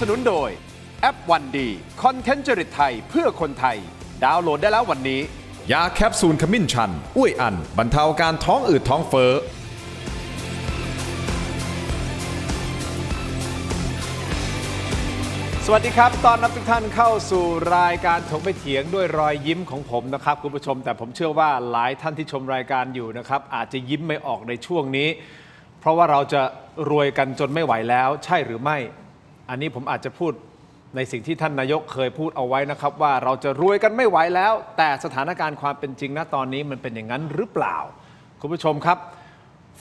นุนโดยแอปวันดีคอนเทนต์จริตไทยเพื่อคนไทยดาวน์โหลดได้แล้ววันนี้ยาแคปซูลขมิ้นชันอุ้ยอันบรรเทาอาการท้องอืดท้องเฟ้อสวัสดีครับตอนรับทุกท่านเข้าสู่รายการถกไปเถียงด้วยรอยยิ้มของผมนะครับคุณผู้ชมแต่ผมเชื่อว่าหลายท่านที่ชมรายการอยู่นะครับอาจจะยิ้มไม่ออกในช่วงนี้เพราะว่าเราจะรวยกันจนไม่ไหวแล้วใช่หรือไม่อันนี้ผมอาจจะพูดในสิ่งที่ท่านนายกเคยพูดเอาไว้นะครับว่าเราจะรวยกันไม่ไหวแล้วแต่สถานการณ์ความเป็นจริงณตอนนี้มันเป็นอย่างนั้นหรือเปล่าคุณผู้ชมครับ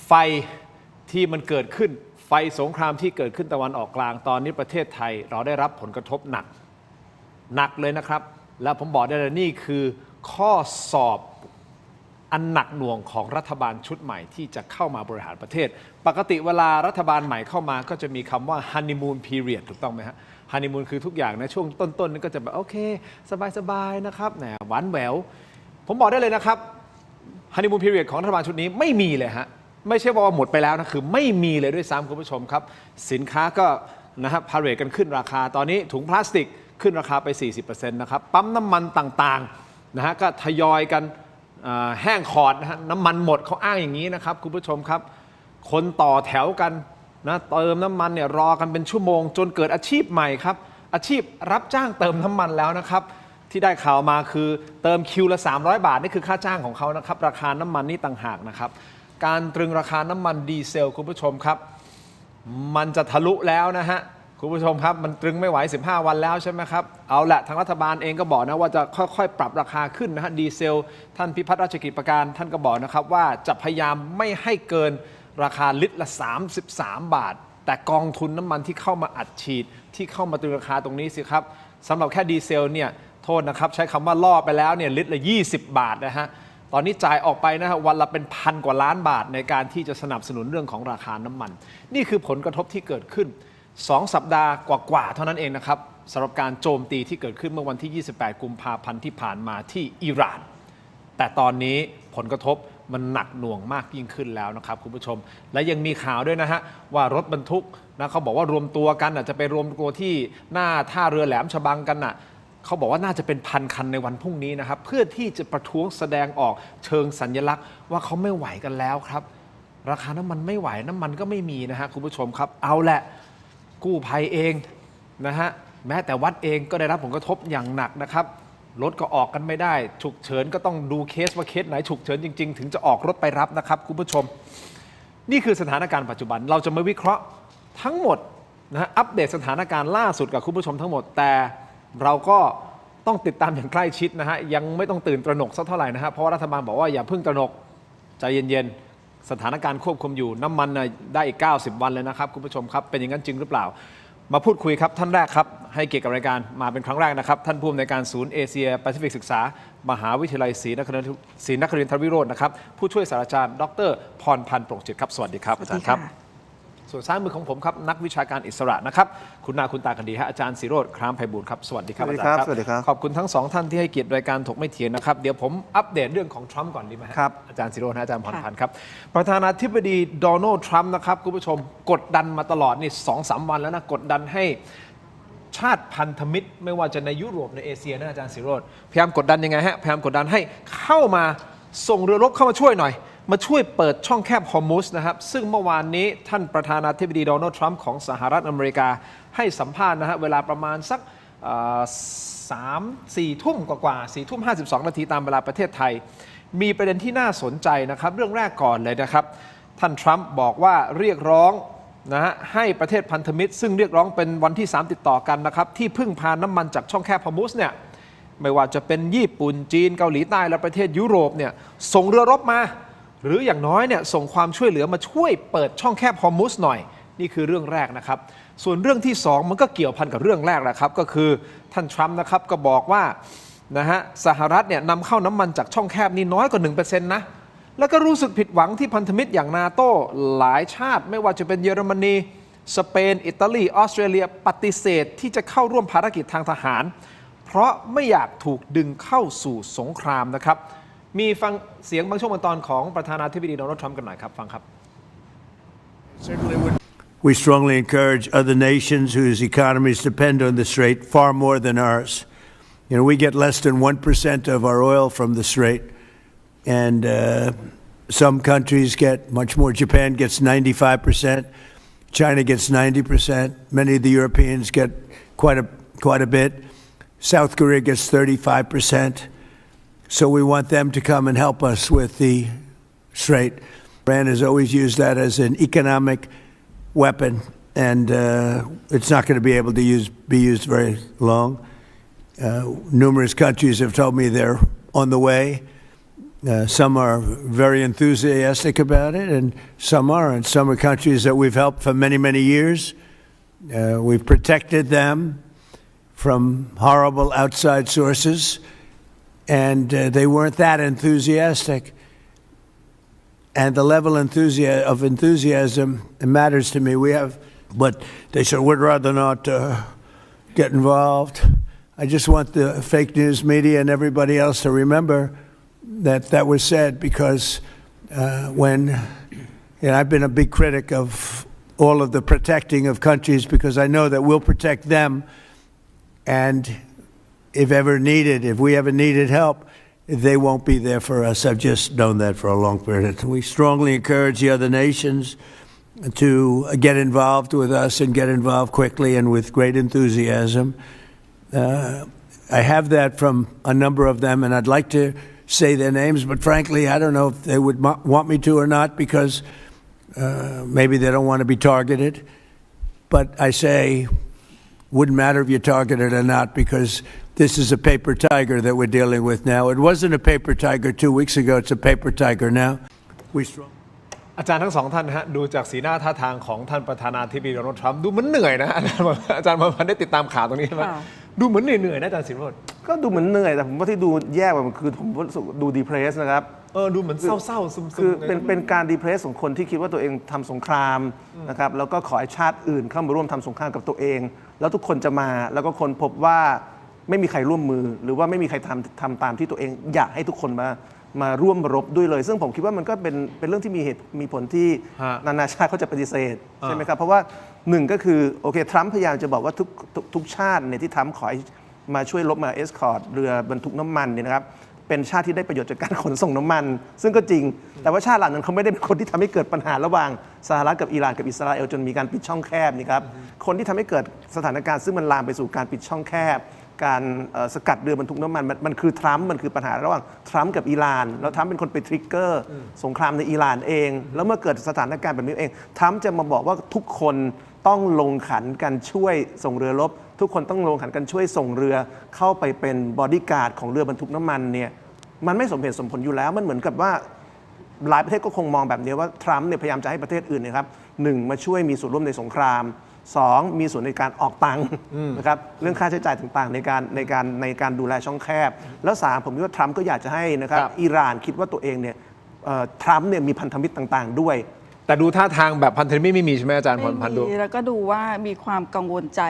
ไฟที่มันเกิดขึ้นไฟสงครามที่เกิดขึ้นตะวันออกกลางตอนนี้ประเทศไทยเราได้รับผลกระทบหนักเลยนะครับและผมบอกได้เลยนี่คือข้อสอบอันหนักหน่วงของรัฐบาลชุดใหม่ที่จะเข้ามาบริหารประเทศปกติเวลารัฐบาลใหม่เข้ามาก็จะมีคำว่า honeymoon period ถูกต้องไหมฮะ honeymoon คือทุกอย่างในช่วงต้นๆนี่ก็จะแบบโอเคสบายๆนะครับแหมหวานแหววผมบอกได้เลยนะครับ honeymoon period ของรัฐบาลชุดนี้ไม่มีเลยฮะไม่ใช่ว่าหมดไปแล้วนะคือไม่มีเลยด้วยซ้ำคุณผู้ชมครับสินค้าก็นะครับพาเรทกันขึ้นราคาตอนนี้ถุงพลาสติกขึ้นราคาไป 40% นะครับปั๊มน้ำมันต่างๆนะฮะก็ทยอยกันแห้งขอดนะฮะน้ำมันหมดเขาอ้างอย่างนี้นะครับคุณผู้ชมครับคนต่อแถวกันนะเติมน้ำมันเนี่ยรอกันเป็นชั่วโมงจนเกิดอาชีพใหม่ครับอาชีพรับจ้างเติมน้ำมันแล้วนะครับที่ได้ข่าวมาคือเติมคิวละ300 บาทนี่คือค่าจ้างของเขานะครับราคาน้ำมันนี่ต่างหากนะครับการตรึงราคาน้ำมันดีเซลคุณผู้ชมครับมันจะทะลุแล้วนะฮะคุณผู้ชมครับมันตรึงไม่ไหว15 วันแล้วใช่ไหมครับเอาละทางรัฐบาลเองก็บอกนะว่าจะค่อยๆปรับราคาขึ้นนะฮะดีเซลท่านพิพัฒน์ราชกิจประการท่านก็บอกนะครับว่าจะพยายามไม่ให้เกินราคาลิตรละ33 บาทแต่กองทุนน้ำมันที่เข้ามาอัดฉีดที่เข้ามาตรึงราคาตรงนี้สิครับสำหรับแค่ดีเซลเนี่ยโทษนะครับใช้คำว่าล่อไปแล้วเนี่ยลิตรละ20 บาทนะฮะตอนนี้จ่ายออกไปนะฮะวันละเป็นพันกว่าล้านบาทในการที่จะสนับสนุนเรื่องของราคาน้ำมันนี่คือผลกระทบที่เกิดขึ้น2 สัปดาห์กว่าๆเท่านั้นเองนะครับสำหรับการโจมตีที่เกิดขึ้นเมื่อวันที่28 กุมภาพันธ์ที่ผ่านมาที่อิหร่านแต่ตอนนี้ผลกระทบมันหนักหน่วงมากยิ่งขึ้นแล้วนะครับคุณผู้ชมและยังมีข่าวด้วยนะฮะว่ารถบรรทุกนะเขาบอกว่ารวมตัวกันจะไปรวมตัวที่หน้าท่าเรือแหลมฉบังกันเขาบอกว่าน่าจะเป็น1,000 คันในวันพรุ่งนี้นะครับเพื่อที่จะประท้วงแสดงออกเชิงสัญลักษณ์ว่าเขาไม่ไหวกันแล้วครับราคาน้ำมันไม่ไหวน้ำมันก็ไม่มีนะฮะคุณผู้ชมครับเอาแหละกู้ภัยเองนะฮะแม้แต่วัดเองก็ได้รับผลกระทบอย่างหนักนะครับรถก็ออกกันไม่ได้ฉุกเฉินก็ต้องดูเคสว่าเคสไหนฉุกเฉินจริงๆถึงจะออกรถไปรับนะครับคุณผู้ชมนี่คือสถานการณ์ปัจจุบันเราจะมาวิเคราะห์ทั้งหมดนะฮะอัปเดตสถานการณ์ล่าสุดกับคุณผู้ชมทั้งหมดแต่เราก็ต้องติดตามอย่างใกล้ชิดนะฮะยังไม่ต้องตื่นตระหนกสักเท่าไหร่นะฮะเพราะว่ารัฐบาลบอกว่าอย่าเพิ่งตระหนกใจเย็นๆสถานการณ์ควบคุมอยู่น้ำมันได้อีก90 วันเลยนะครับคุณผู้ชมครับเป็นอย่างนั้นจริงหรือเปล่ามาพูดคุยครับท่านแรกครับให้เกียรติกับรายการมาเป็นครั้งแรกนะครับท่านผู้อำนวยการศูนย์เอเชียแปซิฟิกศึกษามหาวิทยาลัยศรีนครินทรวิโรจน์นะครับผู้ช่วยศาสตราจารย์ดร.พรพันธ์โปร่งจิตครับสวัสดีครับอาจารย์ครับส่วนซ้ายมือของผมครับนักวิชาการอิสระนะครับคุณนาคุณตากันดีฮะอาจารย์ศิโรจน์ครามไพบูลย์ครับสวัสดีครับอาจารย์ครับสวัสดีครับขอบคุณทั้ง2 ท่านที่ให้เกียรติรายการถกไม่เถียงนะครับเดี๋ยวผมอัปเดตเรื่องของทรัมป์ก่อนดีไหมครับอาจารย์ศิโรจน์อาจารย์พรพันธ์ครับประธานาธิบดีโดนัลด์ทรัมป์นะครับคุณผู้ชมกดดันมาตลอดนี่2-3 วันแล้วนะกดดันให้ชาติพันธมิตรไม่ว่าจะในยุโรปในเอเชียนะอาจารย์ศิโรจน์พยายามกดดันยังไงฮะพยายามกดดันให้เข้ามาส่งเรือรบเข้ามาช่วยหน่อยมาช่วยเปิดช่องแคบฮอร์มุสนะครับซึ่งเมื่อวานนี้ท่านประธานาธิบดีโดนัลด์ทรัมป์ของสหรัฐอเมริกาให้สัมภาษณ์นะฮะเวลาประมาณสัก3-4 ทุ่มกว่า4 ทุ่ม 52 นาทีตามเวลาประเทศไทยมีประเด็นที่น่าสนใจนะครับเรื่องแรกก่อนเลยนะครับท่านทรัมป์บอกว่าเรียกร้องนะฮะให้ประเทศพันธมิตรซึ่งเรียกร้องเป็นวันที่3ติดต่อกันนะครับที่พึ่งพาน้ำมันจากช่องแคบฮอร์มุสเนี่ยไม่ว่าจะเป็นญี่ปุ่นจีนเกาหลีใต้และประเทศยุโรปเนี่ยส่งเรือรบมาหรืออย่างน้อยเนี่ยส่งความช่วยเหลือมาช่วยเปิดช่องแคบฮอร์มุสหน่อยนี่คือเรื่องแรกนะครับส่วนเรื่องที่2มันก็เกี่ยวพันกับเรื่องแรกนะครับก็คือท่านทรัมป์นะครับก็บอกว่านะฮะสหรัฐเนี่ยนำเข้าน้ำมันจากช่องแคบนี่น้อยกว่า 1% นะแล้วก็รู้สึกผิดหวังที่พันธมิตรอย่างนาโต้หลายชาติไม่ว่าจะเป็นเยอรมนีสเปนอิตาลีออสเตรเลียปฏิเสธที่จะเข้าร่วมภารกิจทางทหารเพราะไม่อยากถูกดึงเข้าสู่สงครามนะครับมีฟังเสียงบางช่วงบางตอนของประธานาธิบดีโดนัลด์ทรัมป์กันหน่อยครับฟังครับ We strongly encourage other nations whose economies depend on the Strait far more than ours. You know, we get less than 1% of our oil from the Strait, and some countries get much more. Japan gets 95%. China gets 90%. Many of the Europeans get quite a bit. South Korea gets 35%. So we want them to come and help us with the Strait. Iran has always used that as an economic weapon, and it's not going to be able to be used very long. Numerous countries have told me they're on the way. Some are very enthusiastic about it, and some aren't. Some are countries that we've helped for many, many years. We've protected them from horrible outside sources, and they weren't that enthusiastic. And the level of enthusiasm matters to me. But they said, we'd rather not get involved. I just want the fake news media and everybody else to remember that was said, because I've been a big critic of all of the protecting of countries, because I know that we'll protect them, and if we ever needed help, they won't be there for us. I've just known that for a long period of time. We strongly encourage the other nations to get involved with us, and get involved quickly and with great enthusiasm. I have that from a number of them, and I'd like to say their names, but frankly, I don't know if they would want me to or not, because maybe they don't want to be targeted. But I say, wouldn't matter if you're targeted or not, because this is a paper tiger that we're dealing with now. It wasn't a paper tiger 2 weeks ago. It's a paper tiger now. อาจารย์ทั้งสองท่านฮะดูจากสีหน้าท่าทางของท่านประธานาธิบดีโดนัลด์ทรัมป์ดูเหมือนเหนื่อยนะอาจารย์พันได้ติดตามข่าวตรงนี้ไหมดูเหมือนเหนื่อยนะอาจารย์สิโรจน์ก็ดูเหมือนเหนื่อยแต่ผมว่าที่ดูแย่กว่ามันคือผมรู้สึกดูดีเพรสนะครับดูเหมือนเศร้าๆซึมๆคือเป็นการดีเพรสของคนที่คิดว่าตัวเองทำสงครามนะครับแล้วก็ขอให้ชาติอื่นเข้ามาร่วมทำสงครามกับตัวเองแล้วทุกคนจะมาแล้วก็คนพบว่าไม่มีใครร่วมมือหรือว่าไม่มีใครทำตามที่ตัวเองอยากให้ทุกคนมาร่วมรบด้วยเลยซึ่งผมคิดว่ามันก็เป็นเรื่องที่มีผลที่นานาชาติเขาจะปฏิเสธใช่ไหมครับเพราะว่าหนึ่งก็คือโอเคทรัมป์พยายามจะบอกว่าทุกชาติเนี่ยที่ทรัมป์ขอมาช่วยรบมาเอสคอร์ตเรือบรรทุกน้ำมันเนี่ยนะครับเป็นชาติที่ได้ประโยชน์จากการขนส่งน้ำมันซึ่งก็จริงแต่ว่าชาติเหล่านั้นเขาไม่ได้เป็นคนที่ทำให้เกิดปัญหาระหว่างสหรัฐกับอิหร่านกับอิสราเอลจนมีการปิดช่องแคบนี่ครับคนที่ทำให้เกิดสถานการณ์ซึ่งมันลามไปสู่การปิดช่องแคบการสกัดเรือบรรทุกน้ำมันคือทรัมป์มันคือปัญหาระหว่างทรัมป์กับอิหร่านแล้วทรัมป์เป็นคนไปทริกเกอร์สงครามในอิหร่านเองแล้วเมื่อเกิดสถานการณ์แบบนี้เองทรัมป์จะมาบอกว่าทุกคนต้องลงขันกันช่วยส่งเรือรบทุกคนต้องลงขันกันช่วยส่งเรือเข้าไปเป็นบอดี้การ์ดของเรือบรรทุกน้ำมันเนี่ยมันไม่สมเหตุสมผลอยู่แล้วมันเหมือนกับว่าหลายประเทศก็คงมองแบบนี้ว่าทรัมป์เนี่ยพยายามจะให้ประเทศอื่นนะครับ1มาช่วยมีส่วนร่วมในสงคราม2มีส่วนในการออกตังค์นะครับเรื่องค่าใช้จ่ายต่างๆในการดูแลช่องแคบแล้ว3ผมคิดว่าทรัมป์ก็อยากจะให้นะครับอิหร่านคิดว่าตัวเองเนี่ยทรัมป์เนี่ยมีพันธมิตรต่างๆด้วยแต่ดูท่าทางแบบพันธมิตรไม่มีใช่ไหมอาจารย์พรพันธ์ดูแล้วก็ดูว่ามีความกังวลใจ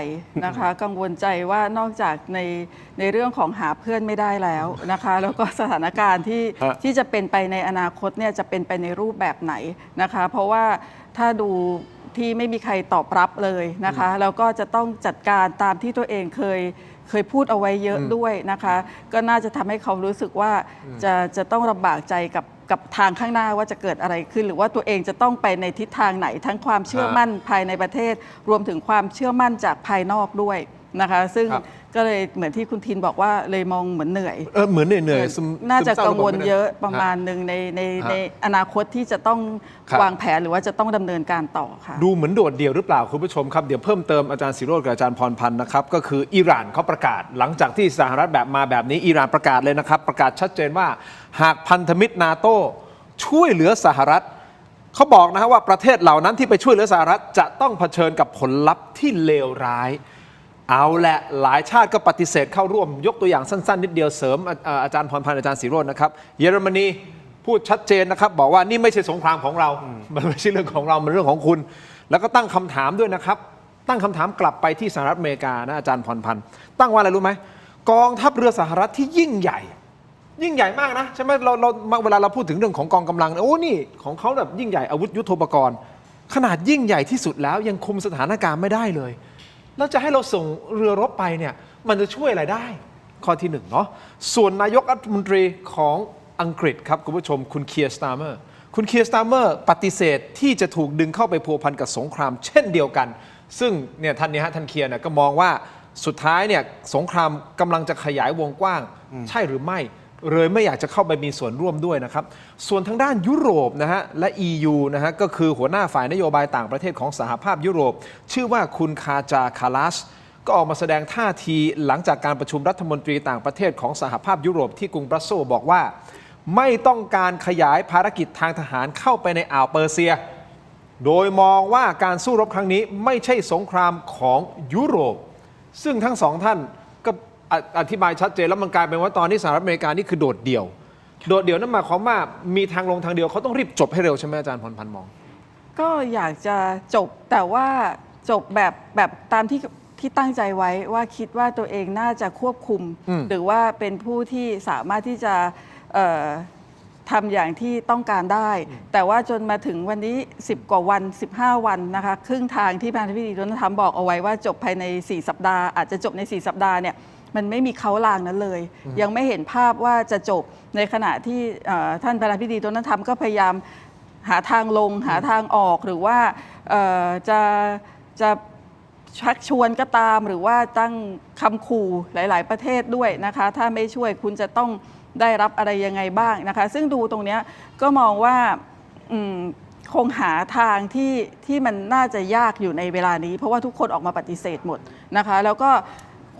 นะคะกังวลใจว่านอกจากในเรื่องของหาเพื่อนไม่ได้แล้วนะคะแล้วก็สถานการณ์ที่จะเป็นไปในอนาคตเนี่ยจะเป็นไปในรูปแบบไหนนะคะเพราะว่าถ้าดูที่ไม่มีใครตอบรับเลยนะคะแล้วก็จะต้องจัดการตามที่ตัวเองเคยพูดเอาไว้เยอะด้วยนะคะก็น่าจะทำให้เขารู้สึกว่าจะต้องลำบากใจกับทางข้างหน้าว่าจะเกิดอะไรขึ้นหรือว่าตัวเองจะต้องไปในทิศทางไหนทั้งความเชื่อมั่นภายในประเทศรวมถึงความเชื่อมั่นจากภายนอกด้วยนะคะซึ่งก็เลยเหมือนที่คุณทินบอกว่าเลยมองเหมือนเหนื่อยเหมือนเหนื่อยน่าจะกังวลเยอะประมาณหนึ่งในอนาคตที่จะต้องวางแผนหรือว่าจะต้องดำเนินการต่อค่ะดูเหมือนโดดเดี่ยวหรือเปล่าคุณผู้ชมครับเดี๋ยวเพิ่มเติมอาจารย์ศิโรจน์กับอาจารย์พรพันธ์นะครับก็คืออิหร่านเขาประกาศหลังจากที่สหรัฐมาแบบนี้อิหร่านประกาศเลยนะครับประกาศชัดเจนว่าหากพันธมิตรนาโต้ช่วยเหลือสหรัฐเขาบอกนะว่าประเทศเหล่านั้นที่ไปช่วยเหลือสหรัฐจะต้องเผชิญกับผลลัพธ์ที่เลวร้ายเอาแหละหลายชาติก็ปฏิเสธเข้าร่วมยกตัวอย่างสั้นๆนิดเดียวเสริมอาจารย์พรพันธ์อาจารย์ศิโรจน์นะครับเยอรมนีพูดชัดเจนนะครับบอกว่านี่ไม่ใช่สงครามของเรามันไม่ใช่เรื่องของเรามันเรื่องของคุณแล้วก็ตั้งคำถามด้วยนะครับตั้งคำถามกลับไปที่สหรัฐอเมริกานะอาจารย์พรพันธ์ตั้งว่าอะไรรู้ไหมกองทัพเรือสหรัฐที่ยิ่งใหญ่มากนะใช่ไหมเราเวลาเราพูดถึงเรื่องของกองกำลังโอ้นี่ของเขาแบบยิ่งใหญ่อาวุธยุทโธปกรณ์ ขนาดยิ่งใหญ่ที่สุดแล้วยังคุมสถานการณ์ไม่ได้เลยแล้วจะให้เราส่งเรือรบไปเนี่ยมันจะช่วยอะไรได้ข้อที่หนึ่งเนาะส่วนนายกรัฐมนตรีของอังกฤษครับคุณผู้ชมคุณเคียร์สตาร์เมอร์คุณเคียร์สตาร์เมอร์ปฏิเสธที่จะถูกดึงเข้าไปพัวพันกับสงครามเช่นเดียวกันซึ่งเนี่ยท่านเคียร์เนี่ยก็มองว่าสุดท้ายเนี่ยสงครามกำลังจะขยายวงกว้างใช่หรือไม่เลยไม่อยากจะเข้าไปมีส่วนร่วมด้วยนะครับส่วนทางด้านยุโรปนะฮะและ EU นะฮะก็คือหัวหน้าฝ่ายนโยบายต่างประเทศของสหภาพยุโรปชื่อว่าคุณคาจาคาลัสก็ออกมาแสดงท่าทีหลังจากการประชุมรัฐมนตรีต่างประเทศของสหภาพยุโรปที่กรุงบรัสเซลส์บอกว่าไม่ต้องการขยายภารกิจทางทหารเข้าไปในอ่าวเปอร์เซียโดยมองว่าการสู้รบครั้งนี้ไม่ใช่สงครามของยุโรปซึ่งทั้งสองท่านก็อธิบายชัดเจนแล้วมันกลายเป็นว่าตอนนี้สหรัฐอเมริกานี่คือโดดเดี่ยวนั่นหมายความว่ามีทางลงทางเดียวเขาต้องรีบจบให้เร็วใช่ไหมอาจารย์พรพันธ์มองก็อยากจะจบแต่ว่าจบแบบตามที่ตั้งใจไว้ว่าคิดว่าตัวเองน่าจะควบคุมหรือว่าเป็นผู้ที่สามารถที่จะทำอย่างที่ต้องการได้แต่ว่าจนมาถึงวันนี้10 กว่าวัน15 วันนะคะครึ่งทางที่ประธานาธิบดีโดนัลด์ทรัมป์บอกเอาไว้ว่าจบภายใน4 สัปดาห์อาจจะจบใน4 สัปดาห์เนี่ยมันไม่มีเค้าลางนั้นเลยยังไม่เห็นภาพว่าจะจบในขณะที่ท่านประธานาธิบดีโดนัลด์ทรัมป์ก็พยายามหาทางลงหาทางออกหรือว่าจะชักชวนก็ตามหรือว่าตั้งคำขู่หลายๆประเทศด้วยนะคะถ้าไม่ช่วยคุณจะต้องได้รับอะไรยังไงบ้างนะคะซึ่งดูตรงนี้ก็มองว่าคงหาทางที่มันน่าจะยากอยู่ในเวลานี้เพราะว่าทุกคนออกมาปฏิเสธหมดนะคะแล้วก็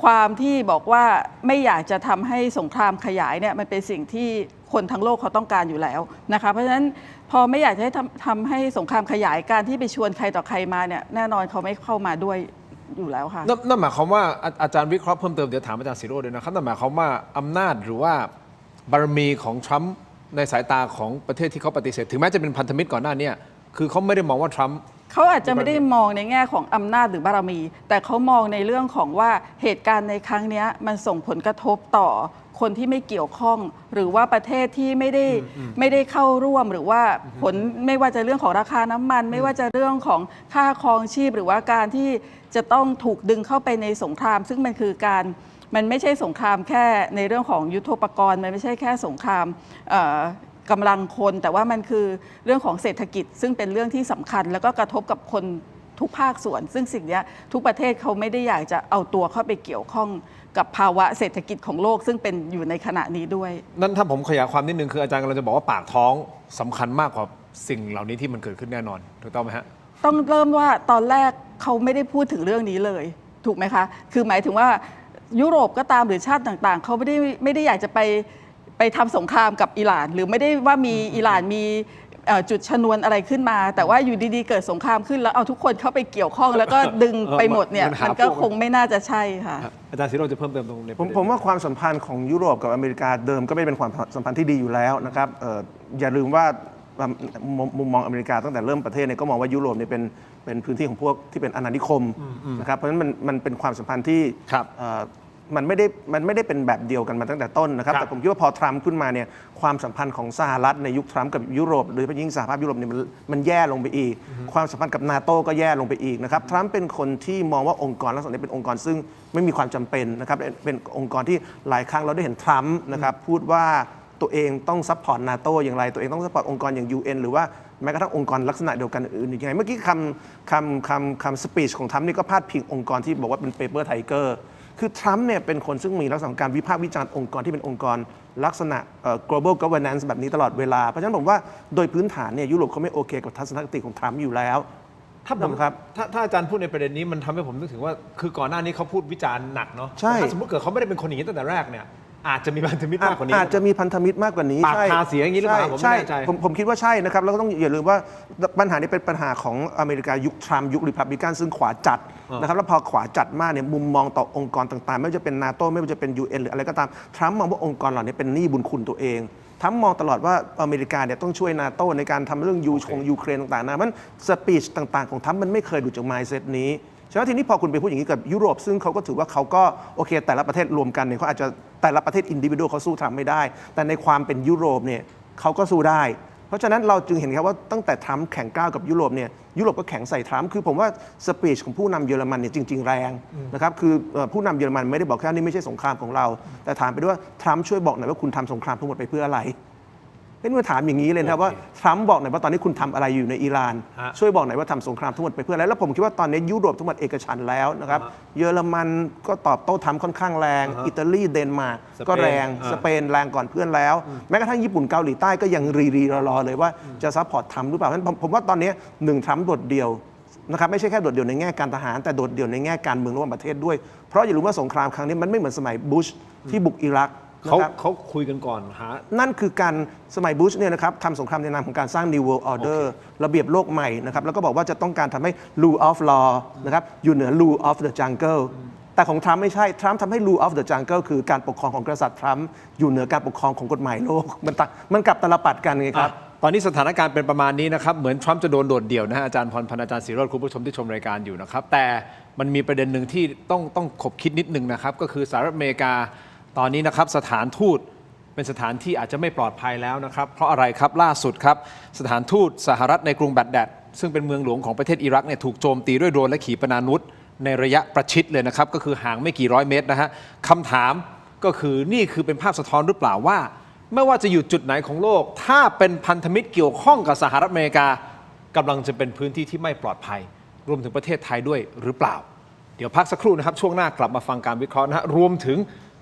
ความที่บอกว่าไม่อยากจะทำให้สงครามขยายเนี่ยมันเป็นสิ่งที่คนทั้งโลกเขาต้องการอยู่แล้วนะคะเพราะฉะนั้นพอไม่อยากจะให้ทำให้สงครามขยายการที่ไปชวนใครต่อใครมาเนี่ยแน่นอนเขาไม่เข้ามาด้วยอยู่แล้วค่ะนั่นหมายความว่าอาจารย์วิเคราะห์เพิ่มเติมเดี๋ยวถามอาจารย์ศิโรจน์ด้วยนะครับนั่นหมายความว่าอำนาจหรือว่าบารมีของทรัมป์ในสายตาของประเทศที่เขาปฏิเสธถึงแม้จะเป็นพันธมิตรก่อนหน้านี้คือเขาไม่ได้มองว่าทรัมป์เขาอาจจะไม่ได้มองในแง่ของอำนาจหรือบารมี แต่เขามองในเรื่องของว่าเหตุการณ์ในครั้งนี้มันส่งผลกระทบต่อคนที่ไม่เกี่ยวข้องหรือว่าประเทศที่ไม่ได้เข้าร่วมหรือว่าผลไม่ว่าจะเรื่องของราคาน้ำมันไม่ว่าจะเรื่องของค่าครองชีพหรือว่าการที่จะต้องถูกดึงเข้าไปในสงครามซึ่งมันคือมันไม่ใช่สงครามแค่ในเรื่องของยุทโธปกรณ์มันไม่ใช่แค่สงครามกำลังคนแต่ว่ามันคือเรื่องของเศรษฐกิจซึ่งเป็นเรื่องที่สำคัญแล้วก็กระทบกับคนทุกภาคส่วนซึ่งสิ่งนี้ทุกประเทศเขาไม่ได้อยากจะเอาตัวเข้าไปเกี่ยวข้องกับภาวะเศรษฐกิจของโลกซึ่งเป็นอยู่ในขณะนี้ด้วยนั่นถ้าผมขยายความนิดนึงคืออาจารย์กำลังจะบอกว่าปากท้องสำคัญมากกว่าสิ่งเหล่านี้ที่มันเกิดขึ้นแน่นอนถูกต้องไหมฮะต้องเริ่มว่าตอนแรกเขาไม่ได้พูดถึงเรื่องนี้เลยถูกไหมคะคือหมายถึงว่ายุโรปก็ตามหรือชาติต่างๆเขาไม่ได้อยากจะไปทำสงครามกับอิหร่านหรือไม่ได้ว่ามีอิหร่านมีจุดชนวนอะไรขึ้นมาแต่ว่าอยู่ดีๆเกิดสงครามขึ้นแล้วเอาทุกคนเข้าไปเกี่ยวข้องแล้วก็ดึงไปหมดเนี่ยมันก็คงไม่น่าจะใช่ค่ะอาจารย์ศิโรจน์จะเพิ่มเติมตรงนี้ผมว่าความสัมพันธ์ของยุโรปกับอเมริกาเดิมก็ไม่เป็นความสัมพันธ์ที่ดีอยู่แล้วนะครับอย่าลืมว่ามุมมองอเมริกาตั้งแต่เริ่มประเทศเนี่ยก็มองว่ายุโรปเนี่ยเป็นพื้นที่ของพวกที่เป็นอาณานิคมนะครับเพราะฉะนั้นมันเป็นความสัมพันธ์ที่มันไม่ได้เป็นแบบเดียวกันมาตั้งแต่ต้นนะครับแต่ผมคิดว่าพอทรัมป์ขึ้นมาเนี่ยความสัมพันธ์ของสหรัฐในยุคทรัมป์กับยุโรปโดยเฉพาะยิ่งสหภาพยุโรปเนี่ยมันแย่ลงไปอีกความสัมพันธ์กับนาโต้ก็แย่ลงไปอีกนะครับทรัมป์เป็นคนที่มองว่าองค์กรลักษณะนี้เป็นองค์กรซึ่งไม่มีความจำเป็นนะครับเป็นองค์กรที่หลายครั้งเราได้เห็นทรัมป์นะครับพูดว่าตัวเองต้องซัพพอร์ตนาโต้อย่างไรตัวเองต้องซัพพอร์ตองค์กรอย่าง UN หรือว่าแม้กระทั่งองค์กรลักษณะเดียวกันอื่นยังไงเมื่อกี้คำสปีชของทรัมป์นี่ก็พาดพิงองค์กรที่บอกว่าเป็นเปเปอร์ไทเกอร์คือทรัมป์เนี่ยเป็นคนซึ่งมีลักษณะการวิพากษ์วิจารณ์องค์กรที่เป็นองค์กรลักษณะglobal governance แบบนี้ตลอดเวลาเพราะฉะนั้นผมว่าโดยพื้นฐานเนี่ยยุโรปเขาไม่โอเคกับทัศนคติของทรัมป์อยู่แล้วถ้าอาจารย์พูดในประเด็นนี้มันทำให้ผมนึกถึงว่าคือก่อนหน้านี้เขาพูดวิจารณ์หนักเนาะถ้าสมมติเกิดเขาไม่ได้เป็นคนอย่างนี้ตั้งแต่แรกเนี่ยอาจจะมีพันธมิตรมากกว่านี้อาจจะมีพันธมิตรมากกว่านี้ปากคาเสียอย่างนี้หรือเปล่าผมไม่แน่ใจผมคิดว่าใช่นะครับแล้วก็ต้องอย่าลืมว่าปัญหานี้เป็นปัญหาของอเมริกายุคทรัมป์ยุคริพับลิกันซึ่งขวาจัดนะครับแล้วพอขวาจัดมากเนี่ยมุมมองต่อองค์กรต่างๆไม่ว่าจะเป็นนาโต้ไม่ว่าจะเป็น UN หรืออะไรก็ตามทรัมป์มองว่าองค์กรเหล่านี้เป็นหนี้บุญคุณตัวเองทรัมป์มองตลอดว่าอเมริกาเนี่ยต้องช่วยนาโต้ในการทำเรื่องยูเครนต่างๆนะมันสปีชต่างๆของทรัมป์มันไม่เคยหลุดจาก mindset นี้ฉะนั้นทีนี้พอคุณไปพูดอย่างนี้กับยุโรปซึ่งเขาก็ถือว่าเขาก็โอเคแต่ละประเทศรวมกันเนี่ยเขาอาจจะแต่ละประเทศอินดิวิโดเขาสู้ทรัมป์ไม่ได้แต่ในความเป็นยุโรปเนี่ยเขาก็สู้ได้เพ ราะฉะนั้นเราจึงเห็นครับว่าตั้งแต่ทรัมป์แข่งก้าวกับยุโรปเนี่ยยุโรปก็แข่งใส่ทรัมป์คือผมว่าสปีชของผู้นำเยอรมันเนี่ยจริง ๆ แรงนะครับคือผู้นำเยอรมันไม่ได้บอกแค่นี่ไม่ใช่สงครามของเรา แต่ถามไปด้วยว่าทรัมป์ช่วยบอกหน่อยว่าคุณทำสงครามทั้งหมดไปเพื่ออะไรเป็นมาถามอย่างนี้เลยนะครับว่าทรัมป์บอกหน่อยว่าตอนนี้คุณทำอะไรอยู่ในอิหร่านช่วยบอกหน่อยว่าทำสงครามทั้งหมดไปเพื่ออะไรแล้วผมคิดว่าตอนนี้ยุโรปทั้งหมดเอกฉันท์แล้วนะครับเยอรมันก็ตอบโต้ทรัมป์ค่อนข้างแรงอิตาลีเดนมาร์กก็แรงสเปนแรงก่อนเพื่อนแล้วแม้กระทั่งญี่ปุ่นเกาหลีใต้ก็ยังรีรอเลยว่าจะซัพพอร์ตทรัมป์หรือเปล่าเพราะฉะนั้นผมว่าตอนนี้ทรัมป์โดดเดี่ยวนะครับไม่ใช่แค่โดดเดี่ยวในแง่การทหารแต่โดดเดี่ยวในแง่การเมืองระหว่างประเทศด้วยเพราะอย่าลืมว่าสงครามครั้งนี้มันไม่เหมือนสมัยบุชที่บุกอิรักเขาคุยกันก่อนนั่นคือการสมัยบุชเนี่ยนะครับทำสงครามในนามของการสร้าง New World Order ระเบียบโลกใหม่นะครับแล้วก็บอกว่าจะต้องการทำให้ Rule of Law นะครับอยู่เหนือ Rule of the Jungle แต่ของทรัมป์ไม่ใช่ทรัมป์ทำให้ Rule of the Jungle คือการปกครองของกษัตริย์ทรัมป์อยู่เหนือการปกครองของกฎหมายโลกมันกลับตลปัดกันไงครับตอนนี้สถานการณ์เป็นประมาณนี้นะครับเหมือนทรัมป์จะโดนโดดเดี่ยวนะฮะอาจารย์พรพันธ์อาจารย์ศิโรจน์คุณผู้ชมที่ชมรายการอยู่นะครับแต่มันมีประเด็นหนึ่งที่ต้องขบคิดนิดนึงนะครับก็คือสหรัฐอเมริกาตอนนี้นะครับสถานทูตเป็นสถานที่อาจจะไม่ปลอดภัยแล้วนะครับเพราะอะไรครับล่าสุดครับสถานทูตสหรัฐในกรุงบักแดดซึ่งเป็นเมืองหลวงของประเทศอิรักเนี่ยถูกโจมตีด้วยโดรนและขีปนาวุธในระยะประชิดเลยนะครับก็คือห่างไม่กี่ร้อยเมตรนะฮะคำถามก็คือนี่คือเป็นภาพสะท้อนหรือเปล่าว่าไม่ว่าจะอยู่จุดไหนของโลกถ้าเป็นพันธมิตรเกี่ยวข้องกับสหรัฐอเมริกากำลังจะเป็นพื้นที่ที่ไม่ปลอดภัยรวมถึงประเทศไทยด้วยหรือเปล่าเดี๋ยวพักสักครู่นะครับช่วงหน้ากลับมาฟังการวิเคราะห์นะฮะรวมถึง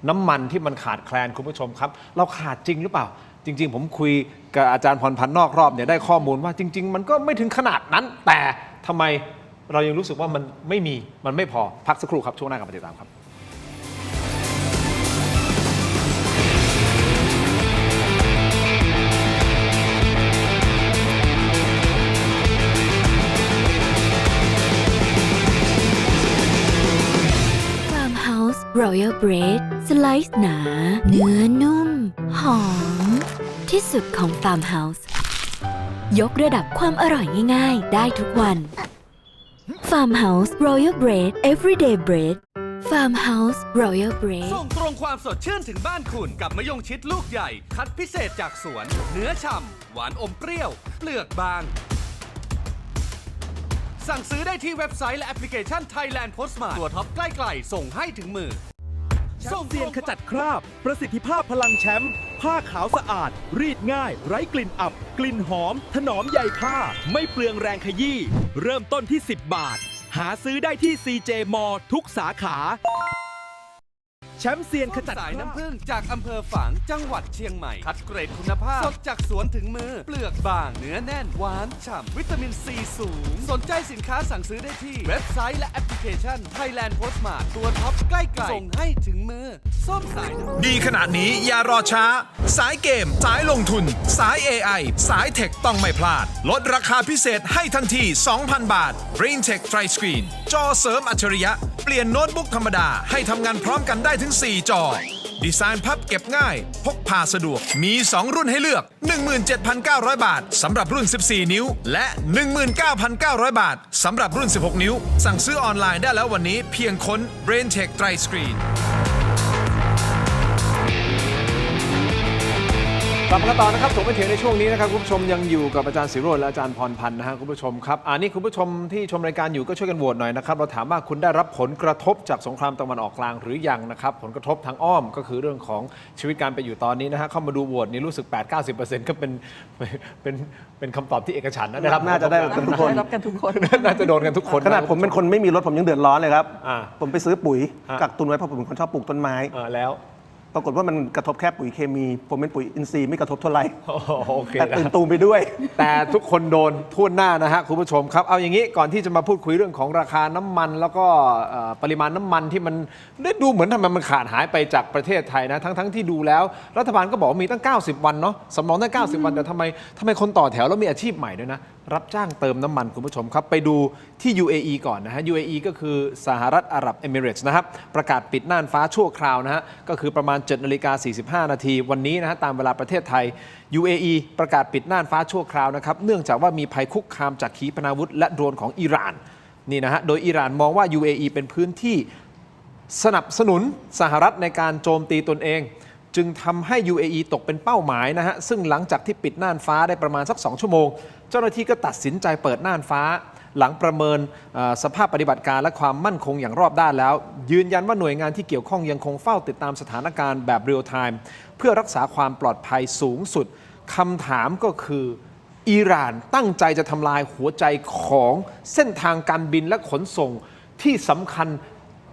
น้ำมันที่มันขาดแคลนคุณผู้ชมครับเราขาดจริงหรือเปล่าจริงๆผมคุยกับอาจารย์พรพันธ์นอกรอบเนี่ยได้ข้อมูลว่าจริงๆมันก็ไม่ถึงขนาดนั้นแต่ทำไมเรายังรู้สึกว่ามันไม่พอพักสักครู่ครับช่วงหน้ากลับมาติดตามครับRoyal Bread สไลซ์หนาเนื้อนุ่มหอมที่สุดของ Farmhouse ยกระดับความอร่อยง่ายๆได้ทุกวัน Farmhouse Royal Bread Everyday Bread Farmhouse Royal Bread ส่งตรงความสดชื่นถึงบ้านคุณกับมะยงชิดลูกใหญ่คัดพิเศษจากสวนเนื้อฉ่ำหวานอมเปรี้ยวเปลือกบางสั่งซื้อได้ที่เว็บไซต์และแอปพลิเคชัน Thailand Postmart ตัวท็อปใกล้ๆส่งให้ถึงมือส่งเซียนขจัดคราบประสิทธิภาพพลังแชมป์ผ้าขาวสะอาดรีดง่ายไร้กลิ่นอับกลิ่นหอมถนอมใยผ้าไม่เปลืองแรงขยี้เริ่มต้นที่10 บาทหาซื้อได้ที่ CJ มอทุกสาขาแชมป์เซียนขจัดสายน้ำผึ้งจากอำเภอฝางจังหวัดเชียงใหม่คัดเกรดคุณภาพสดจากสวนถึงมือเปลือกบางเนื้อแน่นหวานฉ่ำวิตามินซีสูงสนใจสินค้าสั่งซื้อได้ที่เว็บไซต์และแอปพลิเคชัน Thailand Postmart ตัวท็อปใกล้ๆส่งให้ถึงมือส้มสายดีขนาดนี้อย่ารอช้าสายเกมสายลงทุนสาย AI สายเทคต้องไม่พลาดลดราคาพิเศษให้ทันที 2,000 บาท BrainTech Tri Screen จอเสริมอัจฉริยะเปลี่ยนโน้ตบุ๊กธรรมดาให้ทำงานพร้อมกันได้ถึง4 จอดีไซน์พับเก็บง่ายพกพาสะดวกมี 2 รุ่นให้เลือก 17,900 บาทสำหรับรุ่น 14 นิ้วและ 19,900 บาทสำหรับรุ่น 16 นิ้วสั่งซื้อออนไลน์ได้แล้ววันนี้เพียงค้น BrainTech Tri Screenกลับมาต่อนะครับผมไปถึงในช่วงนี้นะครับคุณผู้ชมยังอยู่กับอาจารย์ศิโรจน์และอาจารย์พรพันธ์นะฮะคุณผู้ชมครับนี่คุณผู้ชมที่ชมรายการอยู่ก็ช่วยกันโหวตหน่อยนะครับเราถามว่าคุณได้รับผลกระทบจากสงครามตะวันออกกลางหรือยังนะครับผลกระทบทางอ้อมก็คือเรื่องของชีวิตการไปอยู่ตอนนี้นะฮะเข้ามาดูโหวตนี่รู้สึก 8-90% ก็เป็นคำตอบที่เอกฉันท์นะนะครับน่าจะได้กันทุกคนรับกันทุกคน น่าจะโดนกันทุกคนขนาดผมเป็นคนไม่มีรถผมยังเดือดร้อนเลยครับผมไปซื้อปุ๋ยกักตุนไว้เพราะผมเป็นคนชอบปลูกต้นไม้แล้วปรากฏว่ามันกระทบแค่ปุ๋ยเคมีผมเป็นปุ๋ยอินทรีย์ไม่กระทบเท่าไหร่โอเคแต่ตื่นตูมไปด้วยแต่ทุกคนโดนทั่วหน้านะฮะคุณผู้ชมครับเอาอย่างนี้ก่อนที่จะมาพูดคุยเรื่องของราคาน้ำมันแล้วก็ปริมาณน้ำมันที่มันได้ดูเหมือนทำไมมันขาดหายไปจากประเทศไทยนะทั้งที่ดูแล้วรัฐบาลก็บอกว่ามีตั้ง90วันเนาะสำรองตั้ง90วันแต่ทำไมคนต่อแถวแล้วมีอาชีพใหม่ด้วยนะรับจ้างเติมน้ำมันคุณผู้ชมครับไปดูที่ UAE ก่อนนะฮะ UAE ก็คือสหรัฐอาหรับเอมิเรตส์นะครับประกาศปิดน่านฟ้าชั่วคราวนะฮะก็คือประมาณ 7:45 น.วันนี้นะฮะตามเวลาประเทศไทย UAE ประกาศปิดน่านฟ้าชั่วคราวนะครับเนื่องจากว่ามีภัยคุกคามจากขีปนาวุธและโดรนของอิหร่านนี่นะฮะโดยอิหร่านมองว่า UAE เป็นพื้นที่สนับสนุนสหรัฐในการโจมตีตนเอง จึงทำให้ UAE ตกเป็นเป้าหมายนะฮะซึ่งหลังจากที่ปิดน่านฟ้าได้ประมาณสัก2 ชั่วโมงเจ้าหน้าที่ก็ตัดสินใจเปิดน่านฟ้า หลังประเมินสภาพปฏิบัติการและความมั่นคงอย่างรอบด้านแล้วยืนยันว่าหน่วยงานที่เกี่ยวข้องยังคงเฝ้าติดตามสถานการณ์แบบเรียลไทม์เพื่อรักษาความปลอดภัยสูงสุดคำถามก็คืออิหร่านตั้งใจจะทำลายหัวใจของเส้นทางการบินและขนส่งที่สำคัญ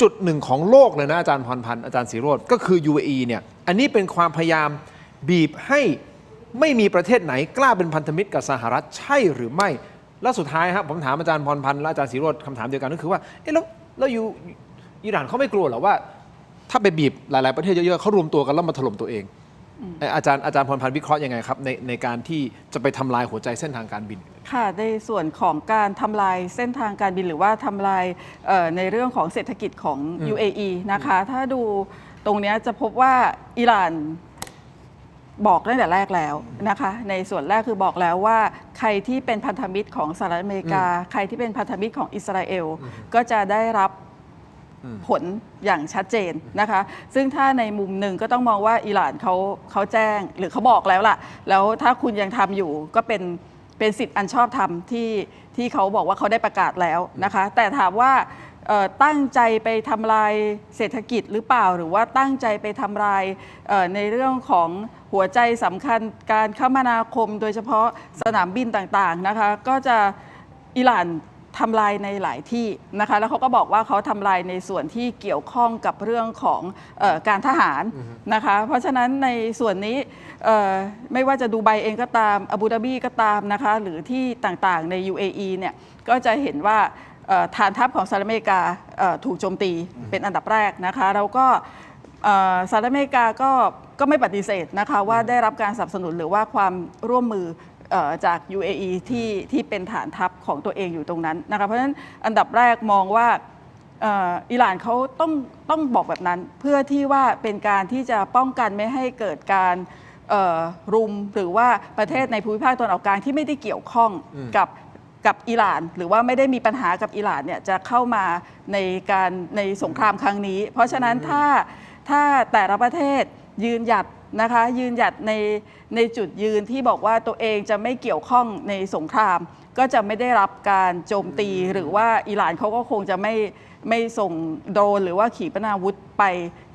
จุดหนึ่งของโลกเลยนะอาจารย์พรพันธ์อาจารย์ศิโรจน์ก็คือ UAE เนี่ยอันนี้เป็นความพยายามบีบให้ไม่มีประเทศไหนกล้าเป็นพันธมิตรกับสหรัฐใช่หรือไม่แล้วสุดท้ายครับผมถามอาจารย์พรพันธ์และอาจารย์ศิโรจน์คำถามเดียวกันก็คือว่าเอ๊ะแล้วอิหร่านเขาไม่กลัวหรอว่าถ้าไปบีบหลายๆประเทศเยอะๆเขารวมตัวกันแล้วมาถล่มตัวเองอาจารย์พรพันธ์วิเคราะห์ยังไงครับในการที่จะไปทำลายหัวใจเส้นทางการบินค่ะในส่วนของการทำลายเส้นทางการบินหรือว่าทำลายในเรื่องของเศรษฐกิจของ UAE นะคะถ้าดูตรงนี้จะพบว่าอิหร่านบอกตั้งแต่แรกแล้วนะคะในส่วนแรกคือบอกแล้วว่าใครที่เป็นพันธมิตรของสหรัฐอเมริกาใครที่เป็นพันธมิตรของอิสราเอลก็จะได้รับผลอย่างชัดเจนนะคะซึ่งถ้าในมุมหนึ่งก็ต้องมองว่าอิหร่านเขาแจ้งหรือเขาบอกแล้วล่ะแล้วถ้าคุณยังทำอยู่ก็เป็นสิทธิ์อันชอบธรรมที่เขาบอกว่าเขาได้ประกาศแล้วนะคะแต่ถามว่าตั้งใจไปทำลายเศรษฐกิจหรือเปล่าหรือว่าตั้งใจไปทำลายในเรื่องของหัวใจสำคัญการคมนาคมโดยเฉพาะสนามบินต่างๆนะคะก็จะอิหร่านทำลายในหลายที่นะคะแล้วเขาก็บอกว่าเขาทำลายในส่วนที่เกี่ยวข้องกับเรื่องของการทหารนะคะเพราะฉะนั้นในส่วนนี้ไม่ว่าจะดูไบเองก็ตามอาบูดาบีก็ตามนะคะหรือที่ต่างๆใน UAE เนี่ยก็จะเห็นว่าฐานทัพของสหรัฐอเมริกาถูกโจมตีเป็นอันดับแรกนะคะแล้วก็สหรัฐอเมริกาก็ไม่ปฏิเสธนะคะว่าได้รับการสนับสนุนหรือว่าความร่วมมือจาก UAE ที่เป็นฐานทัพของตัวเองอยู่ตรงนั้นนะคะเพราะฉะนั้นอันดับแรกมองว่าอิหร่านเขาต้องบอกแบบนั้นเพื่อที่ว่าเป็นการที่จะป้องกันไม่ให้เกิดการรุมหรือว่าประเทศในภูมิภาคตะวันออกกลางที่ไม่ได้เกี่ยวข้องกับอิหร่านหรือว่าไม่ได้มีปัญหากับอิหร่านเนี่ยจะเข้ามาในสงครามครั้งนี้เพราะฉะนั้นถ้าแต่ละประเทศยืนหยัดนะคะยืนหยัดในจุดยืนที่บอกว่าตัวเองจะไม่เกี่ยวข้องในสงครามก็จะไม่ได้รับการโจมตีหรือว่าอิหร่านเขาก็คงจะไม่ส่งโดรนหรือว่าขีปนาวุธ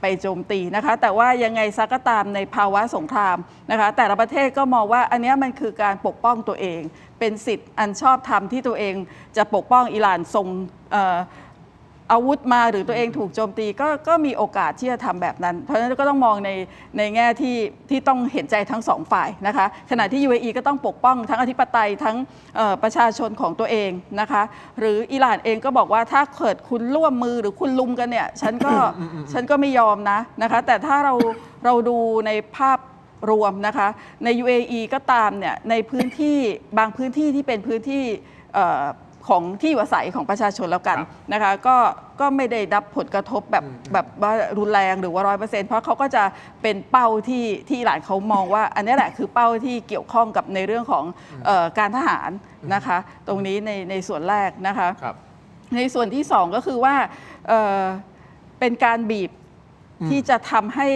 ไปโจมตีนะคะแต่ว่ายังไงซะก็ตามในภาวะสงครามนะคะแต่ละประเทศก็มองว่าอันนี้มันคือการปกป้องตัวเองเป็นสิทธิ์อันชอบธรรมที่ตัวเองจะปกป้องอิหร่านส่งอาวุธมาหรือตัวเองถูกโจมตีก็มีโอกาสที่จะทำแบบนั้นเพราะฉะนั้นก็ต้องมองในแง่ที่ต้องเห็นใจทั้งสองฝ่ายนะคะขณะที่ UAE ก็ต้องปกป้องทั้งอธิปไตยทั้งประชาชนของตัวเองนะคะหรืออิหร่านเองก็บอกว่าถ้าเกิดคุณร่วมมือหรือคุณลุมกันเนี่ยฉันก็ไม่ยอมนะคะแต่ถ้าเราดูในภาพรวมนะคะใน UAE ก็ตามเนี่ยในพื้นที่บางพื้นที่ที่เป็นพื้นที่ของที่อยู่อาศัยของประชาชนแล้วกันนะคะก็ไม่ได้รับผลกระทบแบบว่ารุนแรงหรือว่า 100% เพราะเขาก็จะเป็นเป้าที่อิหร่านเขามองว่าอันนี้แหละคือเป้าที่เกี่ยวข้องกับในเรื่องของการทหารนะคะตรงนี้ในส่วนแรกนะคะในส่วนที่2ก็คือว่าเป็นการบีบที่จะทำให้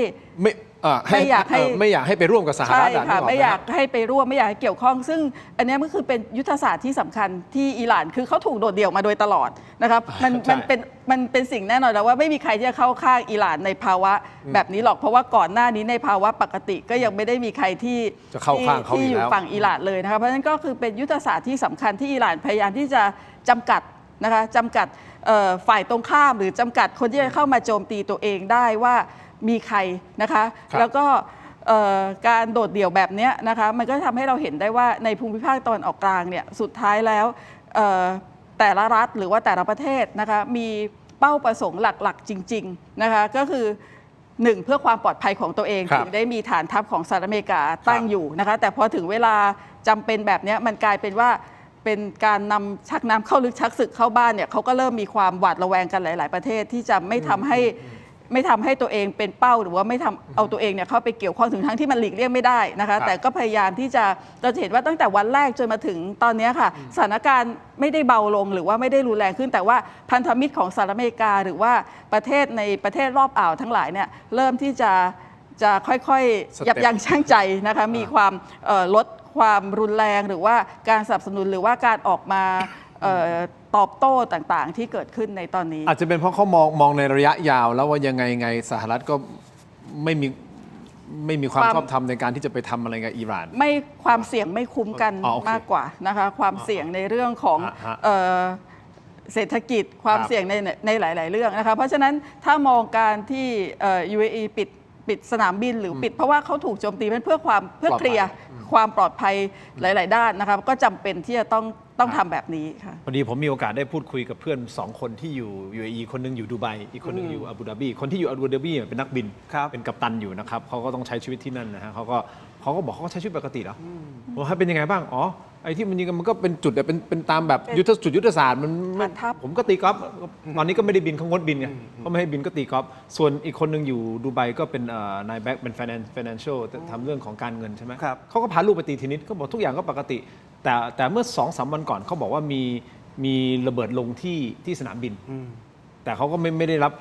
ไม่อยากให้ไปร่วมกับสหรัฐใช่ค่ะไม่อยากให้ไปร่วมไม่อยากให้เกี่ยวข้องซึ่งอันนี้ก็คือเป็นยุทธศาสตร์ที่สำคัญที่อิหร่านคือเขาถูกโดดเดี่ยวมาโดยตลอดนะครับมันเป็นสิ่งแน่นอนแล้วว่าไม่มีใครที่จะเข้าข้างอิหร่านในภาวะแบบนี้หรอกเพราะว่าก่อนหน้านี้ในภาวะปกติก็ยังไม่ได้มีใครที่จะเข้าข้างเขาอยู่ฝั่งอิหร่านเลยนะครับเพราะฉะนั้นก็คือเป็นยุทธศาสตร์ที่สำคัญที่อิหร่านพยายามที่จะจำกัดนะคะจำกัดฝ่ายตรงข้ามหรือจำกัดคนที่จะเข้ามาโจมตีตัวเองได้ว่ามีใครนะคะแล้วก็การโดดเดี่ยวแบบนี้นะคะมันก็ทำให้เราเห็นได้ว่าในภูมิภาคตะวันออกกลางเนี่ยสุดท้ายแล้วแต่ละรัฐหรือว่าแต่ละประเทศนะคะมีเป้าประสงค์หลักๆจริงๆนะคะก็คือ1เพื่อความปลอดภัยของตัวเองถึงได้มีฐานทัพของสหรัฐอเมริกาตั้งอยู่นะคะแต่พอถึงเวลาจำเป็นแบบนี้มันกลายเป็นว่าเป็นการนำชักน้ำเข้าลึกชักศึกเข้าบ้านเนี่ยเขาก็เริ่มมีความหวาดระแวงกันหลายๆประเทศที่จะไม่ทำให้ตัวเองเป็นเป้าหรือว่าไม่ทำเอาตัวเองเนี่ยเข้าไปเกี่ยวข้องถึงทั้งที่มันหลีกเลี่ยงไม่ได้นะคะแต่ก็พยายามที่จะเราจะเห็นว่าตั้งแต่วันแรกจนมาถึงตอนนี้ค่ะสถานการณ์ไม่ได้เบาลงหรือว่าไม่ได้รุนแรงขึ้นแต่ว่าพันธมิตรของสหรัฐอเมริกาหรือว่าประเทศในประเทศรอบอ่าวทั้งหลายเนี่ยเริ่มที่จะ จะค่อย ส ๆ เต็ป ยับยั้งชั่งใจนะคะมีความลดความรุนแรงหรือว่าการสนับสนุนหรือว่าการออกมาตอบโต้ต่างๆ ที่เกิดขึ้นในตอนนี้ อาจจะเป็นเพราะเขามองในระยะยาวแล้วว่ายังไงสหรัฐก็ไม่มีความชอบธรรมในการที่จะไปทำอะไรกับอิหร่าน ไม่ความเสี่ยงไม่คุ้มกัน อ๋อโอเค มากกว่านะคะความเสี่ยงในเรื่องของ ฮะ เศรษฐกิจความเสี่ยงในหลาย ๆ เรื่องนะคะเพราะฉะนั้นถ้ามองการที่UAE ปิดสนามบินหรือปิดเพราะว่าเขาถูกโจมตีเป็นเพื่อเคลียร์ความปลอดภัยหลาย ๆ ด้านนะคะก็จำเป็นที่จะต้องทำแบบนี้ค่ะ พอดีผมมีโอกาสได้พูดคุยกับเพื่อน 2 คนที่อยู่ UAE คนหนึงอยู่ดูไบอีกคนหนึงอยู่อาบูดาบีคนที่อยู่อาบูดาบีเป็นนักบิน ครับ เป็นกัปตันอยู่นะครับเขาก็ต้องใช้ชีวิตที่นั่นนะฮะเขาก็บอกเขาก็ใช้ชีวิตปกติแล้วผมให้เป็นยังไงบ้างอ๋อไอ้ที่มันยิงกันมันก็เป็นจุดเป็นตามแบบยุทธศาสตร์มันไม่ ฐานทัพ ผมก็ตีกอล์ฟตอนนี้ก็ไม่ได้บินเขางดบินไงเขาไม่ให้บินก็ตีกอล์ฟส่วนอีกคนหนึงอยู่ดูไบก็เป็นนายแบ็กเป็น financial ทำเรื่องของการเงินใช่ไหม ครับ เขาก็พาลูกไปตีเทนนิสเขาบอกทุกอย่างก็ปกติ แต่เมื่อ 2-3 วันก่อนเขาบอกว่ามีระเบิดลงที่สนามบิน แต่เขาก็ไม่ได้รั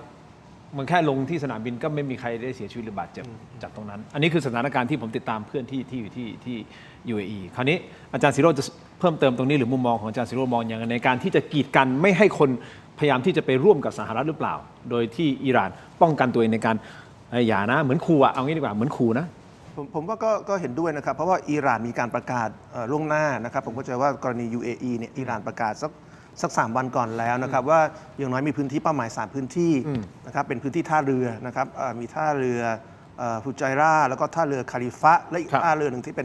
บมันแค่ลงที่สนามบินก็ไม่มีใครได้เสียชีวิตหรือบาดเจ็บจากตรงนั้น อันนี้คือสถานการณ์ที่ผมติดตามเพื่อนที่อยู่ที่ UAE คราวนี้อาจารย์ศิโรจน์จะเพิ่มเติมตรงนี้หรือมุมมองของอาจารย์ศิโรจน์มองอย่างไรในการที่จะกีดกันไม่ให้คนพยายามที่จะไปร่วมกับสหรัฐหรือเปล่า โดยที่อิหร่านป้องกันตัวเองในการอย่านะเหมือนขู่อะเอางี้ดีกว่าเหมือนขู่นะ ผมว่าก็เห็นด้วยนะครับ เพราะว่าอิหร่านมีการประกาศล่วงหน้านะครับ ผมเข้าใจว่ากรณี UAE เนี่ยอิหร่านประกาศสัก 3 วันก่อนแล้วนะครับ ว่าอย่างน้อยมีพื้นที่เป้าหมาย 3 พื้นที่นะครับเป็นพื้นที่ท่าเรือนะครับมีท่าเรือฟูจายราแล้วก็ท่าเรือคาลิฟะและอีก ครับ ท่าเรือหนึ่งที่เ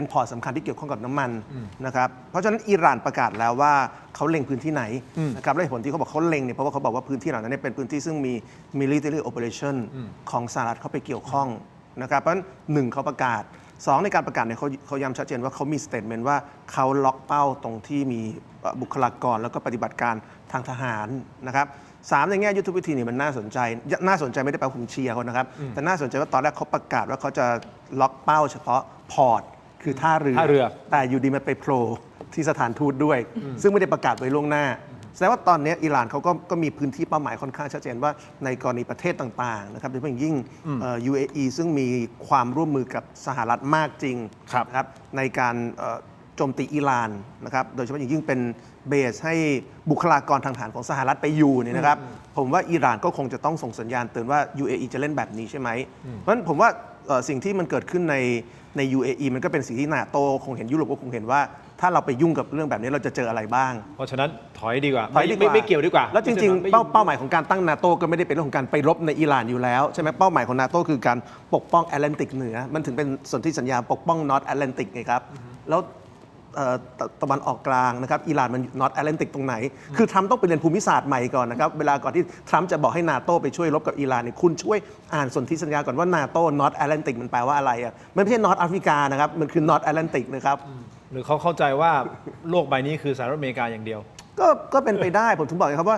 ป็นพอร์ตสำคัญที่เกี่ยวข้องกับน้ำมันนะครับเพราะฉะนั้นอิหร่านประกาศแล้วว่าเขาเล็งพื้นที่ไหนนะครับและเหตุผลที่เขาบอกเขาเล็งเนี่ยเพราะว่าเขาบอกว่าพื้นที่เหล่านั้นเนยเป็นพื้นที่ซึ่งมี military operation ของสหรัฐเข้าไปเกี่ยวข้องนะครับเพราะฉะนั้นหนึ่งเขาประกาศ 2 ในการประกาศเนี่ยเขาย้ำชัดเจนว่าเขามีสเตทเมนต์ว่าเขาล็อกเป้าตรงที่มีบุคลากรแล้วก็ปฏิบัติการทางทหารนะครับ3ในแง่ยุทธวิธีนี่มันน่าสนใจไม่ได้แปลว่าผมเชียร์เขานะครับแต่น่าสนใจว่าตอนแรกเขาประกาศว่าเขาจะล็อกเป้าเฉพาะพอร์ตคือท่าเรือ แต่อยู่ดีมันไปโผล่ที่สถานทูตด้วย ซึ่งไม่ได้ประกาศไว้ล่วงหน้าแสดงว่าตอนนี้อิหร่านเขาก็มีพื้นที่เป้าหมายค่อนข้างชัดเจนว่าในกรณีประเทศต่างๆนะครับโดยเฉพาะอย่างยิ่งUAE ซึ่งมีความร่วมมือกับสหรัฐมากจริงนะครับในการโจมตีอิหร่านนะครับโดยเฉพาะอย่างยิ่งเป็นเบสให้บุคลากรทางทหารของสหรัฐไปอยู่เนี่ยนะครับผมว่าอิหร่านก็คงจะต้องส่งสัญญาณเตือนว่า UAE จะเล่นแบบนี้ใช่ไหมเพราะฉะนั้นผมว่าสิ่งที่มันเกิดขึ้นใน UAE มันก็เป็นสิ่งที่นาโต้คงเห็นยุโรปก็คงเห็นว่าถ้าเราไปยุ่งกับเรื่องแบบนี้เราจะเจออะไรบ้าง เพราะฉะนั้นถอยดีกว่า ไม่เกี่ยวดีกว่า แล้วจริงๆเป้าหมายของการตั้งนาโต้ก็ไม่ได้เป็นเรื่องของการไปรบในอิหร่านอยู่แล้วใช่ไหมเป้าหมายของนาโต้คือการปกป้องแอตแลนติกเหนือมันถึงเป็นสนธิสัญญาปกป้องนอร์ทแอตแลนติกไงครับแล้วตะวันออกกลางนะครับอิหร่านมันนอร์ทแอตแลนติกตรงไหนคือทรัมป์ต้องไปเรียนภูมิศาสตร์ใหม่ก่อนนะครับเวลาก่อนที่ทรัมป์จะบอกให้นาโต้ไปช่วยรบกับอิหร่านเนี่ยคุณช่วยอ่านสนธิสัญญาก่อนว่านาโต้นอร์ทแอตแลนติกมันแปลว่าอะไรอ่ะมันไม่ใช่นอร์ทแอฟริกานะครับมันคือนอร์ทแอตแลนติกนะครับ หรือเขาเข้าใจว่าโลกใบนี้คือสหรัฐอเมริกาอย่างเดียว ก็เป็นไปได้ผมถึงบอกไงครับว่า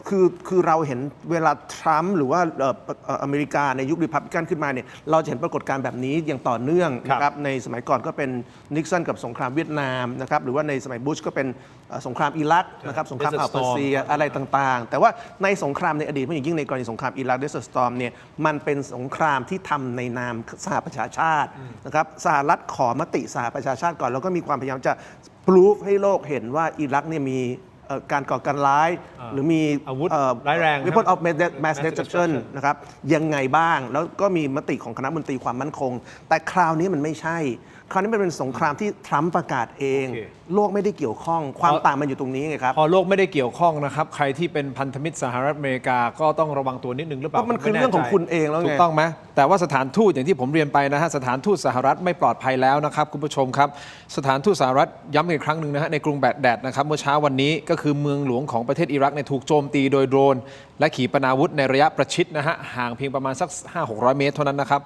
คือเราเห็นเวลาทรัมป์หรือว่าอเมริกาในยุครีพับลิกันขึ้นมาเนี่ยเราจะเห็นปรากฏการณ์แบบนี้อย่างต่อเนื่องนะครับในสมัยก่อนก็เป็นนิกสันกับสงครามเวียดนามนะครับหรือว่าในสมัยบุชก็เป็นสงครามอิรักนะครับสงครามอ่าวเปอร์เซียอะไรต่างๆ แต่ว่าในสงครามในอดีตเพราะอย่างยิ่งในกรณีสงครามอิรักเดสเตอร์สตอร์มเนี่ยมันเป็นสงครามที่ทำในนามสหประชาชาตินะครับสหรัฐขอมติสหประชาชาติก่อนแล้วก็มีความพยายามจะพรูฟให้โลกเห็นว่าอิรักเนี่ยมีการก่อการร้ายหรือมี อาวุธร้ายแรง weapon of mass destruction นะครับยังไงบ้างแล้วก็มีมติของคณะมนตรีความมั่นคง แต่คราวนี้มันไม่ใช่ คราวนี้มันเป็นสงครามที่ทรัมป์ประกาศเอง โอเค โลกไม่ได้เกี่ยวข้องความต่างมันอยู่ตรงนี้ไงครับ พอโลกไม่ได้เกี่ยวข้องนะครับใครที่เป็นพันธมิตรสหรัฐอเมริกาก็ต้องระวังตัวนิดนึงหรือเปล่า เพราะมันคือ ไแ เรื่องของคุณเองแล้วไง ถูกต้องไหมแต่ว่าสถานทูตอย่างที่ผมเรียนไปนะฮะสถานทูตสหรัฐไม่ปลอดภัยแล้วนะครับคุณผู้ชมครับสถานทูตสหรัฐย้ำอีกครั้งหนึ่งนะฮะในกรุงแบกแดดนะครับเมื่อเช้าวันนี้ก็คือเมืองหลวงของประเทศอิรักเนี่ยถูกโจมตีโดยโดรนและขีปนาวุธในระยะประชิดนะฮะห่างเพียงประมาณสัก 500-600 เมตรเท่านั้นนะครับ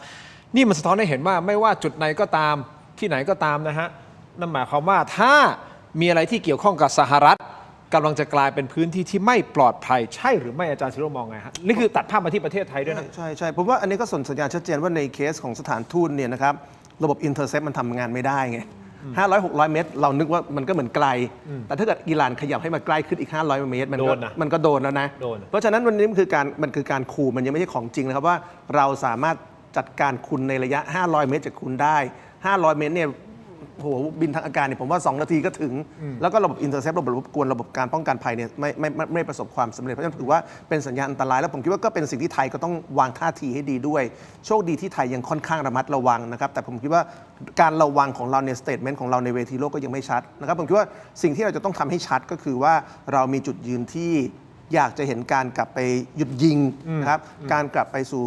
นี่มันสะท้อนให้เห็นว่าไม่ว่าจุดไหนก็ตามที่ไหนก็ตามนะฮะนั่นหมายความว่าถ้ามีอะไรที่เกี่ยวข้องกับสหรัฐกำลังจะกลายเป็นพื้นที่ที่ไม่ปลอดภัยใช่หรือไม่อาจารย์ศิโรจน์มองไงฮะนี่คือตัดภาพมาที่ประเทศไทยด้วยนะ ใช่ผมว่าอันนี้ก็ส่งสัญญาณชัดเจนว่าในเคสของสถานทูตเนี่ยนะครับระบบอินเตอร์เซปมันทำงานไม่ได้ไง 500-600 เมตร เรานึกว่ามันก็เหมือนไกล แต่ถ้าเกิดอิหร่านขยับให้มาใกล้ขึ้นอีก 500 เมตร มันก็โดนแล้วนะ โดน เพราะฉะนั้นวันนี้มันคือการขู่มันยังไม่ใช่ของจริงนะครับว่าเราสามารถ จัดการคุณในระยะ 500 เมตรจากคุณได้ 500 เมตรเนี่ยโหบินทางอากาศเนี่ยผมว่า 2 นาทีก็ถึง แล้วก็ระบบอินเตอร์เซประบบรบกวนระบบการป้องกันภัยเนี่ยไม่ประสบความสำเร็จเพราะฉะนั้นถือว่าเป็นสัญญาณอันตรายแล้วผมคิดว่าก็เป็นสิ่งที่ไทยก็ต้องวางท่าทีให้ดีด้วยโชคดีที่ไทยยังค่อนข้างระมัดระวังนะครับแต่ผมคิดว่าการระวังของเราในสเตทเมนต์ของเราในเวทีโลกก็ยังไม่ชัดนะครับผมคิดว่าสิ่งที่เราจะต้องทำให้ชัดก็คือว่าเรามีจุดยืนที่อยากจะเห็นการกลับไปหยุดยิงนะครับการกลับไปสู่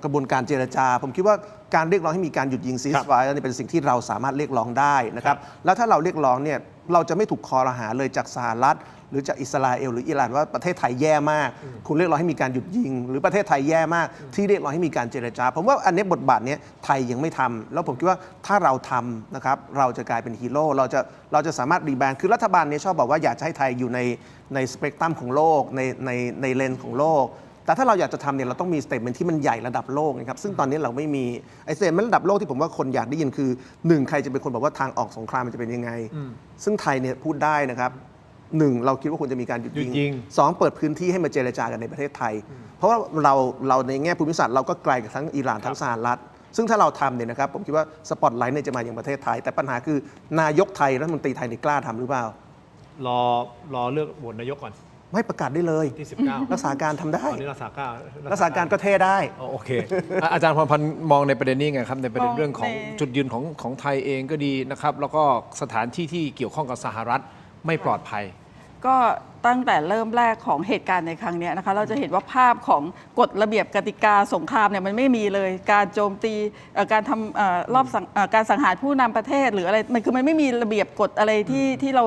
กระบวนการเจรจาผมคิดว่าการเรียกร้องให้มีการหยุดยิงซีสไฟร์นี่เป็นสิ่งที่เราสามารถเรียกร้องได้นะครับแล้วถ้าเราเรียกร้องเนี่ยเราจะไม่ถูกคอรหาเลยจากสหรัฐหรือจากอิสราเอลหรืออิหร่านว่าประเทศไทยแย่มากคุณเรียกร้องให้มีการหยุดยิงหรือประเทศไทยแย่มากที่เรียกร้องให้มีการเจรจาผมว่าอันนี้บทบาทนี้ไทยยังไม่ทำแล้วผมคิดว่าถ้าเราทำนะครับเราจะกลายเป็นฮีโร่เราจะสามารถรีแบรนด์คือรัฐบาลนี้ชอบบอกว่าอยากจะให้ไทยอยู่ในสเปกตรัมของโลกในเลนส์ของโลกแต่ถ้าเราอยากจะทำเนี่ยเราต้องมีสเตทเมนต์ที่มันใหญ่ระดับโลกนะครับซึ่งตอนนี้เราไม่มีไอ้สเตทเมนต์ระดับโลกที่ผมว่าคนอยากได้ยินคือ1ใครจะเป็นคนบอกว่าทางออกสงครามมันจะเป็นยังไงซึ่งไทยเนี่ยพูดได้นะครับ1เราคิดว่าควรจะมีการหยุดยิง2เปิดพื้นที่ให้มาเจรจากันในประเทศไทยเพราะว่าเราในแง่ภูมิศาสตร์เราก็ไกลกับทั้งอิหร่านทั้งสหรัฐซึ่งถ้าเราทำเนี่ยนะครับผมคิดว่าสปอตไลท์เนี่ยจะมาอย่างประเทศไทยแต่ปัญหาคือนายกไทยรัฐมนตรีไทยเนี่ยกล้าทำหรือเปล่ารอเลือกโหวตนายกก่อนไม่ประกาศได้เลยที่19รักษาการทำได้ตอนนี้รักษาการก็เท่ได้โอเค อาจารย์พรพันธ์มองในประเด็นนี้ไงครับในประเด็นเรื่องของจุดยืนของไทยเองก็ดีนะครับแล้วก็สถานที่ที่เกี่ยวข้องกับสหรัฐไม่ปลอดภัยก็ตั้งแต่เริ่มแรกของเหตุการณ์ในครั้งนี้นะคะเราจะเห็นว่าภาพของกฎระเบียบกติกาสงครามเนี่ยมันไม่มีเลยการโจมตีการทำการสังหารผู้นำประเทศหรืออะไรมันไม่มีระเบียบกฎอะไรที่เรา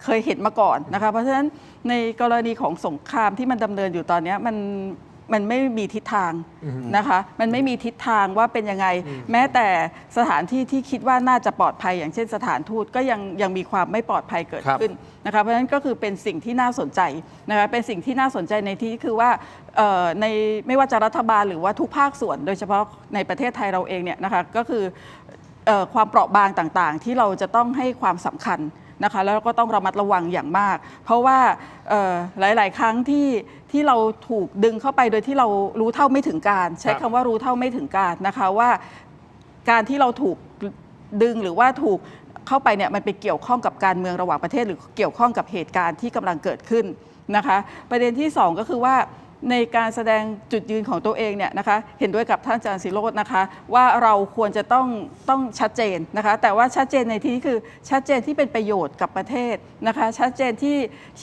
เคยเห็นมาก่อนนะคะเพราะฉะนั้นในกรณีของสงครามที่มันดำเนินอยู่ตอนนี้มันไม่มีทิศทางนะคะมันไม่มีทิศทางว่าเป็นยังไงแม้แต่สถานที่ที่คิดว่าน่าจะปลอดภัยอย่างเช่นสถานทูตก็ยังมีความไม่ปลอดภัยเกิดขึ้นนะคะเพราะฉะนั้นก็คือเป็นสิ่งที่น่าสนใจนะคะเป็นสิ่งที่น่าสนใจในที่คือว่าในไม่ว่าจะรัฐบาลหรือว่าทุกภาคส่วนโดยเฉพาะในประเทศไทยเราเองเนี่ยนะคะก็คือความเปราะบางต่างๆที่เราจะต้องให้ความสำคัญนะคะแล้วก็ต้องระมัดระวังอย่างมากเพราะว่าหลายๆครั้งที่เราถูกดึงเข้าไปโดยที่เรารู้เท่าไม่ถึงการใช้คำว่ารู้เท่าไม่ถึงการนะคะว่าการที่เราถูกดึงหรือว่าถูกเข้าไปเนี่ยมันไปเกี่ยวข้องกับการเมืองระหว่างประเทศหรือเกี่ยวข้องกับเหตุการณ์ที่กำลังเกิดขึ้นนะคะประเด็นที่2ก็คือว่าในการแสดงจุดยืนของตัวเองเนี่ยนะคะเห็นด้วยกับท่านอาจารย์ศิโรจน์นะคะว่าเราควรจะต้องชัดเจนนะคะแต่ว่าชัดเจนในที่นี้คือชัดเจนที่เป็นประโยชน์กับประเทศนะคะชัดเจนที่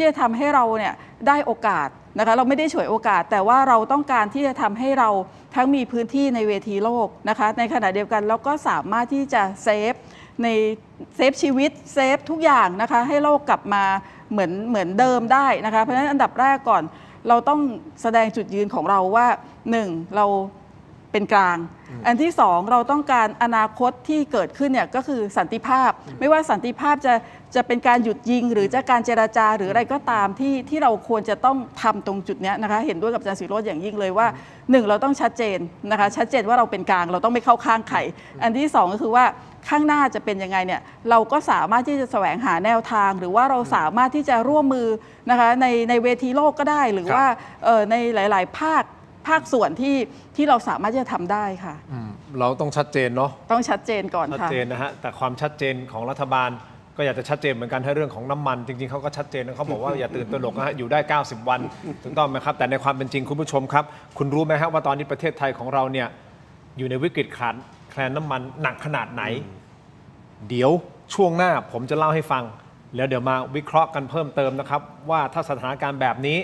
จะทำให้เราเนี่ยได้โอกาสนะคะเราไม่ได้ฉวยโอกาสแต่ว่าเราต้องการที่จะทำให้เราทั้งมีพื้นที่ในเวทีโลกนะคะในขณะเดียวกันเราก็สามารถที่จะเซฟชีวิตเซฟทุกอย่างนะคะให้โลกกลับมาเหมือนเดิมได้นะคะเพราะฉะนั้นอันดับแรกก่อนเราต้องแสดงจุดยืนของเราว่า1เราเป็นกลางอันที่2เราต้องการอนาคตที่เกิดขึ้นเนี่ยก็คือสันติภาพไม่ว่าสันติภาพจะเป็นการหยุดยิงหรือจะการเจรจาหรืออะไรก็ตามที่เราควรจะต้องทำตรงจุดนี้นะคะเห็นด้วยกับอาจารย์ศิโรจน์อย่างยิ่งเลยว่า1เราต้องชัดเจนนะคะชัดเจนว่าเราเป็นกลางเราต้องไม่เข้าข้างใครอันที่2ก็คือว่าข้างหน้าจะเป็นยังไงเนี่ยเราก็สามารถที่จะแสวงหาแนวทางหรือว่าเราสามารถที่จะร่วมมือนะคะในเวทีโลกก็ได้หรือว่าในหลายๆภาคส่วนที่เราสามารถที่จะทำได้ค่ะเราต้องชัดเจนเนาะต้องชัดเจนก่อนค่ะชัดเจนนะฮะแต่ความชัดเจนของรัฐบาลก็อยากจะชัดเจนเหมือนกันให้เรื่องของน้ำมันจริงๆเขาก็ชัดเจนนะเขาบอกว่าอย่าตื่นตระหนกนะฮะอยู่ได้90วันถูกต้องไหมครับแต่ในความเป็นจริงคุณผู้ชมครับคุณรู้ไหมครับว่าตอนนี้ประเทศไทยของเราเนี่ยอยู่ในวิกฤตขาดแคลนน้ำมันหนักขนาดไหนเดี๋ยวช่วงหน้าผมจะเล่าให้ฟังแล้วเดี๋ยวมาวิเคราะห์กันเพิ่มเติมนะครับว่าถ้าสถานการณ์แบบนี้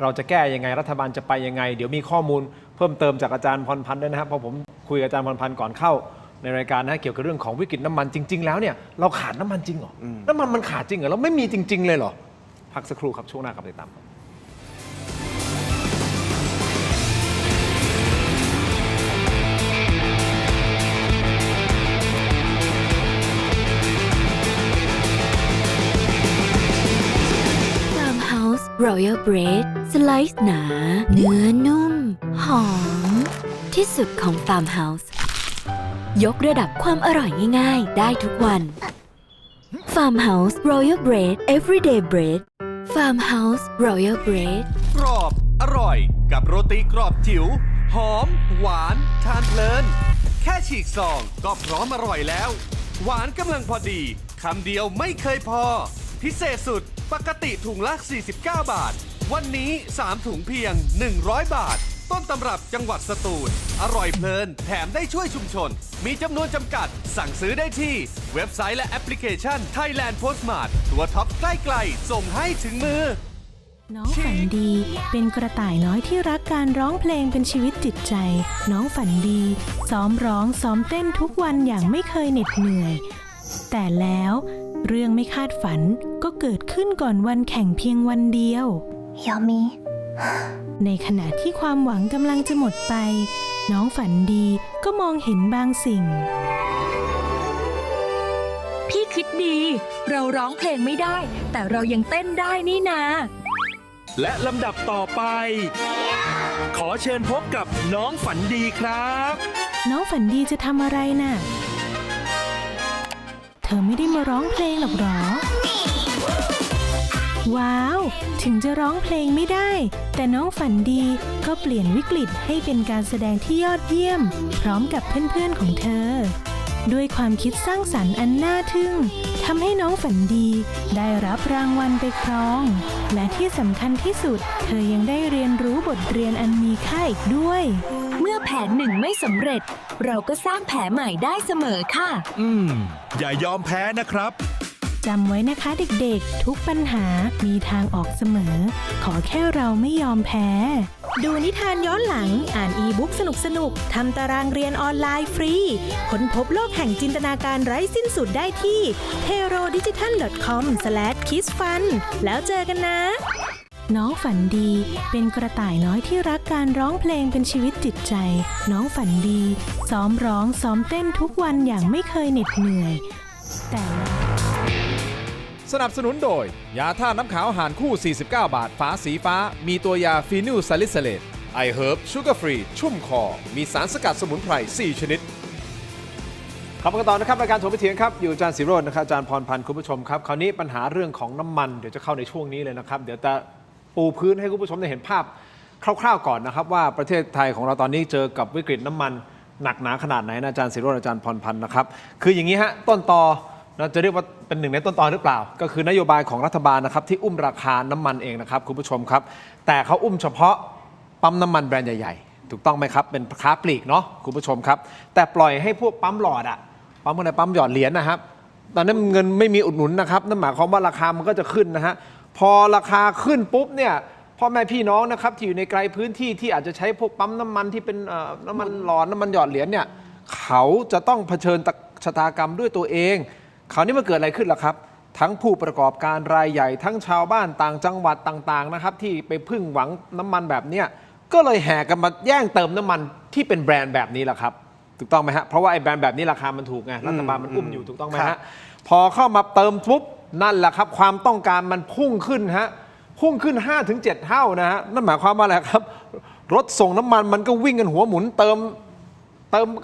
เราจะแก้ยังไงรัฐบาลจะไปยังไงเดี๋ยวมีข้อมูลเพิ่มเติมจากอาจารย์พรพันธ์ด้วยนะครับเพราะผมคุยกับอาจารย์พรพันธ์ก่อนเข้าในรายการนะเกี่ยวกับเรื่องของวิกฤตน้ำมันจริงๆแล้วเนี่ยเราขาดน้ำมันจริงเหรอน้ำมันขาดจริงเหรอเราไม่มีจริงๆเลยเหรอพักสักครู่ครับช่วงหน้ากลับมาติดตามRoyal Bread สไลซ์หนาเนื้อนุ่มหอมที่สุดของ Farmhouse ยกระดับความอร่อยง่ายๆได้ทุกวัน Farmhouse Royal Bread Everyday Bread Farmhouse Royal Bread กรอบอร่อยกับโรตีกรอบจิ๋วหอมหวานทานเพลิน ค่ฉีกซองก็พร้อมอร่อยแล้ว หวานกำลังพอดีคำเดียวไม่เคยพอ พิเศษสุดปกติถุงละ 49 บาท วันนี้ 3 ถุงเพียง 100 บาท ต้นตำรับจังหวัดสตูล อร่อยเพลินแถมได้ช่วยชุมชน มีจำนวนจำกัดสั่งซื้อได้ที่เว็บไซต์และแอปพลิเคชัน Thailand Postmart ตัวท็อปใกล้ๆส่งให้ถึงมือ น้องฝันดีเป็นกระต่ายน้อยที่รักการร้องเพลงเป็นชีวิตจิตใจ น้องฝันดีซ้อมร้องซ้อมเต้นทุกวันอย่างไม่เคยเหน็ดเหนื่อย แต่แล้วเรื่องไม่คาดฝันก็เกิดขึ้นก่อนวันแข่งเพียงวันเดียว ยามี ในขณะที่ความหวังกำลังจะหมดไป น้องฝันดีก็มองเห็นบางสิ่ง พี่คิดดี เราร้องเพลงไม่ได้ แต่เรายังเต้นได้นี่นา และลำดับต่อไป ขอเชิญพบกับน้องฝันดีครับ น้องฝันดีจะทำอะไรน่ะ เธอไม่ได้มาร้องเพลงหรอกหรอ ว้าว ถึงจะร้องเพลงไม่ได้ แต่น้องฝันดีก็เปลี่ยนวิกฤตให้เป็นการแสดงที่ยอดเยี่ยม พร้อมกับเพื่อนๆของเธอ ด้วยความคิดสร้างสรรค์อันน่าทึ่งทำให้น้องฝันดีได้รับรางวัลไปครอง และที่สำคัญที่สุด เธอยังได้เรียนรู้บทเรียนอันมีค่าอีกด้วย เมื่อแผนหนึ่งไม่สำเร็จ เราก็สร้างแผนใหม่ได้เสมอค่ะ อย่ายอมแพ้นะครับ จำไว้นะคะเด็กๆ ทุกปัญหามีทางออกเสมอ ขอแค่เราไม่ยอมแพ้ ดูนิทานย้อนหลังอ่านอีบุ๊กสนุกๆทำตารางเรียนออนไลน์ฟรีค้นพบโลกแห่งจินตนาการไร้สิ้นสุดได้ที่ terodigital.com/kidsfun แล้วเจอกันนะ น้องฝันดีเป็นกระต่ายน้อยที่รักการร้องเพลงเป็นชีวิตจิตใจ น้องฝันดีซ้อมร้องซ้อมเต้นทุกวันอย่างไม่เคยเหน็ดเหนื่อย แต่สนับสนุนโดย ยาท่าน้ำขาวหารคู่ 49 บาท ฝาสีฟ้า มีตัวยาฟีนิลซาลิซิเลตไอเฮิร์บชูการ์ฟรี ชุ่มคอ มีสารสกัดสมุนไพร 4 ชนิดครับกันต่อนะครับรายการถกไปเถียงครับ อยู่อาจารย์ศิโรจน์นะครับอาจารย์พรพันธ์คุณผู้ชมครับ คราวนี้ปัญหาเรื่องของน้ำมัน เดี๋ยวจะเข้าในช่วงนี้เลยนะครับ เดี๋ยวจะปูพื้นให้คุณผู้ชมได้เห็นภาพคร่าวๆก่อนนะครับว่าประเทศไทยของเราตอนนี้เจอกับวิกฤตน้ำมันหนักหนาขนาดไหนนะอาจารย์ศิโรจน์อาจารย์พรพันธ์นะครับคืออย่างนี้ฮะต้นตอเราจะเรียกว่าเป็นหนึ่งในต้นตอหรือเปล่าก็คือนโยบายของรัฐบาลนะครับที่อุ้มราคาน้ำมันเองนะครับคุณผู้ชมครับแต่เขาอุ้มเฉพาะปั๊มน้ำมันแบรนด์ใหญ่ๆถูกต้องไหมครับเป็นค้าปลีกเนาะคุณผู้ชมครับแต่ปล่อยให้พวกปั๊มหลอดอะปั๊มอะไรปั๊มหยอดเหรียญนะครับตอนนั้นเงินไม่มีอุดหนุนนะครับนั่นหมายความว่าราคามันก็จะขึ้นนะฮะพอราคาขึ้นปุ๊บเนี่ยพ่อแม่พี่น้องนะครับที่อยู่ในไกลพื้นที่ที่อาจจะใช้พวกปั๊มน้ำมันที่เป็นน้ำมันหลอดน้ำมันหยอดเหรียญเนี่ยเขาจะต้องเผชิญชะตากรรมด้วยตัวเองคราวนี้มันเกิดอะไรขึ้นล่ะครับทั้งผู้ประกอบการรายใหญ่ทั้งชาวบ้านต่างจังหวัดต่างๆนะครับที่ไปพึ่งหวังน้ำมันแบบเนี้ยก็เลยแห่กันมาแย่งเติมน้ำมันที่เป็นแบรนด์แบบนี้แหละครับถูกต้องไหมฮะเพราะว่าไอ้แบรนด์แบบนี้ราคามันถูกไงรัฐบาลมันอุ้มอยู่ถูกต้องไหมฮะพอเข้ามาเติมปุ๊บนั่นแหละครับความต้องการมันพุ่งขึ้นฮะพุ่งขึ้น 5-7 เท่านะฮะนั่นหมายความว่าอะไรครับรถส่งน้ำมันมันก็วิ่งกันหัวหมุนเติม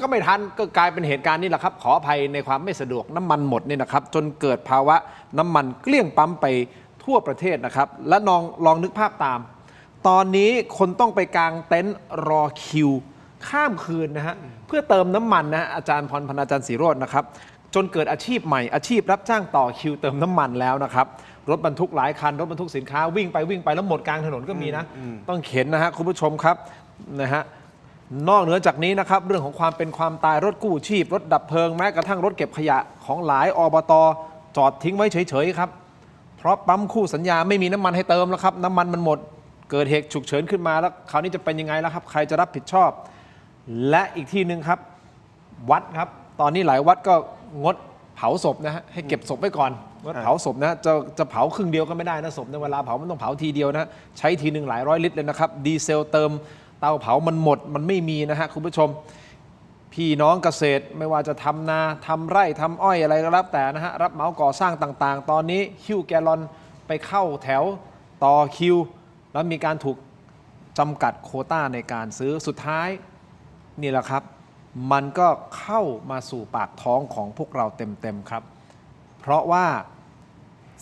ก็ไม่ทันก็กลายเป็นเหตุการณ์นี้แหละครับขออภัยในความไม่สะดวกน้ำมันหมดนี่นะครับจนเกิดภาวะน้ำมันเกลี้ยงปั๊มไปทั่วประเทศนะครับและลองนึกภาพตามตอนนี้คนต้องไปกางเต็นท์รอคิวข้ามคืนนะฮะเพื่อเติมน้ำมันนะอาจารย์พรพันธ์อาจารย์ศิโรจน์นะครับจนเกิดอาชีพใหม่อาชีพรับจ้างต่อคิวเติมน้ำมันแล้วนะครับรถบรรทุกหลายคันรถบรรทุกสินค้าวิ่งไปแล้วหมดกลางถนนก็มีนะต้องเข็นนะฮะคุณผู้ชมครับนะฮะนอกเหนือจากนี้นะครับเรื่องของความเป็นความตายรถกู้ชีพรถดับเพลิงแม้กระทั่งรถเก็บขยะของหลายอบต.จอดทิ้งไว้เฉยๆครับเพราะปั๊มคู่สัญญาไม่มีน้ำมันให้เติมแล้วครับน้ำมันมันหมดเกิดเหตุฉุกเฉินขึ้นมาแล้วคราวนี้จะเป็นยังไงแล้วครับใครจะรับผิดชอบและอีกที่หนึ่งครับวัดครับตอนนี้หลายวัดก็งดเผาศพนะฮะให้เก็บศพไว้ก่อนงดเผาศพนะจะเผาครึ่งเดียวก็ไม่ได้นะศพในเวลาเผามันต้องเผาทีเดียวนะใช้ทีหนึ่งหลายร้อยลิตรเลยนะครับดีเซลเติมเตาเผามันหมดมันไม่มีนะฮะคุณผู้ชมพี่น้องเกษตรไม่ว่าจะทำนาทำไร่ทำอ้อยอะไรก็แล้วแต่นะฮะรับเหมาก่อสร้างต่างๆตอนนี้หิ้วแกลลอนไปเข้าแถวต่อคิวแล้วมีการถูกจำกัดโควต้าในการซื้อสุดท้ายนี่แหละครับมันก็เข้ามาสู่ปากท้องของพวกเราเต็มๆครับเพราะว่า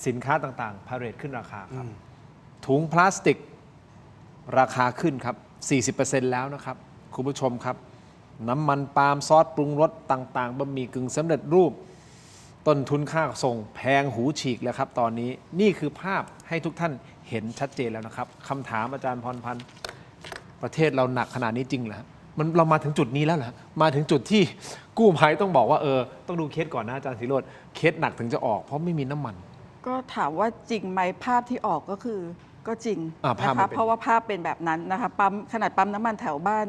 สินค้าต่างๆพาเรทขึ้นราคาครับถุงพลาสติกราคาขึ้นครับ 40% แล้วนะครับคุณผู้ชมครับ น้ำมันปาล์มซอสปรุงรสต่างๆบะหมี่กึ่งสำเร็จรูป ต้นทุนค่าส่งแพงหูฉีกแล้วครับ ตอนนี้นี่คือภาพให้ทุกท่านเห็นชัดเจนแล้วนะครับคำถามอาจารย์พรพันธ์ประเทศเราหนักขนาดนี้จริงเหรอมันเรามาถึงจุดนี้แล้วเหรอมาถึงจุดที่กู้ภัยต้องบอกว่าต้องดูเคสก่อนนะอาจารย์ศิโรจน์เคสหนักถึงจะออกเพราะไม่มีน้ำมัน ก็ถามว่าจริงไหมภาพที่ออกก็คือก็จริง ภาพ นะ มัน คะ เป็น เพราะว่าภาพเป็นแบบนั้นนะคะขนาดปั๊มน้ำมันแถวบ้าน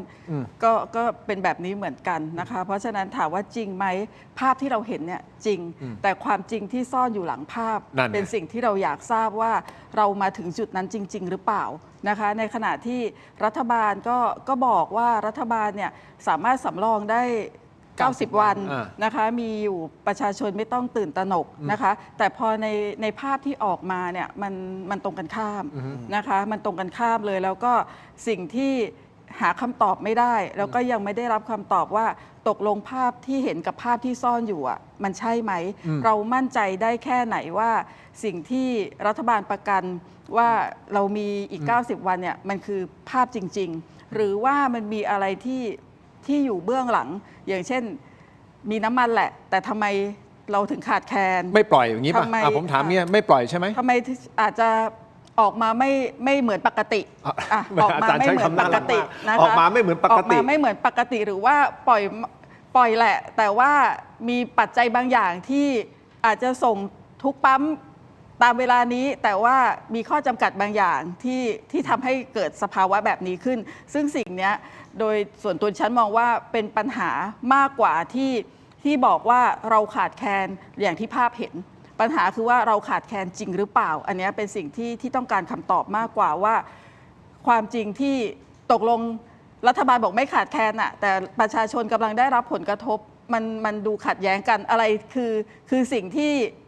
ก็เป็นแบบนี้เหมือนกันนะคะเพราะฉะนั้นถามว่าจริงไหมภาพที่เราเห็นเนี่ยจริง แต่ความจริงที่ซ่อนอยู่หลังภาพ นั่นไง เป็นสิ่งที่เราอยากทราบว่าเรามาถึงจุดนั้นจริง ๆ หรือเปล่านะคะในขณะที่รัฐบาลก็บอกว่ารัฐบาลเนี่ยสามารถสำรองได้ 90 วันนะคะมีอยู่ประชาชนไม่ต้องตื่นตระหนกนะคะแต่พอในภาพที่ออกมาเนี่ยมันตรงกันข้ามนะคะมันตรงกันข้ามเลยแล้วก็สิ่งที่หาคำตอบไม่ได้ แล้วก็ยังไม่ได้รับคำตอบว่าตกลงภาพที่เห็นกับภาพที่ซ่อนอยู่อ่ะมันใช่ไหมเรามั่นใจได้แค่ไหนว่าสิ่งที่รัฐบาลประกันว่าเรามีอีก 90 วันเนี่ยมันคือภาพจริงๆหรือว่ามันมีอะไรที่อยู่เบื้องหลังอย่างเช่นมีน้ำมันแหละแต่ทำไมเราถึงขาดแคลน ไม่ปล่อยอย่างนี้ป่ะ ทำไม ผมถามเนี่ยไม่ปล่อยใช่ไหม ทำไมอาจจะออกมาไม่เหมือนปกติออกมาไม่เหมือนปกตินะคะ ออกมาไม่เหมือนปกติ ออกมาไม่เหมือนปกติหรือว่าปล่อยแหละ แต่ว่ามีปัจจัยบางอย่างที่อาจจะส่งทุกปั๊มตามเวลานี้แต่ว่ามีข้อจำกัดบางอย่างที่ทำให้เกิดสภาวะแบบนี้ขึ้น ซึ่งสิ่งนี้โดยส่วนตัวฉันมองว่าเป็นปัญหามากกว่าที่บอกว่าเราขาดแคลนอย่างที่ภาพเห็น ปัญหาคือว่าเราขาดแคลนจริงหรือเปล่า อันนี้เป็นสิ่งที่ต้องการคำตอบมากกว่าว่าความจริงที่ตกลงรัฐบาลบอกไม่ขาดแคลนอะแต่ประชาชนกำลังได้รับผลกระทบมันดูขัดแย้งกันอะไรคือสิ่ง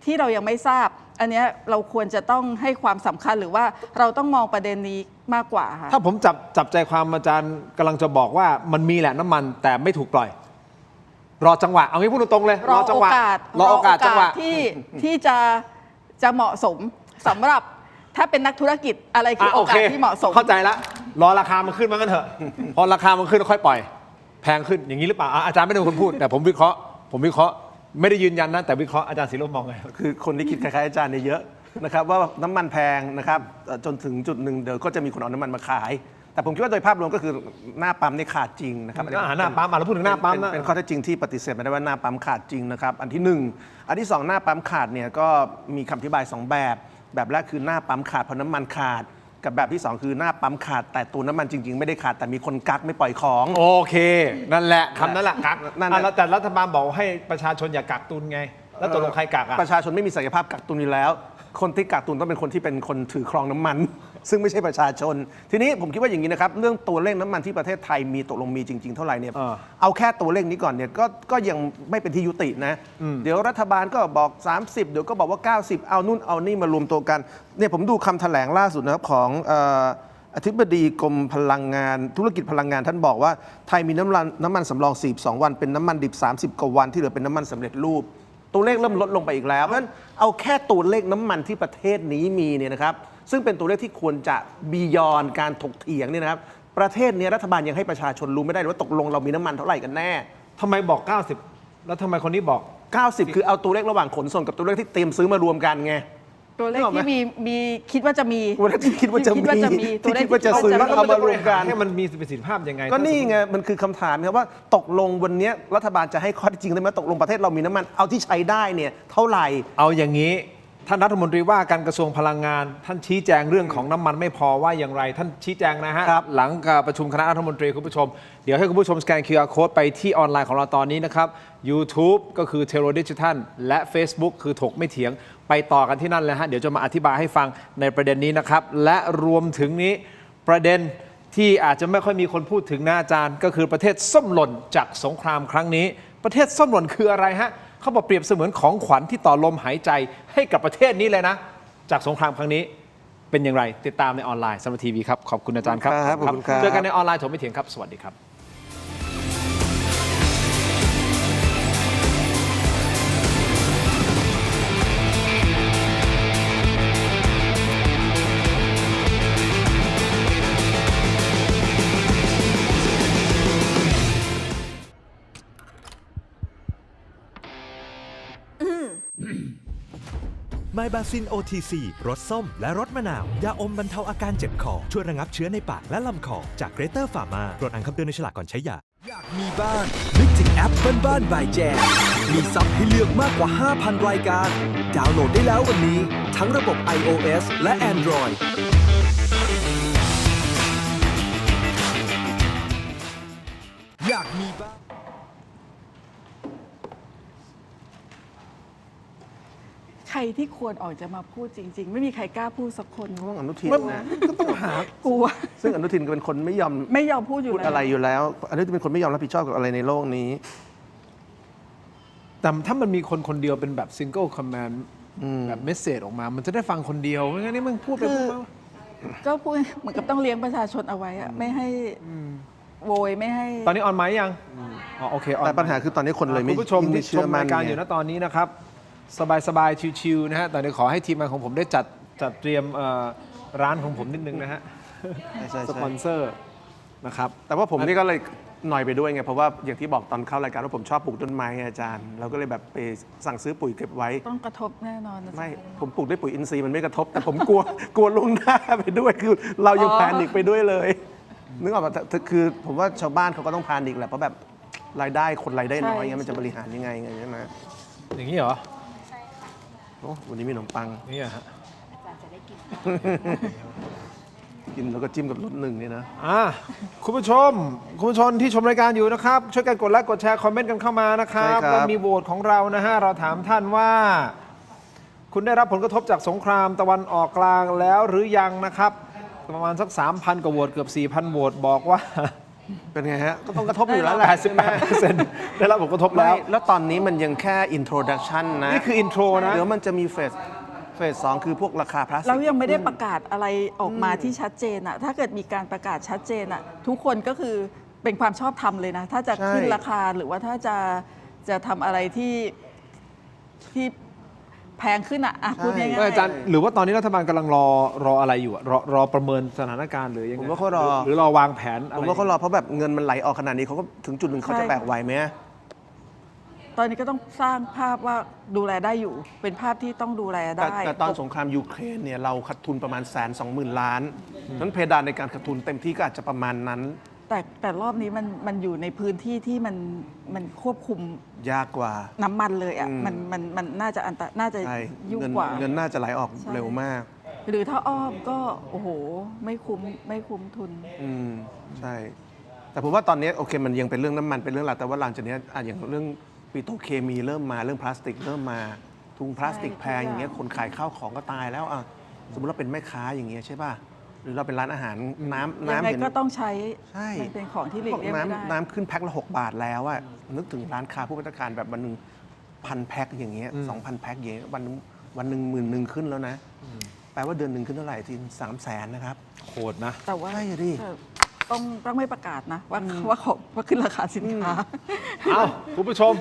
ที่เรายังไม่ทราบ อันนี้เราควรจะต้องให้ความสำคัญหรือว่าเราต้องมองประเด็นนี้มากกว่าค่ะ ถ้าผมจับใจความอาจารย์กำลังจะบอกว่ามันมีแหละน้ำมันแต่ไม่ถูกปล่อย รอจังหวะเอางี้พูดตรงๆเลยรอโอกาสจังหวะ ที่จะเหมาะสมสำหรับถ้าเป็นนักธุรกิจอะไรคือโอกาสที่เหมาะสม เข้าใจแล้วรอราคามันขึ้นมากันเถอะ พอราคามันขึ้นค่อยปล่อยแพงขึ้นอย่างนี้หรือเปล่าอาจารย์ไม่ได้เป็นคนพูดแต่ผมวิเคราะห์ไม่ได้ยืนยันนะแต่วิเคราะห์อาจารย์ศิโรจน์มองไง คือคนที่คิดคล้ายๆอาจารย์เนี่ยเยอะนะครับว่าน้ำมันแพงนะครับจนถึงจุดหนึ่งเดี๋ยวก็จะมีคนเอาน้ำมันมาขาย แต่ผมคิดว่าโดยภาพรวมก็คือหน้าปั๊มนี่ขาดจริงนะครับ หน้าปั๊มเราพูดถึงหน้าปั๊มนะ เป็นข้อเท็จจริงที่ปฏิเสธไม่ได้ว่าหน้าปั๊มขาดจริงนะครับอันที่หนึ่งอันที่สองหน้าปั๊มขาดเนี่ยก็มีคำอธิบายสองแบบแรกคือหน้าปั๊มขาดเพราะน้ำมันขาดกับแบบที่สองคือหน้าปั๊มขาดแต่ตัวน้ำมันจริงๆไม่ได้ขาดแต่มีคนกักไม่ปล่อยของ โอเคนั่นแหละคำนั้นแหละกัก นั่นแหละ แต่รัฐบาลบอกให้ประชาชนอย่ากักตุนไงแล้วตกลงใครกักอะ ประชาชนไม่มีศักยภาพกักตุนอยู่แล้ว คนที่กักตุนต้องเป็นคนที่เป็นคนถือครองน้ำมัน ซึ่งไม่ใช่ประชาชน ทีนี้ผมคิดว่าอย่างนี้นะครับ เรื่องตัวเลขน้ำมันที่ประเทศไทยมีตกลงมีจริง ๆ เท่าไหร่เนี่ย เอาแค่ตัวเลขนี้ก่อนเนี่ยก็ยังไม่เป็นที่ยุตินะ เดี๋ยวรัฐบาลก็บอก 30 เดี๋ยวก็บอกว่า 90 เอานู่นเอานี่มารวมตัวกัน เนี่ยผมดูคำแถลงล่าสุดนะครับของอธิบดีกรมพลังงานธุรกิจพลังงานท่านบอกว่าไทยมีน้ำมันสำรอง42วันเป็นน้ำมันดิบ30กว่าวันที่เหลือเป็นน้ำมันสำเร็จรูปตัวเลขเริ่มลดลงไปอีกแล้วเพราะฉะนั้นเอาแค่ตัวเลขน้ำมันที่ประเทศนี้มีเนี่ยนะครับซึ่งเป็นตัวเลขที่ควรจะบียอนการถกเถียงเนี่ยนะครับประเทศนี้รัฐบาลยังให้ประชาชนรู้ไม่ได้เลยว่าตกลงเรามีน้ำมันเท่าไหร่กันแน่ ทำไมบอก 90 แล้วทำไมคนนี้บอก 90 คือเอาตัวเลขระหว่างขนส่งกับตัวเลขที่เตรียมซื้อมารวมกันไง ตัวเลขที่มีคิดว่าจะมี ตัวเลขที่คิดว่าจะมี ตัวเลข ที่คิดว่าจะซื้อ ที่คิดว่าจะมี เอามารวมกัน ให้มันมีประสิทธิภาพยังไง ก็นี่ไงมันคือคำถามครับว่าตกลงวันนี้รัฐบาลจะให้ข้อเท็จจริงได้ไหมตกลงประเทศเรามีน้ำมันเอาที่ใช้ได้เนี่ยเท่าไหร่ เอาอย่างนี้ท่านรัฐมนตรีว่าการกระทรวงพลังงาน ท่านชี้แจงเรื่องของน้ำมันไม่พอว่าอย่างไร ท่านชี้แจงนะฮะ ครับ หลังการประชุมคณะรัฐมนตรีคุณผู้ชมเดี๋ยวให้คุณผู้ชมสแกน QR Code ไปที่ออนไลน์ของเราตอนนี้นะครับ YouTube ก็คือเทโรดิจิทัลและ Facebook คือถกไม่เถียงไปต่อกันที่นั่นเลยฮะเดี๋ยวจะมาอธิบายให้ฟังในประเด็นนี้นะครับและรวมถึงนี้ประเด็นที่อาจจะไม่ค่อยมีคนพูดถึงนะอาจารย์ก็คือประเทศส้มหล่นจากสงครามครั้งนี้ประเทศส้มหล่นคืออะไรฮะเขาบอกเปรียบเสมือนของขวัญที่ต่อลมหายใจให้กับประเทศนี้เลยนะจากสงครามครั้งนี้เป็นอย่างไรติดตามในออนไลน์สำหรับทีวีครับขอบคุณอาจารย์ครับ ครับขอบคุณครับ เจอกันในออนไลน์ถกไม่เถียงครับสวัสดีครับ ไมบาซิน OTC รสส้มและรสมะนาว ยาอมบรรเทาอาการเจ็บคอ ช่วยระงับเชื้อในปากและลำคอ จากเกรเตอร์ฟาร์มาตรวจอ่านคำเตือนในฉลากก่อนใช้ยา อยากมีบ้าน นึกถึงแอปบ้านๆบายแจมมีซับให้เลือกมากกว่า 5,000 รายการ ดาวน์โหลดได้แล้ววันนี้ ทั้งระบบ iOS และ Android อยากมีบ้าน ใครที่ควรออกจะมาพูดจริง ๆ ไม่มีใครกล้าพูดสักคน ต้องอนุทินนะ ก็ต้องหาก ลัว ซึ่งอนุทินก็เป็นคนไม่ยอม ไม่ยอมพูดอยู่ พูด แล้ว อะไรอยู่แล้วอนุทินเป็นคนไม่ยอมรับผิดชอบกับอะไรในโลกนี้ แต่ถ้ามันมีคนคนเดียวเป็นแบบ single command แบบเมสเซจออกมา มันจะได้ฟังคนเดียวไม่งั้นนี่มึงพูดไปพูดมา ก็พูดเหมือนกับต้องเลี้ยงประชาชนเอาไว้อะไม่ให้โวยไม่ให้ ตอนนี้ออนไหมยังอ๋อโอเคออน แต่ปัญหาคือตอนนี้คนเลยไม่ คุณผู้ชม ยิ่ง ที่ ไเชื่ ช อ ม มั่ ราน ยการอยู่ ไง นะตอนนี้นะครับ สบายๆ ชิวๆนะฮะแต่เดี๋ยวขอให้ทีมงานของผมได้จัดเตรียมร้านของผมนิดนึงนะฮะ ใช่ สปอนเซอร์นะครับ แต่ว่าผมนี่ก็เลยหน่อยไปด้วยไงเพราะว่าอย่างที่บอกตอนเข้ารายการว่าผมชอบปลูกต้นไม้ไงอาจารย์เราก็เลยแบบไปสั่งซื้อปุ๋ยเก็บไว้ ต้องกระทบแน่นอนนะ ไม่ผมปลูกด้วยปุ๋ยอินทรีย์มันไม่กระทบ แต่ผมกลัว กลัวล่วงหน้าไปด้วยคือเรายังแพนิคไปด้วยเลยนึกออกป่ะคือผมว่าชาวบ้านเขาก็ต้องแพนิคแหละเพราะแบบรายได้คนรายได้น้อยไงมันจะบริหารยังไงใช่ไหม อย่างนี้เหรอ โอ้วันนี้มีขนมปัง นี่ฮะ กินแล้วก็จิ้มกับรสหนึ่งนี่นะ คุณผู้ชมที่ชมรายการอยู่นะครับ ช่วยกันกดไลค์กดแชร์คอมเมนต์กันเข้ามานะครับ ใช่ครับ แล้วมีโหวตของเรานะฮะเราถามท่านว่า คุณได้รับผลกระทบจากสงครามตะวันออกกลางแล้วหรือยังนะครับ ประมาณสัก 3,000 กว่าโหวตเกือบ 4,000 โหวตบอกว่า เป็นไงฮะก็ต้องกระทบอยู่แล้วแหละ 88%ได้รับผลกระทบแล้ว แล้วตอนนี้มันยังแค่ introduction นะ นี่คืออินโทรนะ เดี๋ยวมันจะมีเฟสสองคือพวกราคาพลาสติก เรายังไม่ได้ประกาศอะไรออกมาที่ชัดเจนอะถ้าเกิดมีการประกาศชัดเจนอะทุกคนก็คือเป็นความชอบธรรมเลยนะ ถ้าจะขึ้นราคาหรือว่าถ้าจะทำอะไรที่แพงขึ้นอะพูดง่ายๆ อาจารย์หรือว่าตอนนี้รัฐบาลกำลังรออะไรอยู่อะรอประเมินสถานการณ์หรือยังไง ผมว่าเขารอ หรือรอวางแผนอะไร ผมว่าเขารอเพราะแบบเงินมันไหลออกขนาดนี้เขาก็ถึงจุดหนึ่งเขาจะแบกไหวไหม ตอนนี้ก็ต้องสร้างภาพว่าดูแลได้อยู่ เป็นภาพที่ต้องดูแลได้ แต่ตอนสงครามยูเครนเนี่ยเราขาดทุนประมาณ120,000 ล้านนั้นเพดานในการขาดทุนเต็มที่ก็อาจจะประมาณนั้น แต่รอบนี้มันอยู่ในพื้นที่ที่มันควบคุม ยากกว่า น้ำมันเลยอ่ะมันน่าจะน่าจะ ใช่ ยุ่ง เงิน กว่า เงินน่าจะไหลออก ใช่ เร็วมาก หรือถ้าอ้อมก็โอ้โหไม่คุ้มทุน ใช่ แต่ผมว่าตอนนี้โอเคมันยังเป็นเรื่องน้ำมันเป็นเรื่องหลักแต่ว่าหลังจากนี้อย่างเรื่องปิโตรเคมีเริ่มมาเรื่องพลาสติกเริ่มมาถุงพลาสติกแพงอย่างเงี้ยคนขายข้าวของก็ตายแล้วอ่ะสมมติเราเป็นแม่ค้าอย่างเงี้ยใช่ป่ะหรือเราเป็นร้านอาหารน้ำ ยังไง เห็น ก็ต้องใช้ ใช่ มันเป็นของที่หลีกเลี่ยงไม่ได้ น้ำขึ้นแพ็คละ6 บาทแล้วอะนึกถึงร้านค้าผู้ประกอบการแบบวันหนึ่ง1,000 แพ็คอย่างเงี้ย2,000 แพ็คอย่างเงี้ยวันหนึ่ง10,000ขึ้นแล้วนะ แปลว่าเดือนหนึ่งขึ้นเท่าไหร่ที300,000นะครับ โหดนะ แต่ว่า ใช่ดิ ต้องไม่ประกาศนะว่าขึ้นราคาสินค้า เอาคุณผู้ชม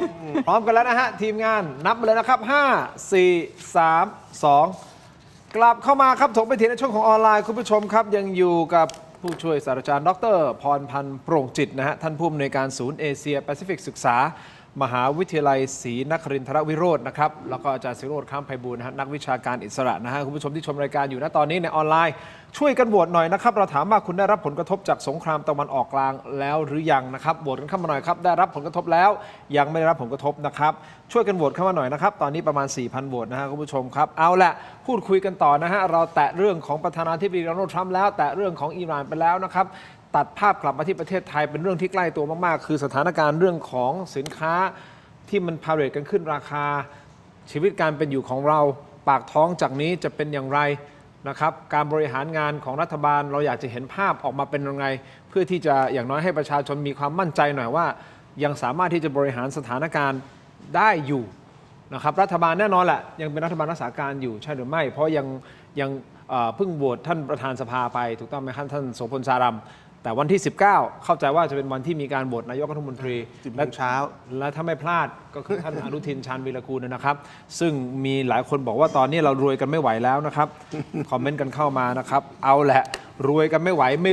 พร้อมกันแล้วนะฮะ ทีมงานนับมาเลยนะครับ 5 4 3 2 กลับเข้ามาครับถกไปถึงในช่วงของออนไลน์ คุณผู้ชมครับ ยังอยู่กับผู้ช่วยศาสตราจารย์ดรพรพันธ์โปร่งจิตนะฮะท่านผู้อำนวยการศูนย์เอเชียแปซิฟิกศึกษามหาวิทยาลัยศรีนครินทรวิโรจน์นะครับแล้วก็อาจารย์ศิโรจน์ค้ำไพบูลย์นะฮะนักวิชาการอิสระนะฮะคุณผู้ชมที่ชมรายการอยู่ณตอนนี้ในออนไลน์ ช่วยกันโหวตหน่อยนะครับเราถามว่าคุณได้รับผลกระทบจากสงครามตะวันออกกลางแล้วหรือยังนะครับโหวตกันเข้ามาหน่อยครับได้รับผลกระทบแล้วยังไม่ได้รับผลกระทบนะครับช่วยกันโหวตเข้ามาหน่อยนะครับตอนนี้ประมาณ 4,000 โหวตนะฮะคุณผู้ชมครับเอาละพูดคุยกันต่อนะฮะเราแตะเรื่องของประธานาธิบดีโดนัลด์ทรัมป์แล้วแตะเรื่องของอิหร่านไปแล้วนะครับตัดภาพกลับมาที่ประเทศไทยเป็นเรื่องที่ใกล้ตัวมากๆคือสถานการณ์เรื่องของสินค้าที่มันพาเรทกันขึ้นราคาชีวิตการเป็นอยู่ของเราปากท้องจากนี้จะเป็นอย่างไรนะครับการบริหารงานของรัฐบาลเราอยากจะเห็นภาพออกมาเป็นยังไงเพื่อที่จะอย่างน้อยให้ประชาชนมีความมั่นใจหน่อยว่ายังสามารถที่จะบริหารสถานการณ์ได้อยู่นะครับรัฐบาลแน่นอนแหละยังเป็นรัฐบาลรักษาการอยู่ใช่หรือไม่เพราะยังเพิ่งโหวตท่านประธานสภาไปถูกต้องไหมครับท่านโสพลสารัมแต่วันที่ 19 เข้าใจว่าจะเป็นวันที่มีการโหวตนายกรัฐมนตรี 10 โมงเช้า และถ้าไม่พลาดก็คือท่าน อนุทินชาญวีรกูลนะครับ ซึ่งมีหลายคนบอกว่าตอนนี้เรารวยกันไม่ไหวแล้วนะครับ คอมเมนต์กันเข้ามานะครับ เอาแหละรวยกันไม่ไหวไม่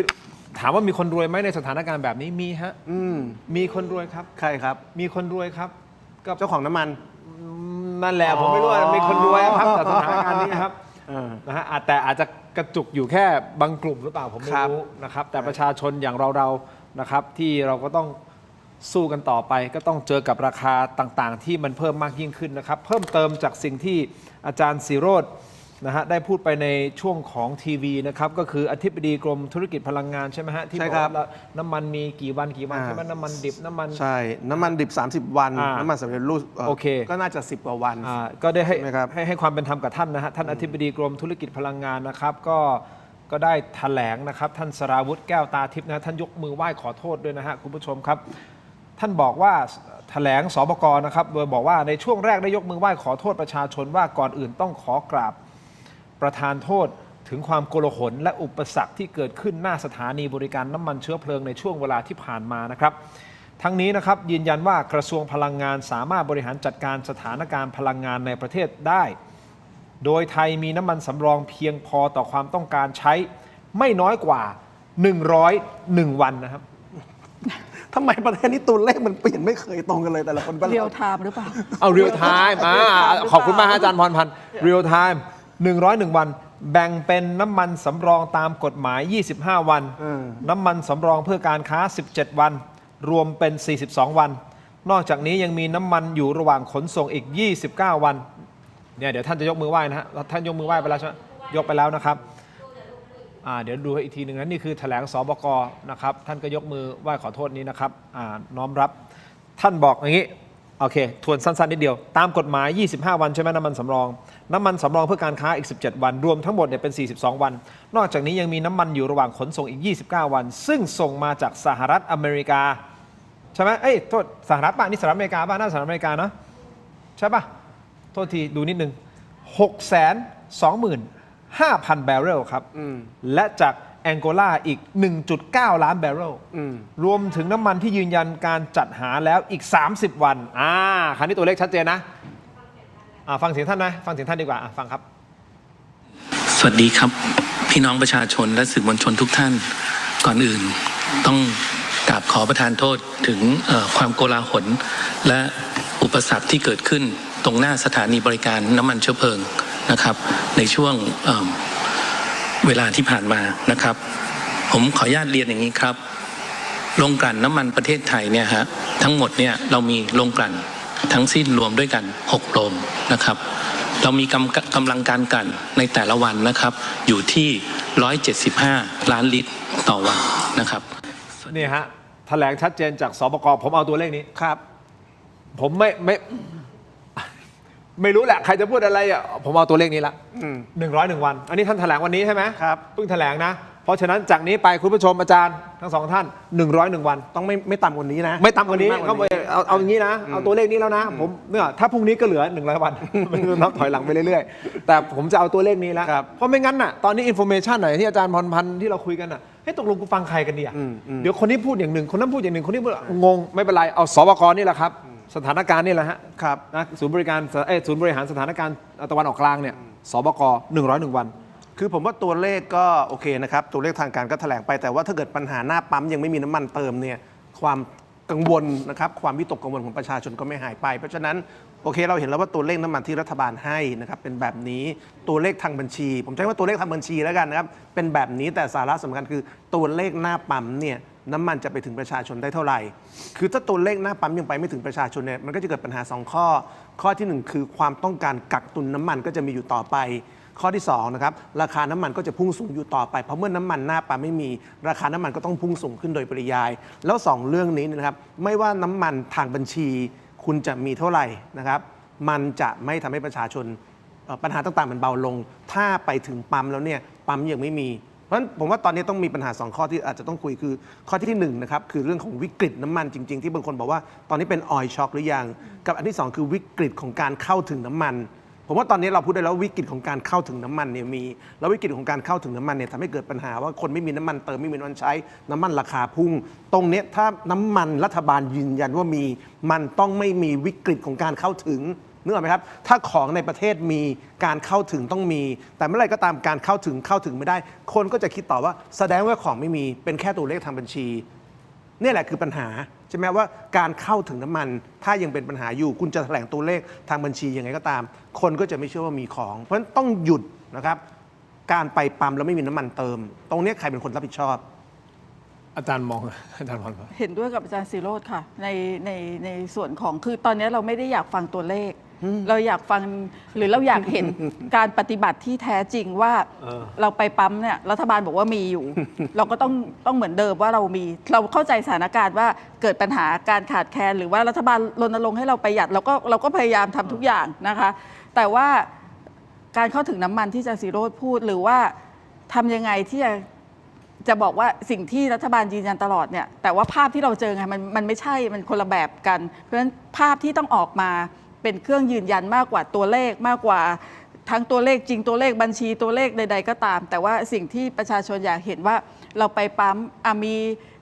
ถามว่ามีคนรวยไหมในสถานการณ์แบบนี้มีฮะมีคนรวยครับ ใครครับ มีคนรวยครับกับ เจ้าของน้ำมัน นั่นแหละผมไม่รู้ว่ามีคนรวยครับจากสถานการณ์นี้นะครับนะฮะแต่อาจจะกระจุกอยู่แค่บางกลุ่มหรือเปล่าผมไม่รู้นะครับแต่ประชาชนอย่างเรานะครับที่เราก็ต้องสู้กันต่อไปก็ต้องเจอกับราคาต่างๆ ที่มันเพิ่มมากยิ่งขึ้นนะครับเพิ่มเติมจากสิ่งที่อาจารย์ศิโรจน์นะฮะได้พูดไปในช่วงของทีวีนะครับก็คืออธิบดีกรมธุรกิจพลังงานใช่ไหมฮะที่บอกว่าน้ำมันมีกี่วันใช่ไหมน้ำมันดิบน้ำมันใช่น้ำมันดิบ30 วันน้ำมันสำเร็จรูปโอเคก็น่าจะ10 กว่าวันก็ได้ให้ความเป็นธรรมกับท่านนะฮะท่านอธิบดีกรมธุรกิจพลังงานนะครับก็ได้แถลงนะครับท่านสราวุธแก้วตาทิพย์นะท่านยกมือไหว้ขอโทษด้วยนะฮะคุณผู้ชมครับท่านบอกว่าแถลงสบกนะครับโดยบอกว่าในช่วงแรกได้ยกมือไหว้ขอโทษประชาชนว่าก่อนอื่นต้องขอกราบประทานโทษถึงความโกลาหลและอุปสรรคที่เกิดขึ้นหน้าสถานีบริการน้ำมันเชื้อเพลิงในช่วงเวลาที่ผ่านมานะครับทั้งนี้นะครับยืนยันว่ากระทรวงพลังงานสามารถบริหารจัดการสถานการณ์พลังงานในประเทศได้โดยไทยมีน้ำมันสำรองเพียงพอต่อความต้องการใช้ไม่น้อยกว่า101 วันนะครับทำไมประเทศนี้ตัวเลขมันเปลี่ยนไม่เคยตรงกันเลยแต่ละคนเรียลไทม์หรือเปล่าเอาเรียลไทม์ขอบคุณมากอาจารย์พรพันธ์เรียลไทม์101 วันแบ่งเป็นน้ำมันสำรองตามกฎหมาย25 วันน้ำมันสำรองเพื่อการค้า17 วันรวมเป็น42 วันนอกจากนี้ยังมีน้ำมันอยู่ระหว่างขนส่งอีก29 วันเนี่ยเดี๋ยวท่านจะยกมือไหว้นะฮะท่านยกมือไหว้ไปแล้วใช่ไหมยกไปแล้วนะครับเดี๋ยวดูให้อีกทีหนึ่งนะนี่คือแถลงสบกนะครับท่านก็ยกมือไหว้ขอโทษนี้นะครับน้อมรับท่านบอกอย่างนี้โอเคทวนสั้นๆนิดเดียวตามกฎหมาย25 วันใช่ไหมน้ำมันสำรองเพื่อการค้าอีก17 วันรวมทั้งหมดเนี่ยเป็น42 วันนอกจากนี้ยังมีน้ำมันอยู่ระหว่างขนส่งอีก29 วันซึ่งส่งมาจากสหรัฐอเมริกาใช่ไหมโทษสหรัฐป่ะนี่สหรัฐอเมริกาป่ะน่าสหรัฐอเมริกาเนาะใช่ป่ะโทษทีดูนิดนึง625,000 แบเรลครับและจากแองโกลาอีก 1.9 ล้านแบเรลรวมถึงน้ำมันที่ยืนยันการจัดหาแล้วอีก30 วันคราวนี้ตัวเลขชัดเจนนะฟังเสียงท่านนะฟังเสียงท่านดีกว่าฟังครับสวัสดีครับพี่น้องประชาชนและสื่อมวลชนทุกท่านก่อนอื่นต้องกราบขอประทานโทษถึงความโกลาหลและอุปสรรคที่เกิดขึ้นตรงหน้าสถานีบริการน้ำมันเชื้อเพลิงนะครับในช่วงเวลาที่ผ่านมานะครับผมขออนุญาตเรียนอย่างนี้ครับโรงกลั่นน้ำมันประเทศไทยเนี่ยฮะทั้งหมดเนี่ยเรามีโรงกลั่นทั้งสิ้นรวมด้วยกัน6 โรงนะครับเรามีกำลังการกลั่นในแต่ละวันนะครับอยู่ที่175 ล้านลิตรต่อวันนะครับนี่ฮะแถลงชัดเจนจากสบกผมเอาตัวเลขนี้ครับผมไม่รู้แหละใครจะพูดอะไรผมเอาตัวเลขนี้ละ101 วันอันนี้ท่านแถลงวันนี้ใช่ไหมครับเพิ่งแถลงนะเพราะฉะนั้นจากนี้ไปคุณผู้ชมอาจารย์ทั้ง2 ท่าน101 วันต้องไม่ต่ำกว่านี้นะไม่ต่ำกว่านี้เอาอย่างนี้นะเอาตัวเลขนี้แล้วนะผมเนี่ยถ้าพรุ่งนี้ก็เหลือ100 วันมันนับถอยหลังไปเรื่อยๆแต่ผมจะเอาตัวเลขนี้แล้วเพราะไม่งั้นน่ะตอนนี้อินโฟเมชันไหนที่อาจารย์พรพันธ์ที่เราคุยกันน่ะให้ตกลงกูฟังใครกันดีเดี๋ยวคนนี้พูดอย่างหนึ่งคนนั้นพูดอย่างหนึ่งคนนี้งงไม่เป็นไรเอาสบกนี่แหละครับสถานการณ์นี่แหละฮะครับนะศูนย์บริหารสถานการณ์ตะวันออกกลางเนี่ยสบก101 วันคือผมว่าตัวเลขก็โอเคนะครับตัวเลขทางการก็แถลงไปแต่ว่าถ้าเกิดปัญหาหน้าปั๊มยังไม่มีน้ำมันเติมเนี่ยความกังวลนะครับความวิตกกังวลของประชาชนก็ไม่หายไปเพราะฉะนั้นโอเคเราเห็นแล้วว่าตัวเลขน้ำมันที่รัฐบาลให้นะครับเป็นแบบนี้ตัวเลขทางบัญชีผมใช้ว่าตัวเลขทางบัญชีแล้วกันนะครับเป็นแบบนี้แต่สาระสำคัญคือตัวเลขหน้าปั๊มเนี่ยน้ำมันจะไปถึงประชาชนได้เท่าไหร่คือถ้าตัวเลขหน้าปั๊มยังไปไม่ถึงประชาชนเนี่ยมันก็จะเกิดปัญหา2 ข้อที่1คือความต้องการกักตุนน้ำมันก็จะมีอยู่ต่อไปข้อที่2นะครับราคาน้ำมันก็จะพุ่งสูงอยู่ต่อไปเพราะเมื่อน้ำมันหน้าปั๊มไม่มีราคาน้ำมันก็ต้องพุ่งสูงขึ้นโดยปริยายแล้ว2เรื่องนี้นะครับไม่ว่าน้ำมันทางบัญชีคุณจะมีเท่าไหร่นะครับมันจะไม่ทำให้ประชาชนปัญหาต่างๆมันเบาลงถ้าไปถึงปั๊มแล้วเนี่ยปั๊มยังไม่มีเพราะฉะนั้นผมว่าตอนนี้ต้องมีปัญหา2 ข้อที่อาจจะต้องคุยคือข้อที่1นะครับคือเรื่องของวิกฤตน้ำมันจริงๆที่บางคนบอกว่าตอนนี้เป็นออยล์ช็อคหรือยังกับอันที่2คือวิกฤตของการเข้าถึงน้ำมันผมว่าตอนนี้เราพูดได้แล้ววิกฤตของการเข้าถึงน้ำมันเนี่ยมีแล้ววิกฤตของการเข้าถึงน้ำมันเนี่ยทำให้เกิดปัญหาว่าคนไม่มีน้ำมันเติมไม่มีน้ำมันใช้น้ำมันราคาพุ่งตรงนี้ถ้าน้ำมันรัฐบาลยืนยันว่ามีมันต้องไม่มีวิกฤตของการเข้าถึงนึกออกไหมครับถ้าของในประเทศมีการเข้าถึงต้องมีแต่เมื่อไหร่ก็ตามการเข้าถึงไม่ได้คนก็จะคิดต่อว่าแสดงว่าของไม่มีเป็นแค่ตัวเลขทางบัญชีนี่แหละคือปัญหา ใช่ไหมว่าการเข้าถึงน้ำมันถ้ายังเป็นปัญหาอยู่คุณจะแถลงตัวเลขทางบัญชียังไงก็ตาม คนก็จะไม่เชื่อว่ามีของ เพราะฉะนั้นต้องหยุดนะครับการไปปั๊มแล้วไม่มีน้ำมันเติม ตรงนี้ใครเป็นคนรับผิดชอบ อาจารย์มองอาจารย์มอง เห็นด้วยกับอาจารย์ศิโรจน์ค่ะในส่วนของคือตอนนี้เราไม่ได้อยากฟังตัวเลข เราอยากฟังหรือเราอยากเห็น การปฏิบัติที่แท้จริงว่าเราไปปั๊มเนี่ยรัฐบาลบอกว่ามีอยู่ เราก็ต้องเหมือนเดิมว่าเรามีเราเข้าใจสถานการณ์ว่าเกิดปัญหาการขาดแคลนหรือว่ารัฐบาลรณรงค์ให้เราประหยัดเราก็พยายามทำทุกอย่างนะคะ แต่ว่าการเข้าถึงน้ำมันที่อาจารย์ศิโรจน์พูดหรือว่าทำยังไงที่จะบอกว่าสิ่งที่รัฐบาลยืนยันตลอดเนี่ยแต่ว่าภาพที่เราเจอไงมันไม่ใช่มันคนละแบบกัน เพราะฉะนั้นภาพที่ต้องออกมาเป็นเครื่องยืนยันมากกว่าตัวเลขมากกว่าทั้งตัวเลขจริงตัวเลขบัญชีตัวเลขใดๆก็ตาม แต่ว่าสิ่งที่ประชาชนอยากเห็นว่าเราไปปั๊ม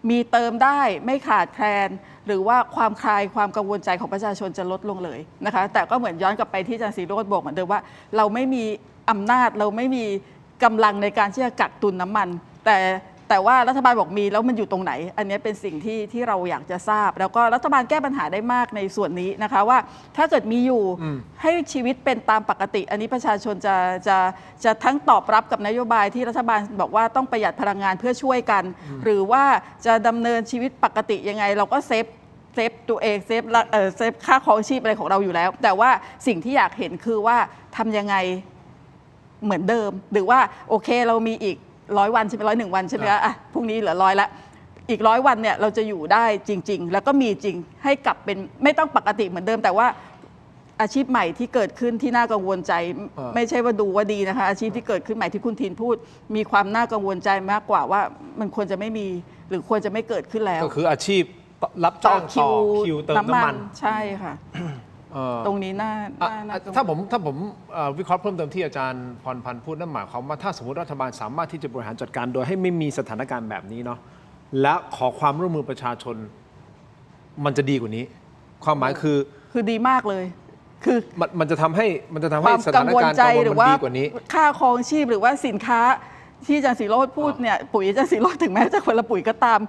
มีเติมได้ไม่ขาดแคลนหรือว่าความคลายความกังวลใจของประชาชนจะลดลงเลยนะคะแต่ก็เหมือนย้อนกลับไปที่อาจารย์ศิโรจน์บอกเหมือนเดิมว่าเราไม่มีอำนาจเราไม่มีกำลังในการที่จะกักตุนน้ำมันแต่ว่ารัฐบาลบอกมีแล้วมันอยู่ตรงไหนอันนี้เป็นสิ่งที่เราอยากจะทราบแล้วก็รัฐบาลแก้ปัญหาได้มากในส่วนนี้นะคะว่าถ้าเกิดมีอยู่ให้ชีวิตเป็นตามปกติอันนี้ประชาชนจะทั้งตอบรับกับนโยบายที่รัฐบาลบอกว่าต้องประหยัดพลังงานเพื่อช่วยกันหรือว่าจะดำเนินชีวิตปกติยังไงเราก็เซฟตัวเองเซฟค่าครองชีพอะไรของเราอยู่แล้วแต่ว่าสิ่งที่อยากเห็นคือว่าทำยังไงเหมือนเดิมหรือว่าโอเคเรามีอีก100 วันใช่ไหม101 วันใช่ไหมคะพรุ่งนี้เหลือ100ละอีก100 วันเนี่ยเราจะอยู่ได้จริงๆแล้วก็มีจริงให้กลับเป็นไม่ต้องปกติเหมือนเดิมแต่ว่าอาชีพใหม่ที่เกิดขึ้นที่น่ากังวลใจไม่ใช่ว่าดูว่าดีนะคะอาชีพที่เกิดขึ้นใหม่ที่คุณทีนพูดมีความน่ากังวลใจมากกว่าว่ามันควรจะไม่มีหรือควรจะไม่เกิดขึ้นแล้วก็คืออาชีพรับจ้างต่อคิวเติมน้ำมันใช่ค่ะตรงนี้น่าถ้าผมวิเคราะห์เพิ่มเติมที่อาจารย์พรพันธ์พูดนั่นหมายความว่าถ้าสมมติรัฐบาลสามารถที่จะบริหารจัดการโดยให้ไม่มีสถานการณ์แบบนี้เนาะและขอความร่วมมือประชาชนมันจะดีกว่านี้ความหมายคือดีมากเลยคือมันจะทำให้สถานการณ์กังวลมันดีกว่านี้ค่าครองชีพหรือว่าสินค้าที่อาจารย์ศิโรจน์พูดเนี่ยปุ๋ยอาจารย์ศิโรจน์ถึงแม้จะคนละปุ๋ยก็ตาม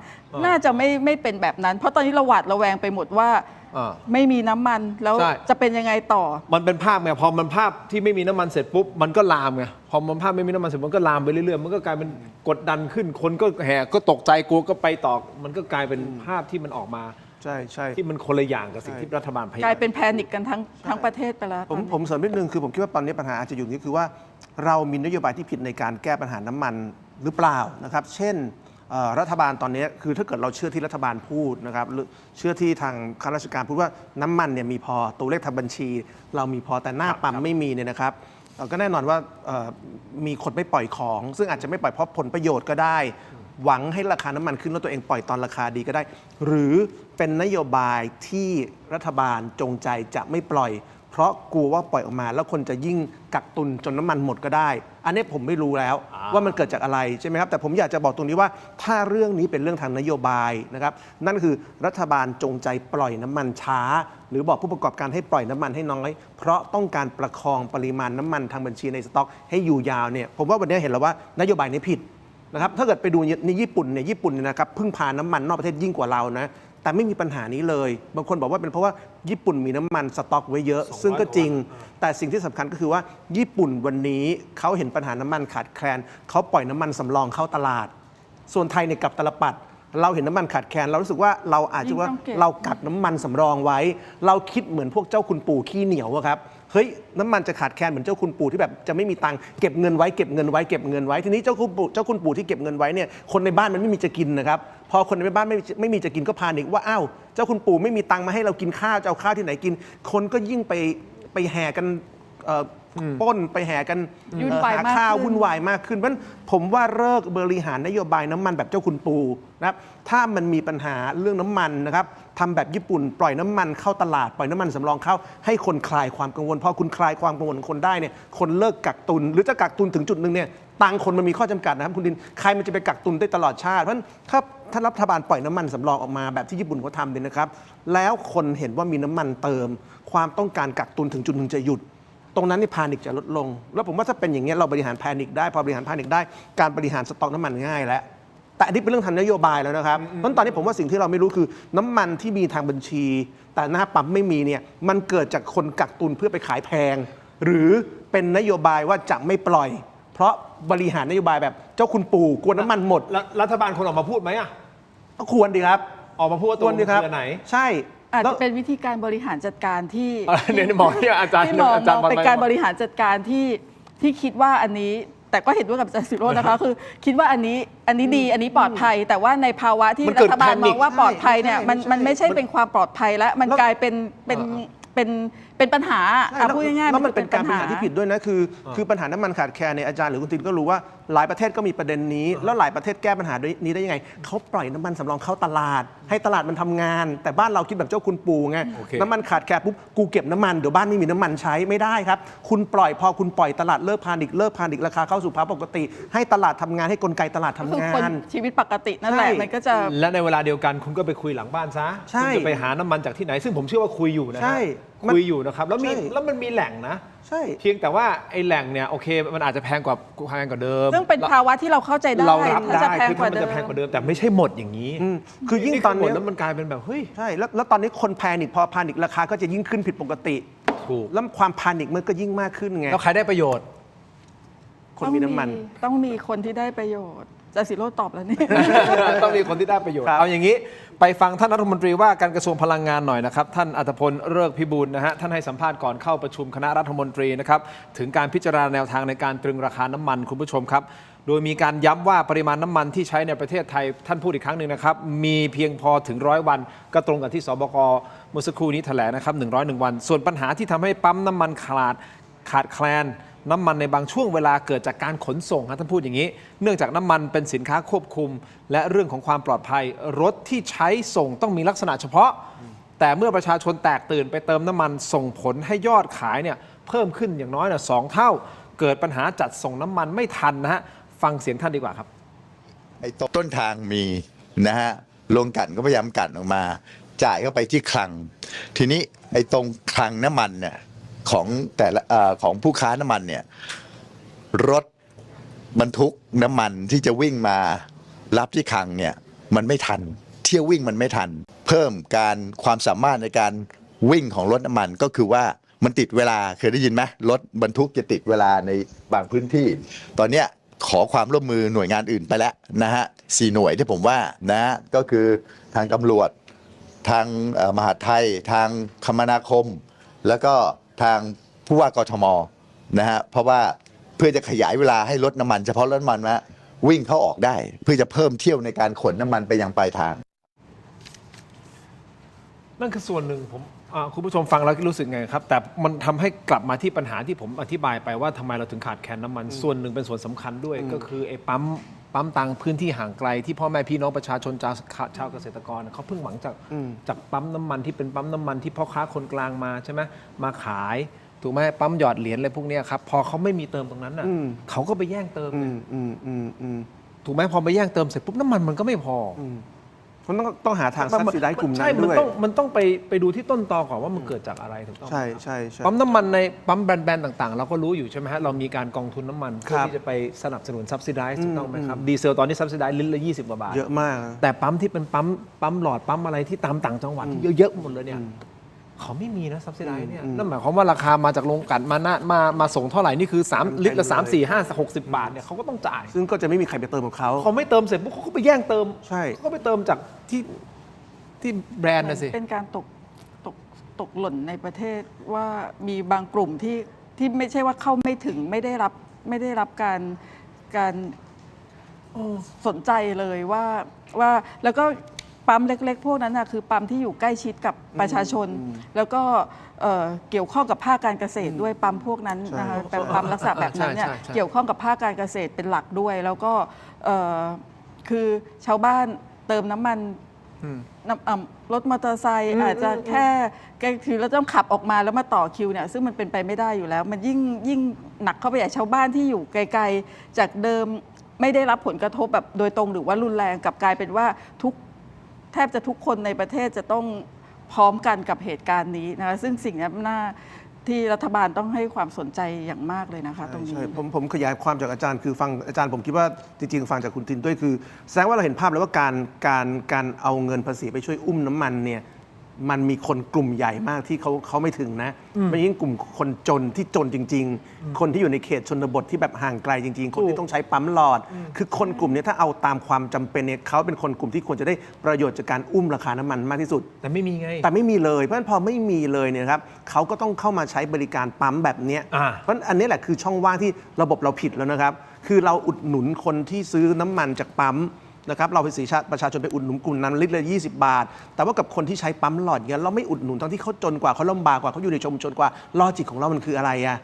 น่าจะไม่เป็นแบบนั้นเพราะตอนนี้เราหวาดระแวงไปหมดว่าไม่มีน้ำมันแล้วจะเป็นยังไงต่อมันเป็นภาพไงพอมันภาพที่ไม่มีน้ำมันเสร็จปุ๊บมันก็ลามไงพอมันภาพไม่มีน้ำมันเสร็จมันก็ลามไปเรื่อยๆมันก็กลายเป็นกดดันขึ้นคนก็แห่ก็ตกใจกลัวก็ไปต่อมันก็กลายเป็นภาพที่มันออกมาใช่ที่มันคนละอย่างกับสิ่งที่รัฐบาลพยายามกลายเป็นแพนิคกันทั้งประเทศไปแล้วผมเสริมนิดนึงคือผมคิดว่าตอนนี้ปัญหาอาจจะอยู่นี้คือว่าเรามีนโยบายที่ผิดในการแก้ปัญหาน้ำมันหรือเปล่านะครับเช่นรัฐบาลตอนนี้คือถ้าเกิดเราเชื่อที่รัฐบาลพูดนะครับหรือเชื่อที่ทางข้าราชการพูดว่าน้ำมันเนี่ยมีพอตัวเลขทางบัญชีเรามีพอแต่หน้าปั๊มไม่มีเนี่ยนะครับก็แน่นอนว่ามีคนไม่ปล่อยของซึ่งอาจจะไม่ปล่อยเพราะผลประโยชน์ก็ได้หวังให้ราคาน้ำมันขึ้นแล้วตัวเองปล่อยตอนราคาดีก็ได้หรือเป็นนโยบายที่รัฐบาลจงใจจะไม่ปล่อยเพราะกลัวว่าปล่อยออกมาแล้วคนจะยิ่งกักตุนจนน้ำมันหมดก็ได้อันนี้ผมไม่รู้แล้วว่ามันเกิดจากอะไรใช่ไหมครับแต่ผมอยากจะบอกตรงนี้ว่าถ้าเรื่องนี้เป็นเรื่องทางนโยบายนะครับนั่นคือรัฐบาลจงใจปล่อยน้ำมันช้าหรือบอกผู้ประกอบการให้ปล่อยน้ำมันให้น้อยเพราะต้องการประคองปริมาณน้ำมันทางบัญชีในสต็อกให้อยู่ยาวเนี่ยผมว่าวันนี้เห็นแล้วว่านโยบายนี้ผิดนะครับถ้าเกิดไปดูในญี่ปุ่นเนี่ยนะครับพึ่งพาน้ำมันนอกประเทศยิ่งกว่าเรานะแต่ไม่มีปัญหานี้เลยบางคนบอกว่าเป็นเพราะว่าญี่ปุ่นมีน้ำมันสต็อกไว้เยอะซึ่งก็จริงแต่สิ่งที่สำคัญก็คือว่าญี่ปุ่นวันนี้เขาเห็นปัญหาน้ำมันขาดแคลนเขาปล่อยน้ำมันสำรองเข้าตลาดส่วนไทยเนี่ยกลับตลปัดเราเห็นน้ำมันขาดแคลนเรารู้สึกว่าเราอาจจะว่าเรากักน้ำมันสำรองไว้เราคิดเหมือนพวกเจ้าคุณปู่ขี้เหนียวครับเฮ้ยน้ำมันจะขาดแคลนเหมือนเจ้าคุณปู่ที่แบบจะไม่มีตังค์เก็บเงินไว้ทีนี้เจ้าคุณปู่ที่เก็บเงินไว้เนี่ยคนในบ้านมันไม่มีจะกินนะครับพอคนในบ้านไม่มีจะกินก็พานิกว่าอ้าวเจ้าคุณปู่ไม่มีตังค์มาให้เรากินข้าวจะเอาข้าวที่ไหนกินคนก็ยิ่งไปแห่กันปล้นไปแห่กันหาข้าววุ่นวายมากขึ้นเพราะฉะนั้นผมว่าเลิกบริหารนโยบายน้ำมันแบบเจ้าคุณปู่นะครับถ้ามันมีปัญหาเรื่องน้ำมันนะครับทำแบบญี่ปุ่นปล่อยน้ำมันเข้าตลาดปล่อยน้ำมันสำรองเข้าให้คนคลายความกังวลพอคุณคลายความกังวลของคนได้เนี่ยคนเลิกกักตุนหรือจะกักตุนถึงจุดหนึ่งเนี่ยตังคนมันมีข้อจำกัดนะครับคุณดินใครมันจะไปกักตุนได้ตลอดชาติเพราะฉะนั้นถ้ารัฐบาลปล่อยน้ำมันสำรองออกมาแบบที่ญี่ปุ่นเขาทำเนี่ยนะครับแล้วคนเห็นว่ามีน้ำมันเติมความต้องการกักตุนถึงจุดหนึ่งจะหยุดตรงนั้นนี่แพนิคจะลดลงแล้วผมว่าถ้าเป็นอย่างนี้เราบริหารแพนิคได้พอบริหารแพนิคได้การบริหารสต็อกน้ำมันง่ายแล้ว แต่อันนี้เป็นเรื่องทางนโยบายแล้วนะครับเพราะตอนนี้ผมว่าสิ่งที่เราไม่รู้คือน้ำมันที่มีทางบัญชี แต่หน้าปั๊มไม่มีเนี่ยมันเกิดจากคนกักตุนเพื่อไปขายแพง หรือเป็นนโยบายว่าจะไม่ปล่อย เพราะบริหารนโยบายแบบเจ้าคุณปู่กลัวน้ำมันหมด แล้วรัฐบาลคนออกมาพูดไหมอ่ะ ก็ควรดีครับ ออกมาพูดว่าตัวมันคือไหน ใช่ อาจ แล้ว จะเป็นวิธีการบริหารจัดการที่ เนี่ยมองที่อาจารย์ ที่มอง อาจารย์ เป็นการบริหารจัดการที่คิดว่าอันนี้ แต่ก็เห็นด้วยกับอาจารย์สิโรจน์นะคะ คือคิดว่าอันนี้ดีอันนี้ปลอดภัย แต่ว่าในภาวะที่ มัน รั เกิด ฐบาลมองว่า แพนิค ปลอดภัยเนี่ย ใช่ มันไม่ใช่เป็นความปลอดภัยแล้วมันกลายเป็นปัญหา ใช่ อ่ะพูดง่ายๆ แล้วมันเป็นการบริหาร ปัญ ที่ผิดด้วยนะคือปัญหาน้ำมันขาดแคลนในยอาจารย์หรือคุณตินก็รู้ว่าหลายประเทศก็มีประเด็นนี้ แล้วหลายประเทศแก้ปัญหานี้ได้ยังไงเขาปล่อยน้ำมันสำรองเข้าตลาด ให้ตลาดมันทำงาน แต่บ้านเราคิดแบบเจ้าคุณปู่ไง โอเค น้ำมันขาดแคลนปุ๊บกูเก็บน้ำมันเดี๋ยวบ้านไม่มีน้ำมันใช้ไม่ได้ครับคุณปล่อยพอคุณปล่อยตลาดเลิกพานิคราคาเข้าสู่ภาวะปกติ ให้ตลาดทำงานให้กลไกตลาดทำ คือง า คน น ชีวิตปกตินั่นแหละ ใช่ มันก็จะ และในเวลาเดียวกันคุณก็ไปคุยหลังบ้านซะ ใช่ คุณจะไปหาน้ำมันจากที่ไหน ซึ่งผมเชื่อว่าคุยอยู่นะฮะ ใช่ คุยอยู่นะครับแล้ว ใช่ มันมีแหล่งนะ ใช่ เพียงแต่ว่าไอ้แหล่งเนี่ยโอเคมันอาจจะแพงกว่าเดิม ซึ่งเป็นภาวะที่เราเข้าใจได้ เรารับ ถ้า ได้ จะแพง คือก ว่า มัน เดิ จะ ม แพงกว่าเดิมแต่ไม่ใช่หมดอย่างนี้ คือยิ่งตอน หมด นี้ แล้วมันกลายเป็นแบบเฮ้ย ใช่แล้วตอนนี้คนแพนิคพอแพนิคราคาก็จะยิ่งขึ้นผิดปกติ ถูก แล้วความแพนิคมันก็ยิ่งมากขึ้นไง แล้วใครได้ประโยชน์ คนมีน้ำมัน ต้องมีคนที่ได้ประโยชน์อาจารย์สิโรจน์ตอบแล้วนี่ ต้องมีคนที่ได้ประโยชน์ ครับ เอาอย่างนี้ไปฟังท่านรัฐมนตรีว่าการกระทรวงพลังงานหน่อยนะครับท่านอัธพลฤกษ์พิบูลนะฮะท่านให้สัมภาษณ์ก่อนเข้าประชุมคณะรัฐมนตรีนะครับถึงการพิจารณาแนวทางในการตรึงราคาน้ำมันคุณผู้ชมครับโดยมีการย้ำว่าปริมาณน้ำมันที่ใช้ในประเทศไทยท่านพูดอีกครั้งหนึ่งนะครับมีเพียงพอถึง100 วันก็ตรงกับที่สบคเมื่อสักครู่นี้แถลงนะครับ101 วันส่วนปัญหาที่ทำให้ปั๊มน้ำมันขาดแคลนน้ำมันในบางช่วงเวลาเกิดจากการขนส่งครับท่านพูดอย่างนี้เนื่องจากน้ำมันเป็นสินค้าควบคุม และเรื่องของความปลอดภัยรถที่ใช้ส่งต้องมีลักษณะเฉพาะ แต่เมื่อประชาชนแตกตื่นไปเติมน้ำมันส่งผลให้ยอดขายเนี่ยเพิ่มขึ้นอย่างน้อยนะ2 เท่า เกิดปัญหาจัดส่งน้ำมันไม่ทันนะฮะฟังเสียงท่านดีกว่าครับ ไอ้ต้นทางมีนะฮะลงกลั่นก็พยายามกลั่นออกมา จ่ายเข้าไปที่คลัง ทีนี้ไอ้ตรงคลังน้ำมันเนี่ยของแต่ละของผู้ค้าน้ำมันเนี่ยรถบรรทุกน้ำมันที่จะวิ่งมารับที่คลังเนี่ยมันไม่ทันเที่ยววิ่งมันไม่ทัน เพิ่มความสามารถในการวิ่งของรถน้ำมันก็คือว่ามันติดเวลาเคยได้ยินไหมรถบรรทุกจะติดเวลาในบางพื้นที่ ตอนเนี้ยขอความร่วมมือหน่วยงานอื่นไปแล้วนะฮะ4 หน่วยที่ผมว่านะก็คือทางตำรวจทางมหาดไทยทางคมนาคม แล้วก็ทางผู้ว่ากทมนะฮะเพราะว่าเพื่อจะขยายเวลาให้รถน้ำมันเฉพาะรถน้ำมันวิ่งเข้าออกได้ เพื่อจะเพิ่มเที่ยวในการขนน้ำมันไปยังปลายทาง นั่นคือส่วนหนึ่งผมคุณผู้ชมฟังแล้วรู้สึกไงครับแต่มันทำให้กลับมาที่ปัญหาที่ผมอธิบายไปว่าทำไมเราถึงขาดแคลนน้ำมันส่วนหนึ่งเป็นส่วนสำคัญด้วยก็คือไอ้ปั๊มต่างพื้นที่ห่างไกลที่พ่อแม่พี่น้องประชาชนชาวเกษตรกรเขาเพิ่งหวังจากปั๊มน้ำมันที่เป็นปั๊มน้ำมันที่พ่อค้าคนกลางมาใช่ไหมมาขายถูกไหมปั๊มหยอดเหรียญอะไรพวกนี้ครับพอเขาไม่มีเติมตรงนั้นน่ะเขาก็ไปแย่งเติมถูกไหมพอไปแย่งเติมเสร็จปุ๊บน้ำมันมันก็ไม่พอมันต้องหาทางซับซิไดกลุ่มนั้นด้วยมันต้องไปดูที่ต้นตอก่อนว่ามันเกิดจากอะไรถูกต้อง ใช่ปั๊มน้ำมันในปั๊มแบรนด์ต่างๆเราก็รู้อยู่ใช่ไหมฮะเรามีการกองทุนน้ำมันเพื่อที่จะไปสนับสนุนซับซิไดถูกต้องไหมครับดีเซลตอนนี้ซับซิไดลิตรละ20 กว่าบาทเยอะมากแต่ปั๊มที่เป็นปั๊มหลอดปั๊มอะไรที่ตามต่างจังหวัดที่เยอะๆหมดเลยเนี่ยเขาไม่มีนะซับซิไดเนี่ยนั่นหมายความว่าราคามาจากโรงกลั่นมาส่งเท่าไหร่นี่คือ3 ลิตรละ3 4 5 60 บาทเนี่ยเขาก็ต้องจ่ายซึ่งก็จะไม่มีใครไปเติมของเขาไม่เติมเสร็จปุ๊บเขาก็ไปแย่งเติม ใช่เขาก็ไปเติมจากที่แบรนด์นะสิเป็นการตกหล่นในประเทศว่ามีบางกลุ่มที่ไม่ใช่ว่าเข้าไม่ถึงไม่ได้รับการสนใจเลยว่าแล้วก็ปั๊มเล็กๆพวกนั้นนะคือปั๊มที่อยู่ใกล้ชิดกับประชาชนแล้วก็เกี่ยวข้องกับภาคการเกษตรด้วยปั๊มพวกนั้นนะคะปั๊มลักษณะแบบนั้นเนี่ยเกี่ยวข้องกับภาคการเกษตรเป็นหลักด้วยแล้วก็คือชาวบ้านเติมน้ำมันรถมอเตอร์ไซค์อาจจะแค่ถือแล้วต้องขับออกมาแล้วมาต่อคิวเนี่ยซึ่งมันเป็นไปไม่ได้อยู่แล้วมันยิ่งหนักเข้าไปใหญ่ชาวบ้านที่อยู่ไกลๆจากเดิมไม่ได้รับผลกระทบแบบโดยตรงหรือว่ารุนแรงกลับกลายเป็นว่าแทบจะทุกคนในประเทศจะต้องพร้อมกันกับเหตุการณ์นี้นะคะซึ่งสิ่งนี้ ที่รัฐบาลต้องให้ความสนใจอย่างมากเลยนะคะตรงนี้ ใช่ผมขยายความจากอาจารย์คือฟังอาจารย์ผมคิดว่าจริงๆฟังจากคุณทินด้วยคือแสดงว่าเราเห็นภาพแล้วว่าการเอาเงินภาษีไปช่วยอุ้มน้ำมันเนี่ยมันมีคนกลุ่มใหญ่มากที่เขาไม่ถึงนะไม่ยิ่งกลุ่มคนจนที่จนจริงๆคนที่อยู่ในเขตชนบทที่แบบห่างไกลจริงๆคนที่ต้องใช้ปั๊มหลอด คือคนกลุ่มนี้ถ้าเอาตามความจำเป็นเนี่ยเขาเป็นคนกลุ่มที่ควรจะได้ประโยชน์จากการอุ้มราคาน้ำมันมากที่สุด แต่ไม่มีไง แต่ไม่มีเลยเพราะฉะนั้นพอไม่มีเลยเนี่ยครับเขาก็ต้องเข้ามาใช้บริการปั๊มแบบเนี้ย เพราะฉะนั้นอันนี้แหละคือช่องว่างที่ระบบเราผิดแล้วนะครับ คือเราอุดหนุนคนที่ซื้อน้ำมันจากปั๊มนะครับเราเป็นประชาชนไปอุดหนุนกลุ่มนั้นลิตรละ20 บาท แต่ว่ากับคนที่ใช้ปั๊มหลอดเงี้ยเราไม่อุดหนุนทั้งที่เขาจนกว่าเขาลำบากกว่าเขาอยู่ในชุมชนกว่าลอจิกของเรามันคืออะไรอะ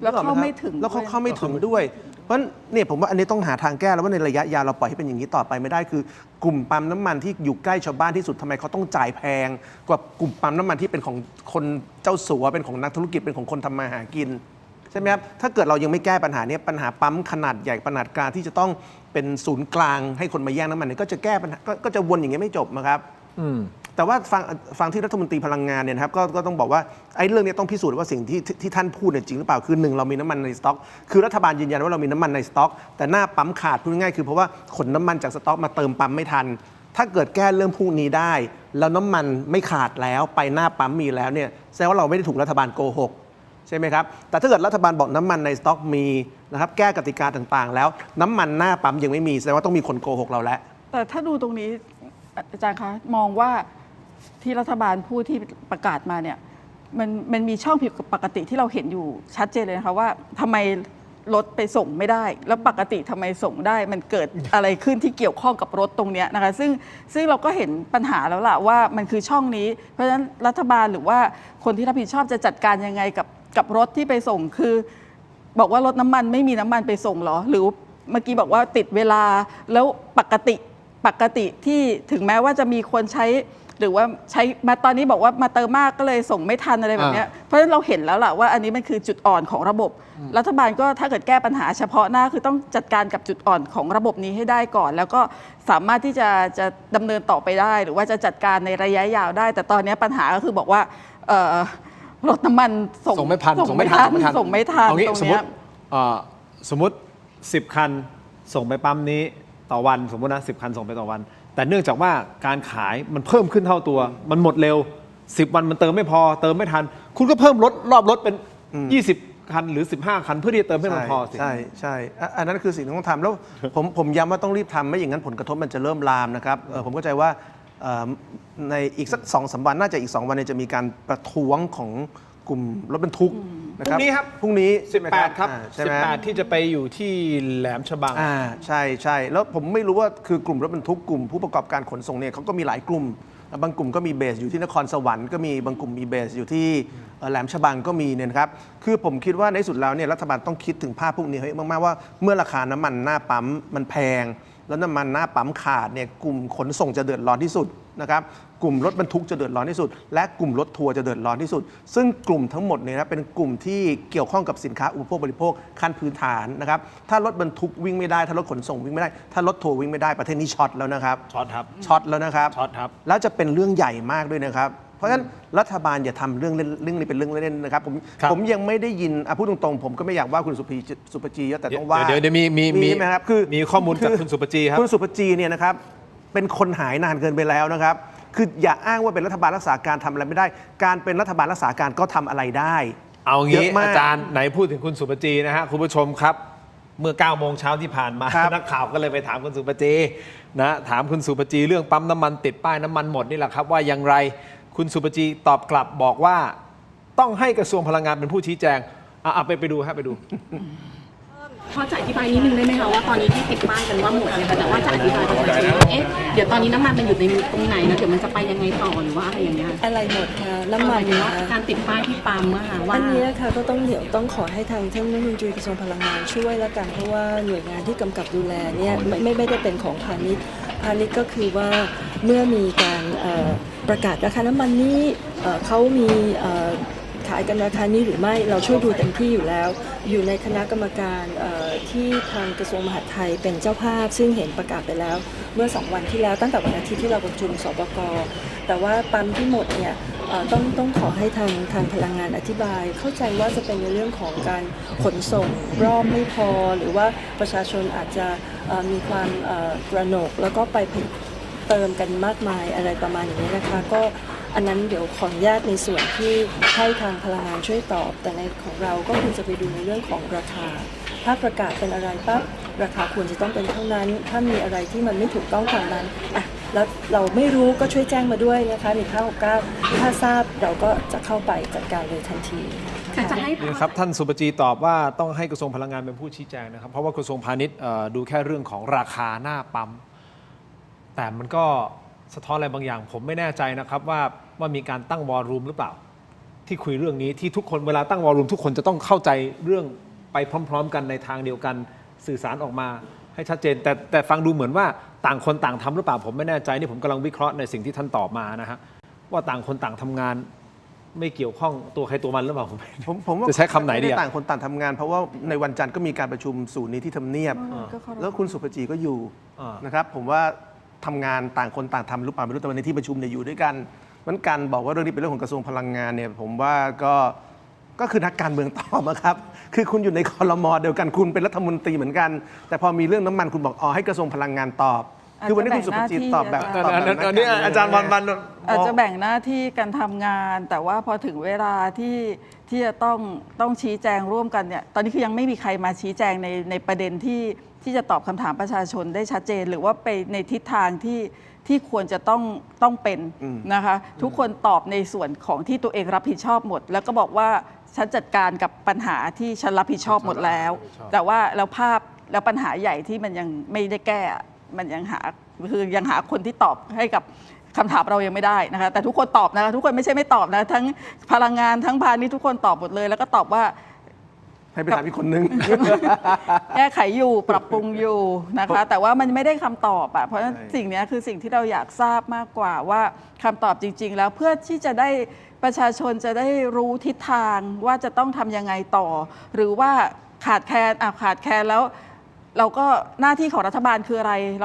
แล้วเข้าไม่ถึง แล้วเขาเข้าไม่ถึงด้วย เพราะเนี่ยผมว่าอันนี้ต้องหาทางแก้แล้วว่าในระยะยาวเราปล่อยให้เป็นอย่างนี้ต่อไปไม่ได้คือกลุ่มปั๊มน้ำมันที่อยู่ใกล้ชาวบ้านที่สุดทำไมเขาต้องจ่ายแพงกว่ากลุ่มปั๊มน้ำมันที่เป็นของคนเจ้าสัวเป็นของนักธุรกิจเป็นของคนทำมาหากินใช่ไหมครับถ้าเกิดเรายังไม่แก้ปัญหานี้ปัญหาปั๊มขนาดใหญ่ขนาดกลางที่จะต้องเป็นศูนย์กลางให้คนมาแย่งน้ำมันเนี่ยก็จะแก้ปัญหาก็จะวนอย่างนี้ไม่จบนะครับแต่ว่าฟังที่รัฐมนตรีพลังงานเนี่ยนะครับก็ต้องบอกว่าไอ้เรื่องนี้ต้องพิสูจน์ว่าสิ่งที่ท่านพูดเนี่ยจริงหรือเปล่าคือ1เรามีน้ำมันในสต็อกคือรัฐบาลยืนยันว่าเรามีน้ำมันในสต็อกแต่หน้าปั๊มขาดพูดง่ายๆคือเพราะว่าขนน้ำมันจากสต็อกมาเติมปั๊มไม่ทันถ้าเกิดแก้เรื่องพวกนี้ได้แล้วน้ำมันไม่ขาดแล้วไปหน้าปั๊มมีแล้วเนี่ยแสดงว่าเราไม่ได้ถูกรัฐบาลโกหกใช่ไหมครับแต่ถ้าเกิดรัฐบาลบอกน้ำมันในสต็อกมีนะครับแก้กติกาต่างๆแล้วน้ำมันหน้าปั๊มยังไม่มีแสดงว่าต้องมีคนโกหกเราแล้ว แต่ถ้าดูตรงนี้อาจารย์คะมองว่าที่รัฐบาลพูดที่ประกาศมาเนี่ยมันมีช่องผิดปกติที่เราเห็นอยู่ชัดเจนเลยนะคะว่าทำไมรถไปส่งไม่ได้ แล้วปกติทำไมส่งได้มันเกิดอะไรขึ้นที่เกี่ยวข้องกับรถตรงนี้นะคะซึ่งเราก็เห็นปัญหาแล้วล่ะว่ามันคือช่องนี้เพราะฉะนั้นรัฐบาลหรือว่าคนที่รับผิดชอบจะจัดการยังไงกับรถที่ไปส่งคือบอกว่ารถน้ำมันไม่มีน้ำมันไปส่งหรอหรือเมื่อกี้บอกว่าติดเวลาแล้วปกติที่ถึงแม้ว่าจะมีคนใช้หรือว่าใช้มาตอนนี้บอกว่ามาเติมมากก็เลยส่งไม่ทันอะไรแบบนี้เพราะฉะนั้นเราเห็นแล้วล่ะว่าอันนี้มันคือจุดอ่อนของระบบรัฐบาลก็ถ้าเกิดแก้ปัญหาเฉพาะหน้าคือต้องจัดการกับจุดอ่อนของระบบนี้ให้ได้ก่อน แล้วก็สามารถที่จะดำเนินต่อไปได้ หรือว่าจะจัดการในระยะยาวได้ แต่ตอนนี้ปัญหาก็คือบอกว่ารถน้ำมันส่งไม่ทันส่งไม่ทันเอางี้ ตรง สมม นี้ ติสมมติ10 คันส่งไปปั๊มนี้ต่อวันสมมตินะ10 คันส่งไปต่อวันแต่เนื่องจากว่าการขายมันเพิ่มขึ้นเท่าตัวมันหมดเร็ว10 วันมันเติมไม่พอเติมไม่ทันคุณก็เพิ่มรอบรถเป็น20 คันหรือ15 คันเพื่อที่จะเติมให้มันพอสิใช่อันนั้นคือสิ่งที่ต้องทำแล้วผมย้ำว่าต้องรีบทำไม่อย่างนั้นผลกระทบมันจะเริ่มลามนะครับผมเข้าใจว่าในอีกสัก2-3 วันน่าจะอีก2 วันจะมีการประท้วงของกลุ่มรถบรรทุกนะคพรุ่งนี้ครับพรุ่งนี้18ครับ18ที่จะไปอยู่ที่แหลมฉบังใช่แล้วผมไม่รู้ว่าคือกลุ่มรถบรรทุกกลุ่มผู้ประกอบการขนส่งเนี่ยเขาก็มีหลายกลุ่มบางกลุ่มก็มีเบสอยู่ที่นครสวรรค์ก็มีบางกลุ่มมีเบสอยู่ที่แหลมฉบังก็มีเนี่ยครับคือผมคิดว่าในสุดแล้วเนี่ยรัฐบาลต้องคิดถึงภาพพวกนี้ให้มากๆว่าเมื่อราคาน้ำมันหน้าปั๊มมันแพงแล้วน้ำมันหน้าปั๊มขาดเนี่ยกลุ่มขนส่งจะเดือดร้อนที่สุดนะครับกลุ่มรถบรรทุกจะเดือดร้อนที่สุดและกลุ่มรถทัวร์จะเดือดร้อนที่สุดซึ่งกลุ่มทั้งหมดเนี่ยนะเป็นกลุ่มที่เกี่ยวข้องกับสินค้าอุปโภคบริโภคขั้นพื้นฐานนะครับถ้ารถบรรทุกวิ่งไม่ได้ถ้ารถขนส่งวิ่งไม่ได้ถ้ารถทัวร์วิ่งไม่ได้ประเทศนี้ช็อตแล้วนะครับช็อตครับช็อตแล้วนะครับช็อตครับแล้วจะเป็นเรื่องใหญ่มากด้วยนะครับเพราะฉะนั้นรัฐบาลอย่าทำเรื่องนี้เป็นเรื่องเล่นๆนะครับผมยังไม่ได้ยินพูดตรงๆผมก็ไม่อยากว่าคุณสุภจีแต่ต้องว่าเดี๋ยวมีไหมครับคือมีข้อมูลจากคุณสุภจีครับคุณสุภจีเนี่ยนะครับเป็นคนหายนานเกินไปแล้วนะครับคืออย่าอ้างว่าเป็นรัฐบาลรักษาการทำอะไรไม่ได้การเป็นรัฐบาลรักษาการก็ทำอะไรได้เอางี้อาจารย์ไหนพูดถึงคุณสุภจีนะฮะคุณผู้ชมครับเมื่อ 9 โมงเช้าที่ผ่านมานักข่าวก็เลยไปถามคุณสุภจีนะถามคุณสุภจีเรื่องปั๊มน้ำมันติดป้ายน้ำมันหมดนี่แหละครับว่าอย่างไรคุณสุภจีตอบกลับบอกว่าต้องให้กระทรวงพลังงานเป็นผู้ชี้แจงไปดูไปดู พอจะอธิบายนิดนึงได้ไหมคะว่าตอนนี้ที่ติดป้ายกันว่าหมดเนี่ยค่ะแต่ว่าจะอธิบายว่าเดี๋ยวตอนนี้น้ำมันมันอยู่ในตรงไหนนะเดี๋ยวมันจะไปยังไงต่อหรือว่าอะไรอย่างเงี้ยอะไรหมดค่ะน้ำมันว่าการติดป้ายที่ปั๊มอะค่ะว่าอันนี้ค่ะก็ต้องเดี๋ยวต้องขอให้ทางท่านรัฐมนตรีกระทรวงพลังงานช่วยแล้วกันเพราะว่าหน่วยงานที่กำกับดูแลเนี่ยไม่ได้เป็นของพาณิชย์ก็คือว่าเมื่อมีการประกาศราคาน้ำมันนี้เขามีขายกันราคานี้หรือไม่เราช่วยดูเต็มที่อยู่แล้วอยู่ในคณะกรรมการที่ทางกระทรวงมหาดไทยเป็นเจ้าภาพซึ่งเห็นประกาศไปแล้วเมื่อ2 วันที่แล้วตั้งแต่วันอาทิตย์ที่เราประชุมสบก.แต่ว่าปั๊มที่หมดเนี่ย ต้องขอให้ทางพลังงานอธิบาย เข้าใจว่าจะเป็นในเรื่องของการขนส่งรอบไม่พอ หรือว่าประชาชนอาจจะมีความกระหนกแล้วก็ไปเติมกันมากมายอะไรประมาณอย่างนี้นะคะก็อันนั้นเดี๋ยวขออนุญาตในส่วนที่ให้ทางพลังงานช่วยตอบ แต่ในของเราก็ควรจะไปดูในเรื่องของราคาถ้าประกาศเป็นอะไรปั๊บราคาควรจะต้องเป็นเท่านั้นถ้ามีอะไรที่มันไม่ถูกต้องตามนั้นแล้วเราไม่รู้ก็ช่วยแจ้งมาด้วยนะคะ1569ถ้าทราบเราก็จะเข้าไปจัดการเลยทันทีจะให้ นี่ครับท่านสุปจีตอบว่าต้องให้กระทรวงพลังงานเป็นผู้ชี้แจงนะครับเพราะว่ากระทรวงพาณิชย์ดูแค่เรื่องของราคาหน้าปั๊มแต่มันก็สะท้อนอะไรบางอย่างผมไม่แน่ใจนะครับว่ามีการตั้งวอลลุ่มหรือเปล่าที่คุยเรื่องนี้ที่ทุกคนเวลาตั้งวอลลุ่มทุกคนจะต้องเข้าใจเรื่องไปพร้อมๆกันในทางเดียวกันสื่อสารออกมาให้ชัดเจนแต่ฟังดูเหมือนว่าต่างคนต่างทำหรือเปล่าผมไม่แน่ใจนี่ผมกำลังวิเคราะห์ในสิ่งที่ท่านตอบมานะฮะว่าต่างคนต่างทำงานไม่เกี่ยวข้องตัวใครตัวมันหรือเปล่าผมว่าจะใช้คำไหนดีต่างคนต่างทำงานเพราะว่าในวันจันทร์ก็มีการประชุมศูนย์นี้ที่ทำเนียบแล้วคุณสุภจีก็อยู่นะครับผมว่าทำงานต่างคนต่างทำหรือเปล่าไม่รู้แต่วันในที่ประชุมเนี่ยอยู่ด้วยกันมันการบอกว่าเรื่องนี้เป็นเรื่องของกระทรวงพลังงานเนี่ยผมว่าก็คือนักการเมืองตอบนะครับคือคุณอยู่ในครม.เดียวกันคุณเป็นรัฐมนตรีเหมือนกันแต่พอมีเรื่องน้ำมันคุณบอกให้กระทรวงพลังงานตอบคือวันนี้คุณสุภจีตอบแบบนี้อาจารย์วันอาจจะแบ่งหน้าที่การทำงานแต่ว่าพอถึงเวลาที่จะต้องชี้แจงร่วมกันเนี่ยตอนนี้คือยังไม่มีใครมาชี้แจงในประเด็นที่จะตอบคำถามประชาชนได้ชัดเจนหรือว่าไปในทิศทางที่ควรจะต้องเป็นนะคะทุกคนตอบในส่วนของที่ตัวเองรับผิดชอบหมดแล้วก็บอกว่าฉันจัดการกับปัญหาที่ฉันรับผิดชอบหมดแล้วแต่ว่าแล้วภาพแล้วปัญหาใหญ่ที่มันยังไม่ได้แก้มันยังหาคนที่ตอบให้กับคำถามเรายังไม่ได้นะคะแต่ทุกคนตอบนะคะทุกคนไม่ใช่ไม่ตอบนะทั้งพลังงานทั้งพาณิชย์ทุกคนตอบหมดเลยแล้วก็ตอบว่าให้ไปถามอีกคนนึง แก้ไขอยู่ปรับปรุงอยู่นะคะแต่ว่ามันไม่ได้คำตอบอ่ะเพราะฉะนั้นสิ่งนี้คือสิ่งที่เราอยากทราบมากกว่าว่าคำตอบจริงๆแล้วเพื่อที่จะได้ประชาชนจะได้รู้ทิศทางว่าจะต้องทำยังไงต่อหรือว่าขาดแคลนแล้วเราก็หน้าที่ของรัฐบาลคืออะไรเ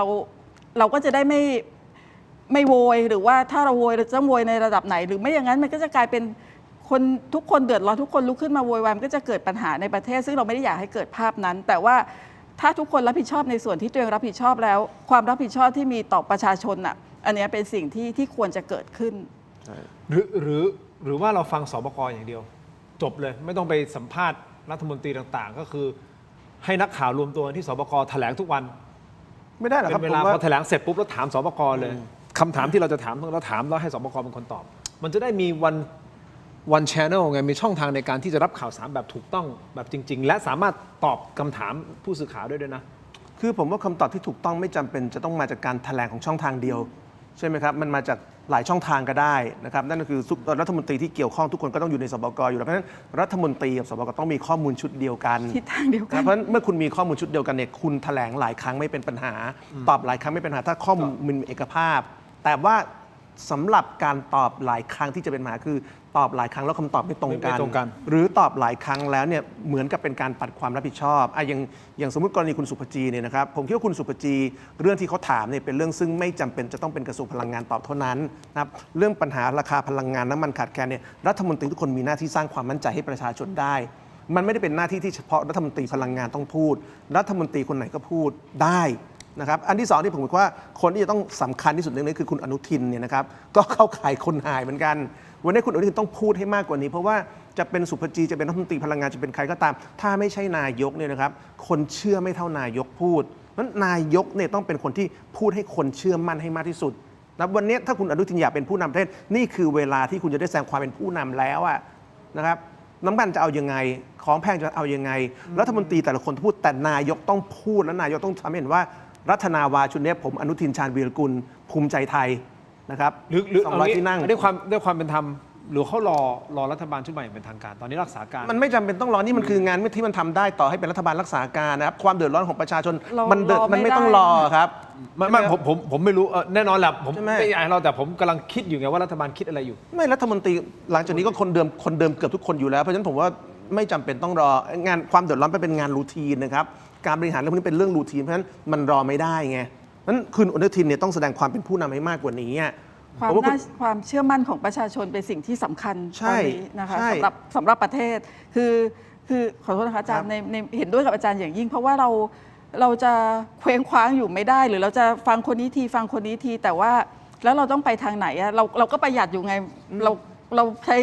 ราก็จะได้ไม่โวยหรือว่าถ้าเราโวยเราจะโวยในระดับไหนหรือไม่อย่างนั้นมันก็จะกลายเป็นทุกคนเดือดร้อนทุกคนลุกขึ้นมาโวยวายมันก็จะเกิดปัญหาในประเทศซึ่งเราไม่ได้อยากให้เกิดภาพนั้นแต่ว่าถ้าทุกคนรับผิดชอบในส่วนที่ตัวเองรับผิดชอบแล้วความรับผิดชอบที่มีต่อประชาชนอ่ะอันนี้เป็นสิ่งที่ควรจะเกิดขึ้นหรือว่าเราฟังสบคอย่างเดียวจบเลยไม่ต้องไปสัมภาษณ์รัฐมนตรีต่างๆก็คือให้นักข่าวรวมตัวที่สบคแถลงทุกวันไม่ได้หรอกครับเป็นเวลาพอแถลงเสร็จปุ๊บแล้วถามสบคเลยคำถามที่เราจะถามเราถามแล้วให้สบคเป็นคนตอบมันจะได้มีone channel ไงมีช่องทางในการที่จะรับข่าวสารแบบถูกต้องแบบจริงๆและสามารถตอบคำถามผู้สื่อข่าวด้วยนะคือผมว่าคำตอบที่ถูกต้องไม่จำเป็นจะต้องมาจากการแถลงของช่องทางเดียวใช่ไหมครับมันมาจากหลายช่องทางก็ได้นะครับนั่นก็คือรัฐมนตรีที่เกี่ยวข้องทุกคนก็ต้องอยู่ในสบคอยู่แล้วเพราะฉะนั้นรัฐมนตรีกับสบคต้องมีข้อมูลชุดเดียวกันทิศทางเดียวกันเพราะเมื่อคุณมีข้อมูลชุดเดียวกันเนี่ยคุณแถลงหลายครั้งไม่เป็นปัญหาตอบหลายครั้งไม่เป็นปัญหาถ้าข้อมูลมีเอกภาพแต่ว่าสำหรับการตอบหลายครั้งที่จะเป็นปัญหาคือตอบหลายครั้งแล้วคำตอบไม่ตรงกันหรือตอบหลายครั้งแล้วเนี่ยเหมือนกับเป็นการปัดความรับผิดชอบอย่างสมมติกรณีคุณสุภจีเนี่ยนะครับผมคิดว่าคุณสุภจีเรื่องที่เขาถามเนี่ยเป็นเรื่องซึ่งไม่จำเป็นจะต้องเป็นกระทรวงพลังงานตอบเท่านั้นนะครับเรื่องปัญหาราคาพลังงานน้ำมันขาดแคลนเนี่ยรัฐมนตรีทุกคนมีหน้าที่สร้างความมั่นใจให้ประชาชนได้มันไม่ได้เป็นหน้าที่ที่เฉพาะรัฐมนตรีพลังงานต้องพูดรัฐมนตรีคนไหนก็พูดได้นะครับอันที่สองที่ผมคิดว่าคนที่จะต้องสำคัญที่สุดเรื่องนี้คือคุณอนุทินเนี่ยนะครับก็เข้าข่ายคนหายเหมือนกันวันนี้คุณอนุทินต้องพูดให้มากกว่านี้เพราะว่าจะเป็นสุภจีจะเป็นรัฐมนตรีพลังงานจะเป็นใครก็ตามถ้าไม่ใช่นายกเนี่ยนะครับคนเชื่อไม่เท่านายกพูดนั้นนายกเนี่ยต้องเป็นคนที่พูดให้คนเชื่อมั่นให้มากที่สุดนะวันนี้ถ้าคุณอนุทินอยากเป็นผู้นำประเทศนี่คือเวลาที่คุณจะได้แสดงความเป็นผู้นำแล้วนะครับน้ำมันจะเอายังไงของแพงจะเอายังไงรัฐมนตรีแต่ละคนพูดแต่นายกต้องพูดและนายกต้องทำให้เห็นว่ารัฐนาวาชุดนี้ผมอนุทินชาญวีรกุลภูมิใจไทยนะครับหรือ200ที่นั่งด้วยความเป็นธรรมหรือเขารอรัฐบาลชุดใหม่เป็นทางการตอนนี้รักษาการมันไม่จำเป็นต้องรอนี่มันคืองานที่มันทำได้ต่อให้เป็นรัฐบาลรักษาการนะครับความเดือดร้อนของประชาชนมันไม่ต้องรอครับไม่ผมไม่รู้แน่นอนแหละผมไม่อยากให้เราแต่ผมกำลังคิดอยู่ไงว่ารัฐบาลคิดอะไรอยู่ไม่รัฐมนตรีหลังจากนี้ก็คนเดิมเกือบทุกคนอยู่แล้วเพราะฉะนั้นผมว่าไม่จำเป็นต้องรองานความเดือดร้อนเป็นงานรูทีนนะครับการบริหารเรื่องพวกนี้เป็นเรื่องรูทีนเพราะฉะนั้นมันรอไม่ได้ไงนั้นคุณอนุทินเนี่ยต้องแสดงความเป็นผู้นำให้มากกว่านี้ ความเชื่อมั่นของประชาชนเป็นสิ่งที่สำคัญ ใช่ ตอนนี้นะคะ ใช่ สำหรับประเทศคือขอโทษนะคะอาจารย์ในเห็นด้วยกับอาจารย์อย่างยิ่ง เพราะว่าเราจะเคว้งคว้างอยู่ไม่ได้ หรือเราจะฟังคนนี้ทีฟังคนนี้ทีแต่ว่าแล้วเราต้องไปทางไหนอะเราก็ประหยัดอยู่ไงเราใช้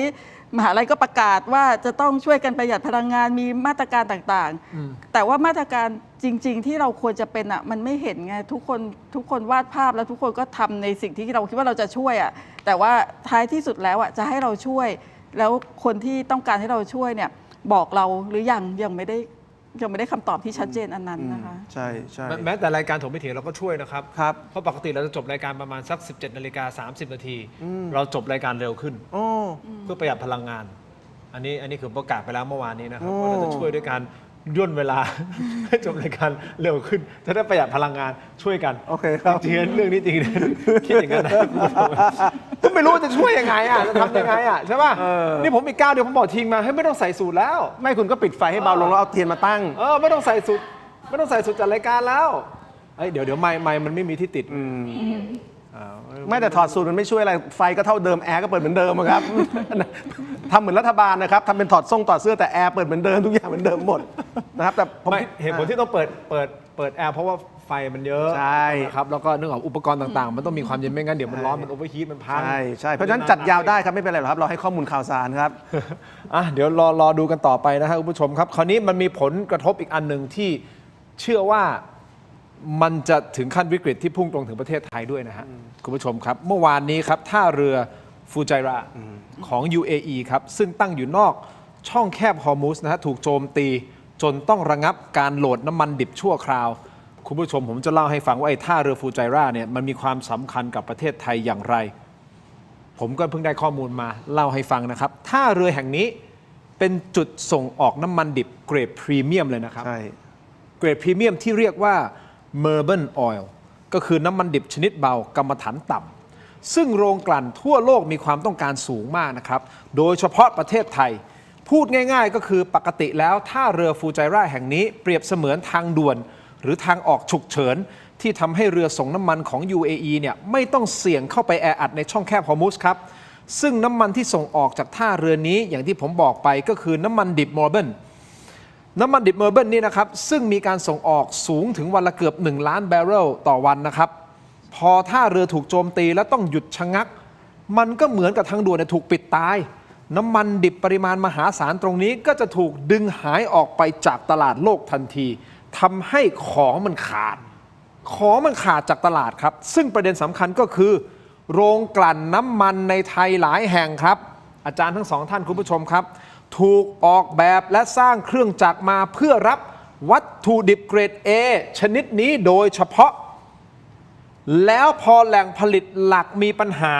มหาลัยก็ประกาศว่าจะต้องช่วยกันประหยัดพลังงานมีมาตรการต่างๆแต่ว่ามาตรการจริงๆที่เราควรจะเป็นอ่ะมันไม่เห็นไงทุกคนวาดภาพแล้วทุกคนก็ทำในสิ่งที่เราคิดว่าเราจะช่วยอ่ะแต่ว่าท้ายที่สุดแล้วอ่ะจะให้เราช่วย แล้วคนที่ต้องการให้เราช่วยเนี่ยบอกเราหรือยังไม่ได้คำตอบที่ชัดเจนอันนั้นนะคะ ใช่ใช่ แม้แต่รายการถกไม่เถียงเราก็ช่วยนะครับ ครับ เพราะปกติเราจะจบรายการประมาณสัก 17:30 นาทีเราจบรายการเร็วขึ้น โอ้ เพื่อประหยัดพลังงาน อันนี้คือประกาศไปแล้วเมื่อวานนี้นะครับว่าเราจะช่วยด้วยการย่นเวลา ให้จบรายการเร็วขึ้นจะได้ประหยัดพลังงานช่วยกัน โอเคครับ จริงๆเรื่องนี้จริงๆคิดอย่างนั้นนะก็ไม่รู้จะช่วยยังไงอ่ะจะทำยังไงอ่ะใช่ป่ะนี่ผมอีกก้าวเดียวผมบอกทีมมาให้ไม่ต้องใส่สูตรแล้ว ไม่คุณก็ปิดไฟให้เบาลงแล้วเอาเทียนมาตั้ง ไม่ต้องใส่สูตรจัดรายการแล้วเดี๋ยวไมค์มันไม่มีที่ติด ไม่แต่ถอดสูตรมันไม่ช่วยอะไรไฟก็เท่าเดิมแอร์ก็เปิดเหมือนเดิมอะครับ ทำเหมือนรัฐบาลนะครับทำเป็นถอดเสื้อแต่แอร์เปิดเหมือนเดิมทุกอย่างเหมือนเดิมหมดนะครับแต่ผม ไม่เหตุผลที่ต้องเปิดแอร์เพราะว่าไฟมันเยอะ ใช่ นะครับแล้วก็เรื่องของอุปกรณ์ต่างๆ มันต้องมีความเย็นไม่งั้นเดี๋ยวมันร้อนมันโอเวอร์ฮีทมันพัง ใช่เพราะฉะนั้นจัดยาวได้ครับไม่เป็นไรหรอกครับเราให้ข้อมูลข่าวสารครับ เดี๋ยวรอดูกันต่อไปนะครับคุณผู้ชมครับ คราวนี้มันมีผลกระทบอีกอันหนึ่งที่เชื่อว่ามันจะถึงขั้นวิกฤตที่พุ่งตรงถึงประเทศไทยด้วยนะฮะคุณผู้ชมครับเมื่อวานนี้ครับท่าเรือฟูไจราของ UAE ครับซึ่งตั้งอยู่นอกช่องแคบฮอร์มุสนะฮะถูกโจมตีจนต้องระงับการโหลดน้ำมันดิบชั่วคราวคุณผู้ชมผมจะเล่าให้ฟังว่าไอ้ท่าเรือฟูไจราเนี่ยมันมีความสำคัญกับประเทศไทยอย่างไร ผมก็เพิ่งได้ข้อมูลมาเล่าให้ฟังนะครับท่าเรือแห่งนี้เป็นจุดส่งออกน้ำมันดิบเกรดพรีเมียมเลยนะครับเกรดพรีเมียมที่เรียกว่า Murban Oil ก็คือน้ำมันดิบชนิดเบากรรมฐานต่ำซึ่งโรงกลั่นทั่วโลกมีความต้องการสูงมากนะครับโดยเฉพาะประเทศไทยพูดง่ายๆก็คือปกติแล้วท่าเรือฟูไจราแห่งนี้เปรียบเสมือนทางด่วนหรือทางออกฉุกเฉินที่ทำให้เรือส่งน้ำมันของ UAE เนี่ยไม่ต้องเสี่ยงเข้าไปแออัดในช่องแคบฮอร์มุสครับซึ่งน้ำมันที่ส่งออกจากท่าเรือนี้อย่างที่ผมบอกไปก็คือน้ำมันดิบมอร์เบนน้ำมันดิบเมอร์เบิลนี่นะครับซึ่งมีการส่งออกสูงถึงวันละเกือบ1 ล้านบาร์เรลต่อวันนะครับพอท่าเรือถูกโจมตีแล้วต้องหยุดชะงักมันก็เหมือนกับทางด่วนถูกปิดตายน้ำมันดิบปริมาณมหาศาลตรงนี้ก็จะถูกดึงหายออกไปจากตลาดโลกทันทีทำให้ของมันขาดจากตลาดครับซึ่งประเด็นสำคัญก็คือโรงกลั่นน้ำมันในไทยหลายแห่งครับอาจารย์ทั้งสองท่านคุณผู้ชมครับถูกออกแบบและสร้างเครื่องจักรมาเพื่อรับวัตถุดิบเกรด A ชนิดนี้โดยเฉพาะแล้วพอแหล่งผลิตหลักมีปัญหา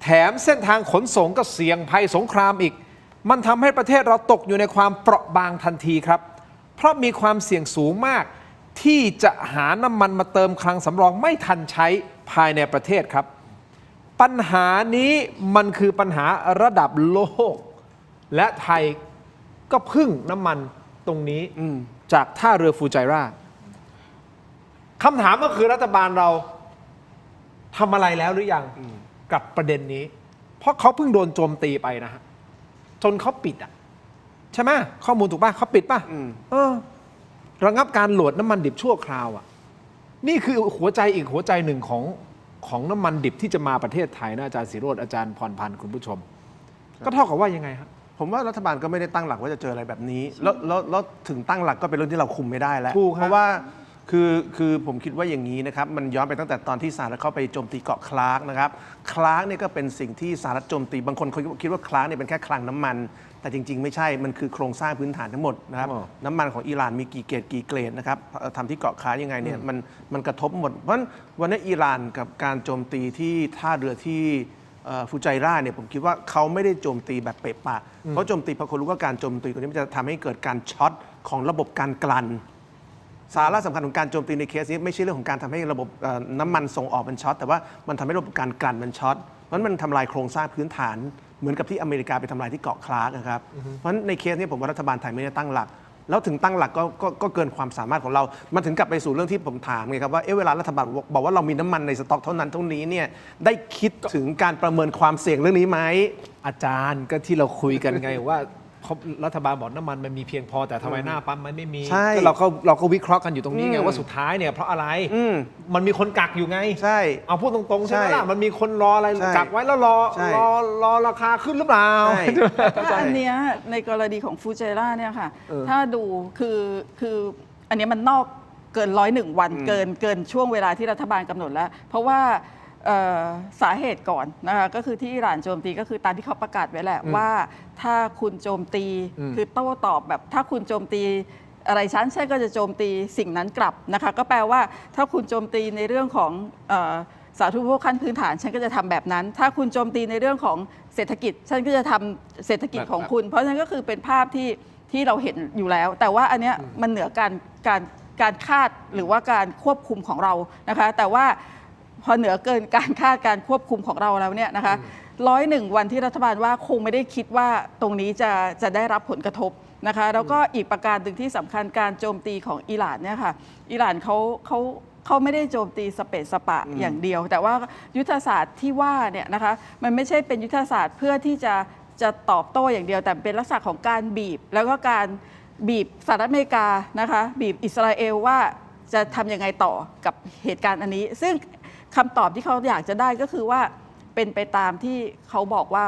แถมเส้นทางขนส่งก็เสี่ยงภัยสงครามอีกมันทำให้ประเทศเราตกอยู่ในความเปราะบางทันทีครับเพราะมีความเสี่ยงสูงมากที่จะหาน้ำมันมาเติมคลังสำรองไม่ทันใช้ภายในประเทศครับปัญหานี้มันคือปัญหาระดับโลกและไทยก็พึ่งน้ำมันตรงนี้จากท่าเรือฟูไจราคำถามก็คือรัฐบาลเราทำอะไรแล้วหรือยังกับประเด็นนี้เพราะเขาเพิ่งโดนโจมตีไปนะฮะจนเขาปิดใช่ไหมข้อมูลถูกป่ะเขาปิดป่ะระงับการโหลดน้ำมันดิบชั่วคราวนี่คือหัวใจอีกหัวใจหนึ่งของน้ำมันดิบที่จะมาประเทศไทยนะอาจารย์ศิโรจน์อาจารย์พรพันธ์คุณผู้ชมก็เท่ากับว่ายังไงครับผมว่ารัฐบาลก็ไม่ได้ตั้งหลักว่าจะเจออะไรแบบนี้แล้วถึงตั้งหลักก็เป็นเรื่องที่เราคุมไม่ได้แล้วเพราะว่าคือผมคิดว่าอย่างนี้นะครับมันย้อนไปตั้งแต่ตอนที่สหรัฐเข้าไปโจมตีเกาะคลาร์กนะครับคลาร์กเนี่ยก็เป็นสิ่งที่สหรัฐโจมตีบางคนเขาคิดว่าคลาร์กเนี่ยเป็นแค่คลังน้ำมันแต่จริงๆไม่ใช่มันคือโครงสร้างพื้นฐานทั้งหมดนะครับน้ำมันของอิหร่านมีกี่เกรดนะครับทำที่เกาะคลาร์กยังไงเนี่ยมันกระทบหมดเพราะฉะนั้นวันนี้อิหร่านกับการโจมตีที่ท่าเรือที่ฟูไจราเนี่ยผมคิดว่าเขาไม่ได้โจมตีแบบเปะปะเขาโจมตีเพราะเขารู้ว่าการโจมตีตัวนี้มันจะทำให้เกิดการช็อตของระบบการกลั่นสาระสำคัญของการโจมตีในเคสนี้ไม่ใช่เรื่องของการทำให้ระบบน้ำมันส่งออกมันช็อตแต่ว่ามันทำให้ระบบการกลั่นมันช็อตเพราะมันทำลายโครงสร้างพื้นฐานเหมือนกับที่อเมริกาไปทำลายที่เกาะคลาร์กนะครับเพราะฉะนั้นในเคสนี้ผมว่ารัฐบาลไทยไม่ได้ตั้งหลัก แล้วถึงตั้งหลักก็เกินความสามารถของเรามันถึงกลับไปสู่เรื่องที่ผมถามไงครับว่าเวลารัฐบาลบอกว่าเรามีน้ำมันในสต็อกเท่านั้นเท่านี้เนี่ยได้คิดถึงการประเมินความเสี่ยงเรื่องนี้ไหม อาจารย์ก็ที่เราคุยกันไงว่ารัฐบาลบอกน้ำมันมันมีเพียงพอแต่ทำไมหน้าปั๊มมันไม่มี ใช่ ก็เราก็วิเคราะห์กันอยู่ตรงนี้ไงว่าสุดท้ายเนี่ยเพราะอะไรมันมีคนกักอยู่ไง ใช่ เอาพูดตรงๆใช่ไหมล่ะ ใช่ มันมีคนรออะไร ใช่ กักไว้แล้วใช่รอราคาขึ้นหรือเปล่า ใช่ ถ้าอันเนี้ยในกรณีของฟูเจล่าเนี่ยค่ะถ้าดูคืออันเนี้ยมันนอกเกิน101 วันเกินช่วงเวลาที่รัฐบาลกำหนดแล้ว เพราะว่าสาเหตุก่อนนะคะก็คือที่อิหร่านโจมตีก็คือตามที่เขาประกาศไว้แหละว่าถ้าคุณโจมตีคือโต้ตอบแบบถ้าคุณโจมตีอะไรฉันก็จะโจมตีสิ่งนั้นกลับนะคะก็แปลว่าถ้าคุณโจมตีในเรื่องของสาธารณูปโภคขั้นพื้นฐานฉันก็จะทำแบบนั้น ถ้าคุณโจมตีในเรื่องของเศรษฐกิจฉันก็จะทำเศรษฐกิจของคุณ เพราะฉะนั้นก็คือเป็นภาพที่เราเห็นอยู่แล้ว แต่ว่าอันเนี้ยมันเหนือการคาดหรือว่าการควบคุมของเรานะคะแต่ว่าพอเหนือเกินการคาดการควบคุมของเราแล้วเนี่ยนะคะ101 วันที่รัฐบาลว่าคงไม่ได้คิดว่าตรงนี้จะได้รับผลกระทบนะคะแล้วก็อีกประการหนึ่งที่สำคัญการโจมตีของอิหร่านเนี่ยค่ะอิหร่านเขาไม่ได้โจมตีสเปซสปะอย่างเดียว แต่ว่ายุทธศาสตร์ที่ว่าเนี่ยนะคะมันไม่ใช่เป็นยุทธศาสตร์เพื่อที่จะตอบโต้อย่างเดียวแต่เป็นลักษณะของการบีบแล้วก็การบีบสหรัฐอเมริกานะคะบีบอิสราเอลว่าจะทำยังไงต่อกับเหตุการณ์อันนี้ซึ่งคำตอบที่เขาอยากจะได้ก็คือว่าเป็นไปตามที่เขาบอกว่า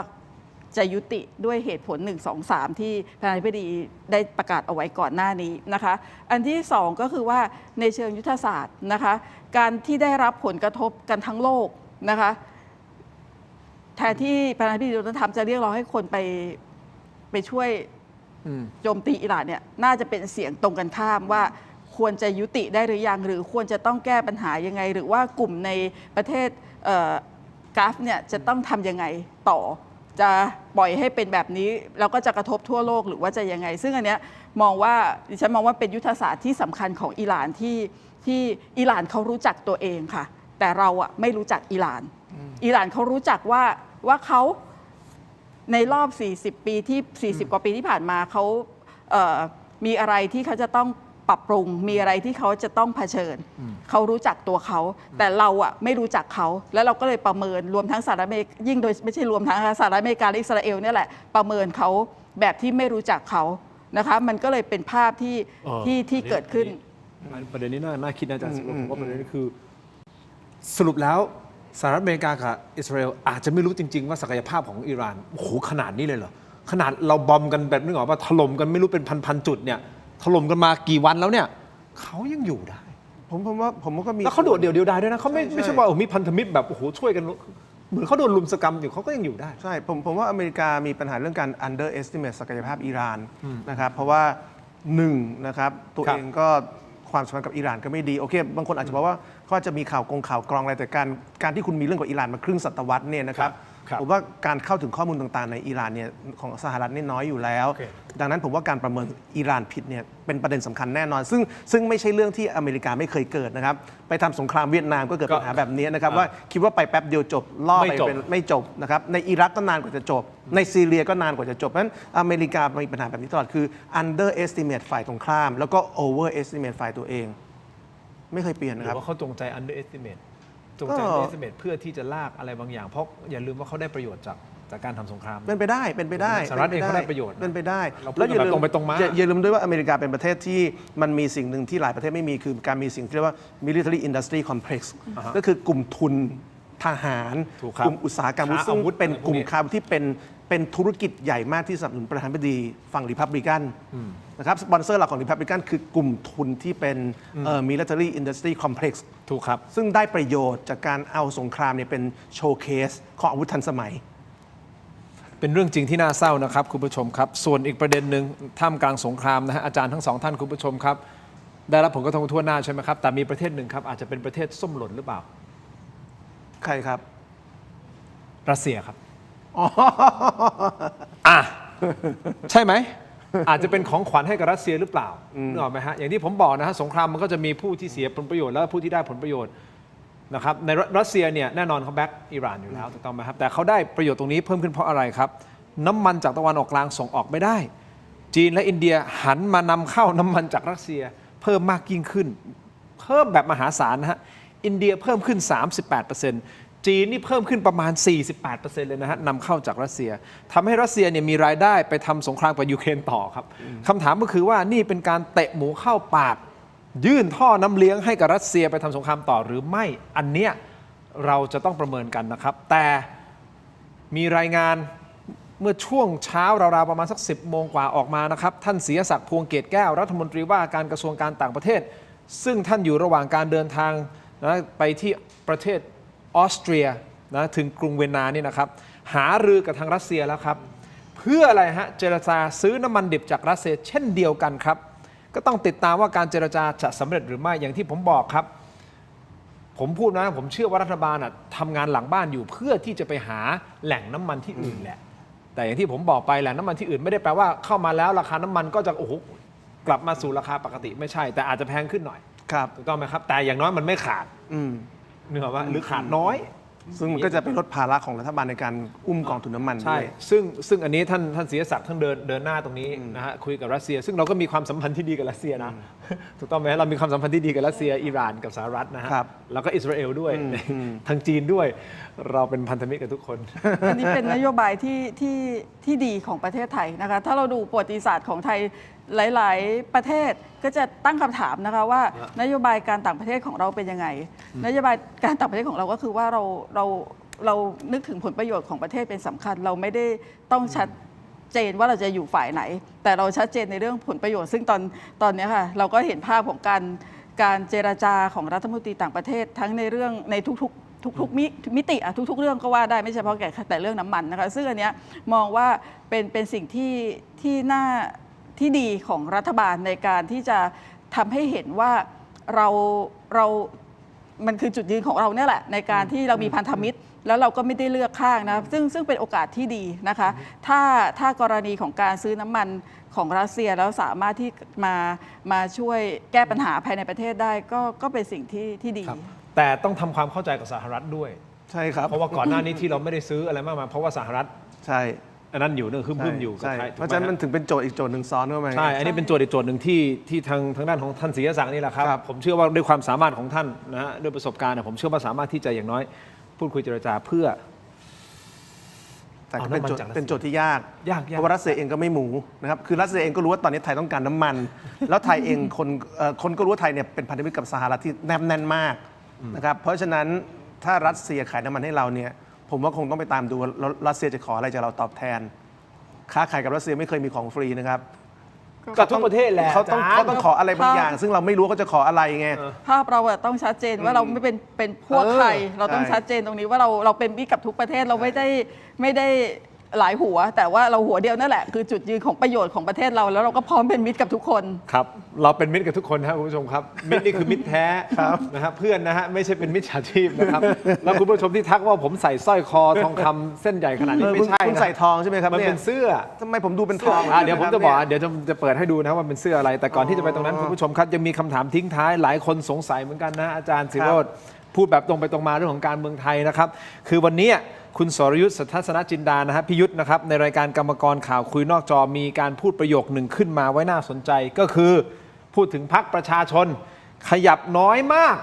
จะยุติด้วยเหตุผล 1 2 3 ที่ประธานาธิบดีได้ประกาศเอาไว้ก่อนหน้านี้นะคะอันที่2ก็คือว่าในเชิงยุทธศาสตร์นะคะการที่ได้รับผลกระทบกันทั้งโลกนะคะแทนที่ประธานาธิบดีโดนัลด์ทรัมป์จะเรียกร้องให้คนไปช่วยโจมตีอิหร่านเนี่ยน่าจะเป็นเสียงตรงกันข้ามว่าควรจะยุติได้หรือยังหรือควรจะต้องแก้ปัญหายังไงหรือว่ากลุ่มในประเทศกราฟเนี่ยจะต้องทำยังไงต่อจะปล่อยให้เป็นแบบนี้แล้วก็จะกระทบทั่วโลกหรือว่าจะยังไงซึ่งอันเนี้ยดิฉันมองว่าเป็นยุทธศาสตร์ที่สำคัญของอิหร่านที่อิหร่านเขารู้จักตัวเองค่ะแต่เราอะไม่รู้จักอิหร่านอิหร่านเขารู้จักว่าเขาในรอบ40 ปีที่40 กว่าปีที่ผ่านมาเขามีอะไรที่เขาจะต้องปรับปรุงมีอะไรที่เขาจะต้องเผชิญเขารู้จักตัวเขาแต่เราอะไม่รู้จักเขาแล้วเราก็เลยประเมินรวมทั้งสหรัฐอเมริกายิ่งโดยไม่ใช่รวมทั้งสหรัฐอเมริกาและอิสราเอลเนี่ยแหละประเมินเขาแบบที่ไม่รู้จักเขานะคะมันก็เลยเป็นภาพที่เกิดขึ้น ประเด็นนี้น่าคิดนะอาจารย์ผมว่าประเด็นนี้คือสรุปแล้วสหรัฐอเมริกากับอิสราเอลอาจจะไม่รู้จริงๆว่าศักยภาพของอิหร่านโอ้โหขนาดนี้เลยเหรอขนาดเราบอมกันแบบนึกออกว่าถล่มกันไม่รู้เป็นพันจุดเนี่ยถล่มกันมากี่วันแล้วเนี่ยเขายังอยู่ได้ผมว่าก็มีแล้วเขาโดดเดี่ยวดายด้วยนะเขาไม่ใช่ว่ามีพันธมิตรแบบโอ้โหช่วยกันเหมือนเขาโดนลุมสกรรมอยู่เขาก็ยังอยู่ได้ใช่ผมว่าอเมริกามีปัญหาเรื่องการ underestimate ศักยภาพอิหร่านนะครับเพราะว่านะครับตัวเองก็ความสัมพันธ์กับอิหร่านก็ไม่ดีโอเคบางคนอาจจะบอกว่าเขาจะมีข่าวกรองอะไรแต่การที่คุณมีเรื่องกับอิหร่านมาครึ่งศตวรรษเนี่ยนะครับผมว่าการเข้าถึงข้อมูลต่างๆในอิหร่านเนี่ยของสหรัฐนี่น้อยอยู่แล้วดังนั้นผมว่าการประเมินอิหร่านผิดเนี่ยเป็นประเด็นสำคัญแน่นอนซึ่งไม่ใช่เรื่องที่อเมริกาไม่เคยเกิดนะครับไปทำสงครามเวียดนามก็เกิดปัญหาแบบนี้นะครับว่าคิดว่าไปแป๊บเดียวจบล่อไปเป็นไม่จบนะครับในอิรักก็นานกว่าจะจบในซีเรียก็นานกว่าจะจบเพราะฉะนั้นอเมริกามีปัญหาแบบนี้ตลอดคือ underestimate ฝ่ายตรงข้ามแล้วก็ overestimate ฝ่ายตัวเองไม่เคยเปลี่ยนนะครับหรือว่าเขาจงใจ underestimate จงใจ underestimate เพื่อที่จะลากอะไรบางอย่างเพราะอย่าลืมว่าเขาได้ประโยชน์จากการทำสงครามเป็นไปได้สหรัฐเองเขาได้ประโยชน์เป็นไปได้แล้วอย่าลืมตรงไปตรงมาอย่าลืมด้วยว่าอเมริกาเป็นประเทศที่มันมีสิ่งหนึ่งที่หลายประเทศไม่มีคือการมีสิ่งที่เรียกว่า military industry complex ก็คือกลุ่มทุนทหารกลุ่มอุตสาหกรรมซึ่งเป็นกลุ่มค้าที่เป็นธุรกิจใหญ่มากที่สนับสนุนประธานาธิบดีฝั่งริพับลิกันนะครับสปอนเซอร์หลักของริพับลิกันคือกลุ่มทุนที่เป็นmilitary industry complex ถูกครับซึ่งได้ประโยชน์จากการเอาสงครามเนี่ยเป็นโชว์เคสของอาวุธทันสมัยเป็นเรื่องจริงที่น่าเศร้านะครับคุณผู้ชมครับส่วนอีกประเด็นหนึ่งท่ามกลางสงครามนะฮะอาจารย์ทั้งสองท่านคุณผู้ชมครับได้รับผลกระทบทั่วหน้าใช่ไหมครับแต่มีประเทศหนึ่งครับอาจจะเป็นประเทศส้มหล่นหรือเปล่าใครครับรัสเซียครับใช่ไหมอาจจะเป็นของขวัญให้กับรัสเซียหรือเปล่านึกออกไหมฮะอย่างที่ผมบอกนะฮะสงครามมันก็จะมีผู้ที่เสียผลประโยชน์และผู้ที่ได้ผลประโยชน์นะครับในรัสเซียเนี่ยแน่นอนเขาแบ็กอิหร่านอยู่แล้วถูกต้องไหมครับแต่เขาได้ประโยชน์ตรงนี้เพิ่มขึ้นเพราะอะไรครับน้ำมันจากตะวันออกกลางส่งออกไม่ได้ จีนและอินเดียหันมานำเข้าน้ำมันจากรัสเซียเพิ่มมากยิ่งขึ้น เพิ่มแบบมหาศาลนะฮะอินเดียเพิ่มขึ้น 38%จีนนี่เพิ่มขึ้นประมาณ 48%เลยนะฮะนำเข้าจากรัสเซียทำให้รัสเซียเนี่ยมีรายได้ไปทำสงครามกับยูเครนต่อครับคำถามก็คือว่านี่เป็นการเตะหมูเข้าปากยื่นท่อน้ำเลี้ยงให้กับรัสเซียไปทำสงครามต่อหรือไม่อันเนี้ยเราจะต้องประเมินกันนะครับแต่มีรายงานเมื่อช่วงเช้าราวๆประมาณสัก 10 โมงกว่าออกมานะครับท่านศรีศักดิ์พวงเกตแก้วรัฐมนตรีว่าการกระทรวงการต่างประเทศซึ่งท่านอยู่ระหว่างการเดินทางนะไปที่ประเทศออสเตรียนะถึงกรุงเวียนนานี่นะครับหารือกับทางรัสเซียแล้วครับเพื่ออะไรฮะเจรจาซื้อน้ำมันดิบจากรัสเซียเช่นเดียวกันครับก็ต้องติดตามว่าการเจรจาจะสำเร็จหรือไม่อย่างที่ผมบอกครับผมพูดนะผมเชื่อว่ารัฐบาลทำงานหลังบ้านอยู่เพื่อที่จะไปหาแหล่งน้ำมันที่อื่นแหละแต่อย่างที่ผมบอกไปแหล่งน้ำมันที่อื่นไม่ได้แปลว่าเข้ามาแล้วราคาน้ำมันก็จะโอ้โหกลับมาสู่ราคาปกติไม่ใช่แต่อาจจะแพงขึ้นหน่อยครับถูกต้องไหมครับแต่อย่างน้อยมันไม่ขาดนึกออกว่าหรือขาดน้อยซึ่งมันก็จะเป็นลดภาระของรัฐบาลในการอุ้มกองทุนน้ำมันใช่ซึ่งอันนี้ท่านศรีศักดิ์ท่านเดินหน้าตรงนี้นะฮะคุยกับรัสเซียซึ่งเราก็มีความสัมพันธ์ที่ดีกับรัสเซียนะถูกต้องไหมเรามีความสัมพันธ์ที่ดีกับรัสเซียอิหร่านกับสหรัฐนะฮะแล้วก็อิสราเอลด้วยทางจีนด้วยเราเป็นพันธมิตรกับทุกคนอันนี้เป็นนโยบายที่ดีของประเทศไทยนะคะถ้าเราดูประวัติศาสตร์ของไทยหลายๆประเทศก็จะตั้งคำถามนะคะว่านโยบายการต่างประเทศของเราเป็นยังไงนโยบายการต่างประเทศของเราก็คือว่าเรานึกถึงผลประโยชน์ของประเทศเป็นสำคัญเราไม่ได้ต้องชัดเจนว่าเราจะอยู่ฝ่ายไหนแต่เราชัดเจนในเรื่องผลประโยชน์ซึ่งตอนนี้ค่ะเราก็เห็นภาพของการเจรจาของรัฐมนตรีต่างประเทศทั้งในเรื่องในทุกมิติทุกเรื่องก็ว่าได้ไม่เฉพาะแต่เรื่องน้ำมันนะคะซึ่งอันเนี้ยมองว่าเป็นสิ่งที่น่าที่ดีของรัฐบาลในการที่จะทำให้เห็นว่าเรามันคือจุดยืนของเราเนี่ยแหละในการที่เรามีพันธมิตรแล้วเราก็ไม่ได้เลือกข้างนะซึ่งเป็นโอกาสที่ดีนะคะถ้ากรณีของการซื้อน้ำมันของรัสเซียแล้วสามารถที่มาช่วยแก้ปัญหาภายในประเทศได้ก็เป็นสิ่งที่ดีแต่ต้องทำความเข้าใจกับสหรัฐด้วยใช่ครับเพราะว่าก่อนหน้านี้ที่เราไม่ได้ซื้ออะไรมากมายเพราะว่าสหรัฐใช่อันนั้นอยู่นึงอยู่เพราะฉะนั้นมันถึงเป็นโจทย์อีกโจทย์หนึ่งซ้อนเข้ามาใช่อันนี้เป็นโจทย์อีกโจทย์หนึ่งที่ทางด้านของท่านศรีศักดิ์นี่แหละครับผมเชื่อว่าด้วยความสามารถของท่านนะฮะด้วยประสบการณ์ผมเชื่อว่าสามารถที่จะอย่างน้อยพูดคุยเจรจาเพื่อแต่เป็นโจทย์ที่ยากเพราะว่ารัสเซียเองก็ไม่หมูนะครับคือรัสเซียเองก็รู้ว่าตอนนี้ไทยต้องการน้ำมันแล้วไทยเองคนก็รู้ว่าไทยเนี่ยเป็นพันธมิตรกับสหรัฐที่แนบแน่นมากนะครับเพราะฉะนั้นถ้ารัสเซียขายน้ำมันให้เราเนี่ยผมว่าคงต้องไปตามดูว่ารัสเซียจะขออะไรจากเราตอบแทนค้าขายกับรัสเซียไม่เคยมีของฟรีนะครับก็ทุกประเทศแหละเขาต้องขออะไรบางอย่างซึ่งเราไม่รู้เขาจะขออะไรไงภาพเราต้องชัดเจนว่าเราไม่เป็นพวกใครเราต้องชัดเจนตรงนี้ว่าเราเป็นมิตรกับทุกประเทศเราไม่ได้หลายหัวแต่ว่าเราหัวเดียวนั่นแหละคือจุดยืนของประโยชน์ของประเทศเราแล้วเราก็พร้อมเป็นมิตรกับทุกคนครับเราเป็นมิตรกับทุกคนครับคุณผู้ชมครับมิตรนี่คือมิตรแท้นะครับเพื่อนนะฮะไม่ใช่เป็นมิจฉาชีพนะครับแล้วคุณผู้ชมที่ทักว่าผมใส่สร้อยคอทองคำเส้นใหญ่ขนาดนี้ไม่ใช่คุณใส่ทองใช่ไหมครับมันเป็นเสื้อทำไมผมดูเป็นทองเดี๋ยวผมจะบอกเดี๋ยวจะเปิดให้ดูนะว่าเป็นเสื้ออะไรแต่ก่อนที่จะไปตรงนั้นคุณผู้ชมครับยังมีคำถามทิ้งท้ายหลายคนสงสัยเหมือนกันนะอาจารย์ศิโรจน์พูดแบบตรงไปตรงมาเรื่องของการเมืองไทยนะครับคือวันนี้คุณสรยุทธ ทัศนจินดานะฮะพี่ยุทธนะครับในรายการกรรมกรข่าวคุยนอกจอมีการพูดประโยคหนึ่งขึ้นมาไว้น่าสนใจก็คือพูดถึงพรรคประชาชนขยับน้อยมาก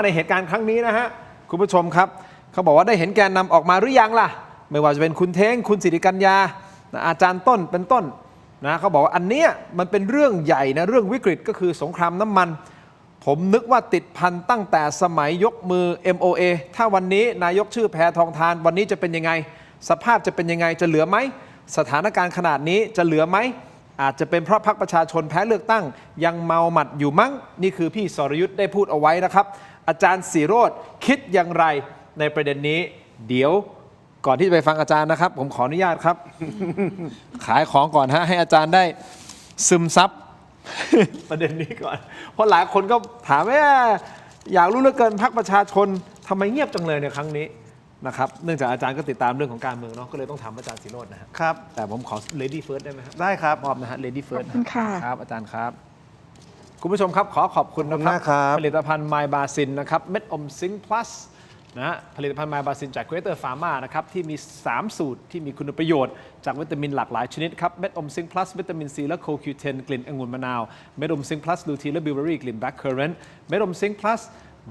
ในเหตุการณ์ครั้งนี้นะฮะคุณผู้ชมครับเขาบอกว่าได้เห็นแกนนำออกมาหรือยังล่ะไม่ว่าจะเป็นคุณเท้งคุณสิริกัญญาอาจารย์ต้นเป็นต้นนะเขาบอกว่าอันเนี้ยมันเป็นเรื่องใหญ่นะเรื่องวิกฤตก็คือสงครามน้ำมันผมนึกว่าติดพันตั้งแต่สมัยยกมือ MOA ถ้าวันนี้นายกชื่อแพทองธารวันนี้จะเป็นยังไงสภาพจะเป็นยังไงจะเหลือไหมสถานการณ์ขนาดนี้จะเหลือไหมอาจจะเป็นเพราะพรรคประชาชนแพ้เลือกตั้งยังเมาหมัดอยู่มั้งนี่คือพี่สรยุทธได้พูดเอาไว้นะครับอาจารย์ศิโรจน์คิดอย่างไรในประเด็นนี้เดี๋ยวก่อนที่จะไปฟังอาจารย์นะครับผมขออนุญาตครับ ขายของก่อนให้อาจารย์ได้ซึมซับประเด็นนี้ก่อนเพราะหลายคนก็ถามว่าอยากรู้เหลือเกินพรรคประชาชนทำไมเงียบจังเลยในครั้งนี้นะครับเนื่องจากอาจารย์ก็ติดตามเรื่องของการเมืองเนาะก็เลยต้องถามอาจารย์ศิโรจน์นะครับแต่ผมขอ Lady First ได้ไหมครับได้ครับมอบนะฮะ Lady First ขอบคุณค่ะครับอาจารย์ครับคุณผู้ชมครับขอขอบคุณนะครับผลิตภัณฑ์ My Basin นะครับเม็ดอมซิงค์ plus นะผลิตภัณฑ์ไมบาซินจาก Greater Pharma นะครับที่มี 3 สูตรที่มีคุณประโยชน์จากวิตามินหลากหลายชนิดครับเม็ดอมซิงค์ plus วิตามินซีและ CoQ10 กลิ่นองุ่นมะนาวเม็ดอมซิงค์ plus ลูทีนและบิวเบอรี่กลิ่น black currant เม็ดอมซิงค์ plus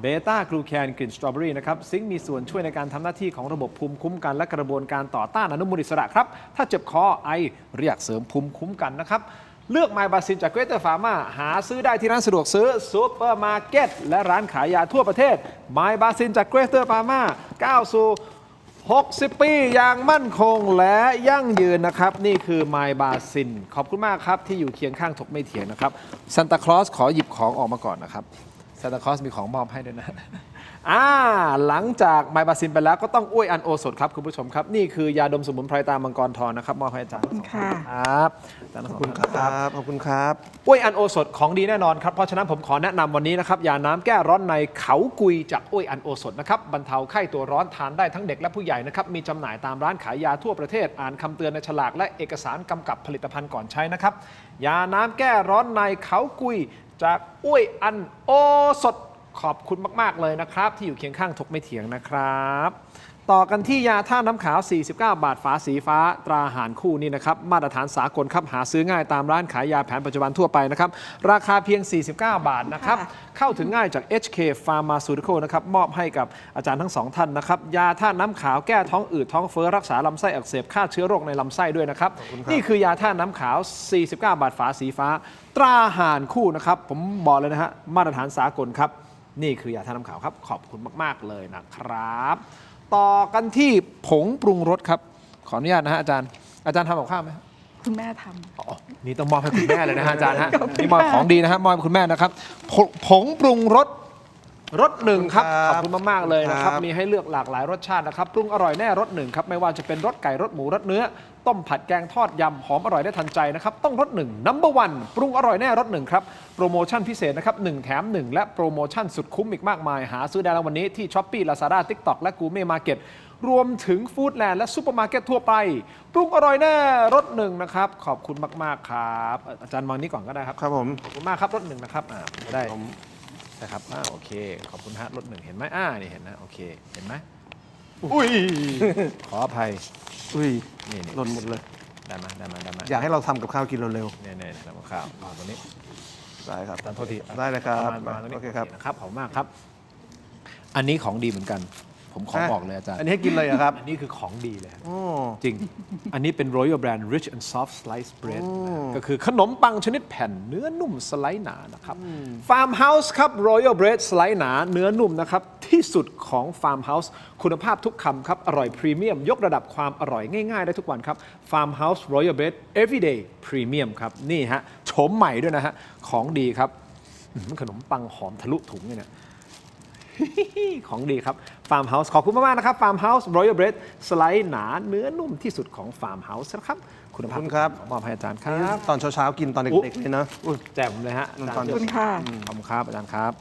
เบต้ากลูแคนกลิ่นสตรอเบอรี่นะครับซิงค์มีส่วนช่วยในการทำหน้าที่ของระบบภูมิคุ้มกันและกระบวนการต่อต้านอนุมูลอิสระครับถ้าเจ็บคอไอเรียกเสริมภูมิคุ้มกันนะครับเลือกไมบาซินจาก Greater Pharma หาซื้อได้ที่ร้านสะดวกซื้อซูเปอร์มาร์เก็ตและร้านขายยาทั่วประเทศไมบาซินจาก Greater Pharma ก้าวสู่60 ปีอย่างมั่นคงและยั่งยืนนะครับนี่คือไมบาซินขอบคุณมากครับที่อยู่เคียงข้างถกไม่เถียงนะครับซานตาคลอสขอหยิบของออกมาก่อนนะครับซานตาคลอสมีของมอบให้ด้วยนะหลังจากไมบาซินไปแล้วก็ต้องอ้วยอันโอสถครับคุณผู้ชมครับนี่คือยาดมสมุนไพรตามังกรทองนะครับมอบให้อาจารย์ครับขอบคุณครับขอบคุณครับ อ้วยอันโอสถของดีแน่นอนครับเพราะฉะนั้นผมขอแนะนำวันนี้นะครับยาน้ำแก้ร้อนในเขากุยจากอ้วยอันโอสถนะครับบรรเทาไข้ตัวร้อนทานได้ทั้งเด็กและผู้ใหญ่นะครับมีจำหน่ายตามร้านขายยาทั่วประเทศอ่านคำเตือนในฉลากและเอกสารกำกับผลิตภัณฑ์ก่อนใช้นะครับยาน้ำแก้ร้อนในเขากุยจากอ้วยอันโอสถขอบคุณมากๆเลยนะครับที่อยู่เคียงข้างถกไม่เถียงนะครับต่อกันที่ยาท่าน้ำขาว49 บาทฝาสีฟ้าตราหารคู่นี่นะครับมาตรฐานสากลครับหาซื้อง่ายตามร้านขายยาแผนปัจจุบันทั่วไปนะครับราคาเพียง49 บาทนะครับเข้าถึงง่ายจาก HK Pharmaceutical นะครับมอบให้กับอาจารย์ทั้งสองท่านนะครับยาท่าน้ำขาวแก้ท้องอืดท้องเฟ้อรักษาลำไส้อักเสบฆ่าเชื้อโรคในลำไส้ด้วยนะครับนี่คือยาท่าน้ำขาว49 บาทฝาสีฟ้าตราหารคู่นะครับผมบอกเลยนะฮะมาตรฐานสากลครับนี่คือยาท่าน้ำขาวครับขอบคุณมากๆเลยนะครับต่อกันที่ผงปรุงรสครับขออนุญาตนะฮะอาจารย์ทำกับข้าวไหมคุณแม่ทำนี่ต้องมอบให้คุณแม่เลยนะฮะอาจารย์ฮะนี่มอบของดีนะฮะมอบให้คุณแม่นะครับผงปรุงรสหนึ่งครับขอบคุณมากๆเลยนะครับมีให้เลือกหลากหลายรสชาตินะครับปรุงอร่อยแน่รสหนึ่งครับไม่ว่าจะเป็นรสไก่รสหมูรสเนื้อต้มผัดแกงทอดยำหอมอร่อยได้ทันใจนะครับต้องรสหนึ่งNo. 1ปรุงอร่อยแน่รสหนึ่งครับโปรโมชั่นพิเศษนะครับ1แถม1และโปรโมชั่นสุดคุ้มอีกมากมายหาซื้อได้แล้ววันนี้ที่ Shopee Lazada TikTok และ Gourmet Market รวมถึงฟู้ดแลนด์และซุปเปอร์มาร์เก็ตทั่วไปปรุงอร่อยแน่รสหนึ่งนะครับขอบคุณมากๆครับอาจารย์มองนี้ก่อนก็ได้ครับครับผมขอบคุณมากครับรสหนึ่งนะครับได้นะครับโอเคขอบคุณฮะรสหนึ่งเห็นไหมนี่เห็นนะโอเคเห็นไหมอุ้ยขออภัยนี่หล่นหมดเลยได้ไหมอยากให้เราทำกับข้าวกินเร็วๆเนี่ยทำกับข้าวตรงนี้ได้ครับโทษทีได้เลยครับโอเคครับขอบคุณมากครับอันนี้ของดีเหมือนกันผมขอบอกเลยอาจารย์อันนี้ให้กินเลยครับอันนี้คือของดีเลยจริงอันนี้เป็น Royal Brand Rich and Soft Sliced Bread ก็คือขนมปังชนิดแผ่นเนื้อนุ่มสไลด์หนานะครับ Farmhouse ครับ Royal Bread สไลด์หนาเนื้อนุ่มนะครับที่สุดของ Farmhouse คุณภาพทุกคำครับอร่อยพรีเมียมยกระดับความอร่อยง่ายๆได้ทุกวันครับ Farmhouse Royal Bread Everyday Premium ครับนี่ฮะโฉมใหม่ด้วยนะฮะของดีครับขนมปังหอมทะลุถุงเนี่ยของดีครับ Farmhouse ขอบคุณมากๆนะครับ Farmhouse Royal Bread สไลด์หนาเนื้อนุ่มที่สุดของ Farmhouse นะครับคุณภาพครับมอบให้อาจารย์ครับตอนเช้าๆกินตอนเด็กๆเลยนะแจ่มเลยฮะขอบคุณค่ะขอบคุณครับอาจารย์ครับ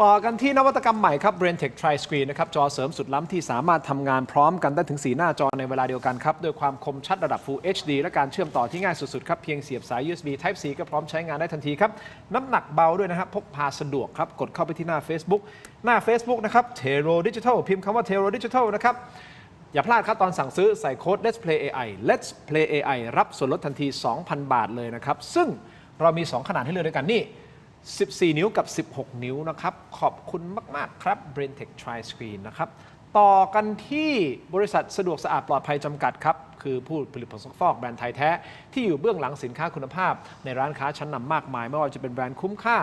ต่อกันที่นวัตกรรมใหม่ครับ BrainTech Tri Screen นะครับจอเสริมสุดล้ำที่สามารถทำงานพร้อมกันได้ถึง4หน้าจอในเวลาเดียวกันครับด้วยความคมชัดระดับ Full HD และการเชื่อมต่อที่ง่ายสุดๆครับเพียงเสียบสาย USB Type C ก็พร้อมใช้งานได้ทันทีครับน้ำหนักเบาด้วยนะครับพกพาสะดวกครับกดเข้าไปที่หน้า Facebook นะครับ Tero Digital พิมพ์คำว่า Tero Digital นะครับอย่าพลาดครับตอนสั่งซื้อใส่โค้ด Let's Play AI Let's Play AI รับส่วนลดทันที 2,000 บาทเลยนะครับซึ่งเรามี2ขนาดให้เลือกด้วยกันนี่14 นิ้วกับ16 นิ้วนะครับขอบคุณมากๆครับ BrainTech Tri Screen นะครับต่อกันที่บริษัทสะดวกสะอาดปลอดภัยจำกัดครับคือผู้ผลิตผงซักฟอกแบรนด์ไทยแท้ที่อยู่เบื้องหลังสินค้าคุณภาพในร้านค้าชั้นนำมากมายไม่ว่าจะเป็นแบรนด์คุ้มค่า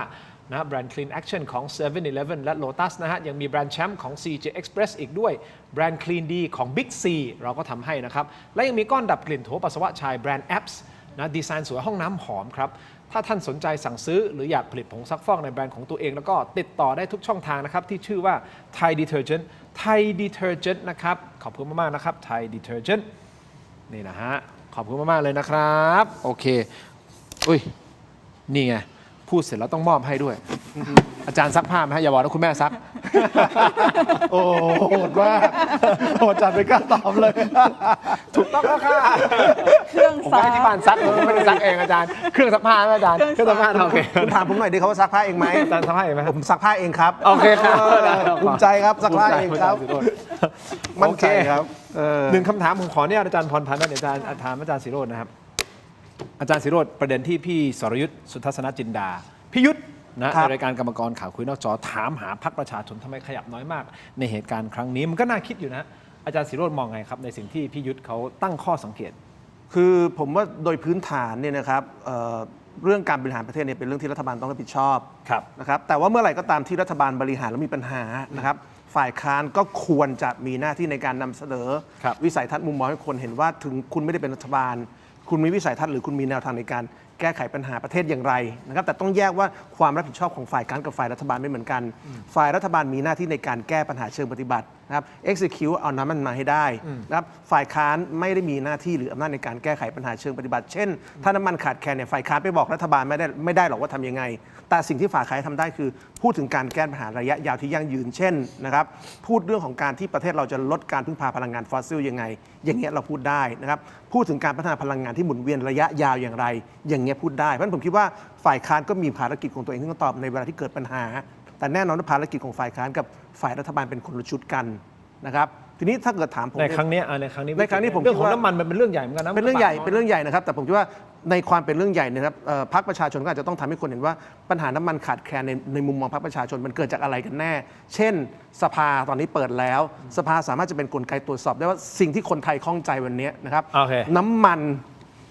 นะแบรนด์ Clean Action ของ 7-Eleven และ Lotus นะฮะยังมีแบรนด์แชมป์ของ CJ Express อีกด้วยแบรนด์ Clean D ของ Big C เราก็ทำให้นะครับและยังมีก้อนดับกลิ่นโถปัสสาวะชายแบรนด์ Apps นะดีไซน์สวยห้องน้ำหอมครับถ้าท่านสนใจสั่งซื้อหรืออยากผลิตผงซักฟอกในแบรนด์ของตัวเองแล้วก็ติดต่อได้ทุกช่องทางนะครับที่ชื่อว่า Thai Detergent นะครับขอบคุณมากๆนะครับ Thai Detergent นี่นะฮะขอบคุณมากๆเลยนะครับโอเคอุ้ยนี่ไงพูดเสร็จแล้วต้องมอบให้ด้วย อาจารย์ซักผ้าไหมฮะอย่าบอกนะคุณแม่ซัก โอ้โหดมากโหดจัดไม่กล้าตอบเลย ถูกต้องแล้วค่ะ เครื่อง ผม ซั ก็ ก ให้ที่บ้านซักผมไม่ได้ซักเองอาจารย์เครื่องซักผ้าไหมอาจารย์เครื่องซักผ้าโอเค คุณถามผมหน่อยดิเขาว่าซักผ้าเองไหม อาจารย์ซักผ้าเองไหม ผมซักผ้าเองครับ โอเคครับ ภูมิใจครับซักผ้าเองครับ มั่นใจครับ หนึ่งคำถามผมขอเนี่ยอาจารย์พรพันธ์ว่าเดี๋ยวอาจารย์ถามอาจารย์ศิโรจน์นะครับ อาจารย์ศิโรจน์ประเด็นที่พี่สรยุทธ์สุทัศนจินดาพี่ยุทธนะในรายการกรรมกรข่าวคุยนอกจอถามหาพรรคประชาชนทำไมขยับน้อยมาก ในเหตุการณ์ครั้งนี้มันก็น่าคิดอยู่นะอาจารย์ศิโรจน์มองไงครับในสิ่งที่พี่ยุทธเขาตั้งข้อสังเกต คือผมว่าโดยพื้นฐานเนี่ยนะครับเรื่องการบริหารประเทศเนี่ยเป็นเรื่องที่รัฐบาลต้องรับผิดชอบนะครับแต่ว่าเมื่อไหร่ก็ตามที่รัฐบาลบริหารแล้วมีปัญหานะครับฝ่ายค้านก็ควรจะมีหน้าที่ในการนำเสนอวิสัยทัศน์มุมมองให้คนเห็นว่าถึงคุณไม่ได้เป็นรัฐบาลคุณมีวิสัยทัศน์หรือคุณมีแนวทางในการแก้ไขปัญหาประเทศอย่างไรนะครับแต่ต้องแยกว่าความรับผิดชอบของฝ่ายค้านกับฝ่ายรัฐบาลไม่เหมือนกันฝ่ายรัฐบาลมีหน้าที่ในการแก้ปัญหาเชิงปฏิบัตินะครับ execute เอาน้ำมันมาให้ได้นะครับฝ่ายค้านไม่ได้มีหน้าที่หรืออำนาจในการแก้ไขปัญหาเชิงปฏิบัติเช่นถ้าน้ำมันขาดแคลนเนี่ยฝ่ายค้านไปบอกรัฐบาลไม่ได้หรอกว่าทำยังไงแต่สิ่งที่ฝ่ายค้านทำได้คือพูดถึงการแก้ปัญหาระยะยาวที่ยั่งยืนเช่นนะครับพูดเรื่องของการที่ประเทศเราจะลดการพึ่งพาพลังงานฟอสซิลยังไงอย่างเงี้ยเราพูดได้นะครับพูดถึงการพัฒนาพลังงานที่หมุนเวียนระยะยาวอย่างไรอย่างเงี้ยพูดได้เพราะฉะนั้นผมคิดว่าฝ่ายค้านก็มีภารกิจของตัวเองที่ต้องตอบในเวลาที่เกิดปัญหาแต่แน่นอนว่าภารกิจของฝ่ายค้านกับฝ่ายรัฐบาลเป็นคนละชุดกันนะครับทีนี้ถ้าเกิดถามผมในครั้งนี้ผมเรื่องของน้ำมันมันเป็นเรื่องใหญ่เหมือนกันนะเป็นเรื่องใหญ่นะครับแต่ผมคิดว่าในความเป็นเรื่องใหญ่นะครับพรรคประชาชนก็อาจจะต้องทำให้คนเห็นว่าปัญหาน้ำมันขาดแคลนในมุมมองพรรคประชาชนมันเกิดจากอะไรกันแน่เช่นสภาตอนนี้เปิดแล้วสภาสามารถจะเป็นกลไกตรวจสอบได้ว่าสิ่งที่คนไทยข้องใจวันนี้นะครับน้ำมัน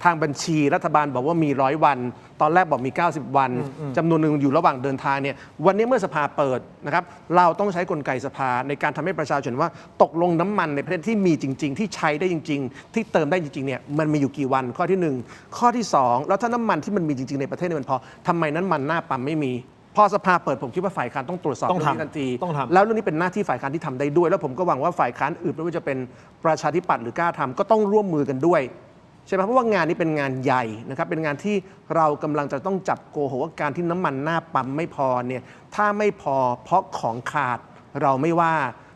ทางบัญชีรัฐบาลบอกว่ามี100 วันตอนแรกบอกมี 90 วันจำนวนหนึ่งอยู่ระหว่างเดินทางเนี่ยวันนี้เมื่อสภาเปิดนะครับเราต้องใช้กลไกสภาในการทำให้ประชาชนว่าตกลงน้ำมันในประเทศที่มีจริงๆที่ใช้ได้จริงๆที่เติมได้จริงๆเนี่ยมันมีอยู่กี่วันข้อที่1ข้อที่2แล้วถ้าน้ำมันที่มันมีจริงๆในประเทศเนี่ยมันพอทำไมน้ำมันหน้าปั๊มไม่มีพอสภาเปิดผมคิดว่าฝ่ายค้านต้องตรวจสอบเรื่องนี้ทันทีแล้วเรื่องนี้เป็นหน้าที่ฝ่ายค้านที่ทำได้ด้วยแล้วผมก็หวังว่าฝ่ายค้านอื่นไม่ว่าจะเป็นประชาธิปัตย์หรือกล้าทำก็ต้องร่วมมือกันด้วยใช่ไหมเพราะว่างานนี้เป็นงานใหญ่นะครับเป็นงานที่เรากำลังจะต้องจับโกหกว่าการที่น้ำมันหน้าปั๊มไม่พอเนี่ยถ้าไม่พอเพราะของขาดเราไม่ว่า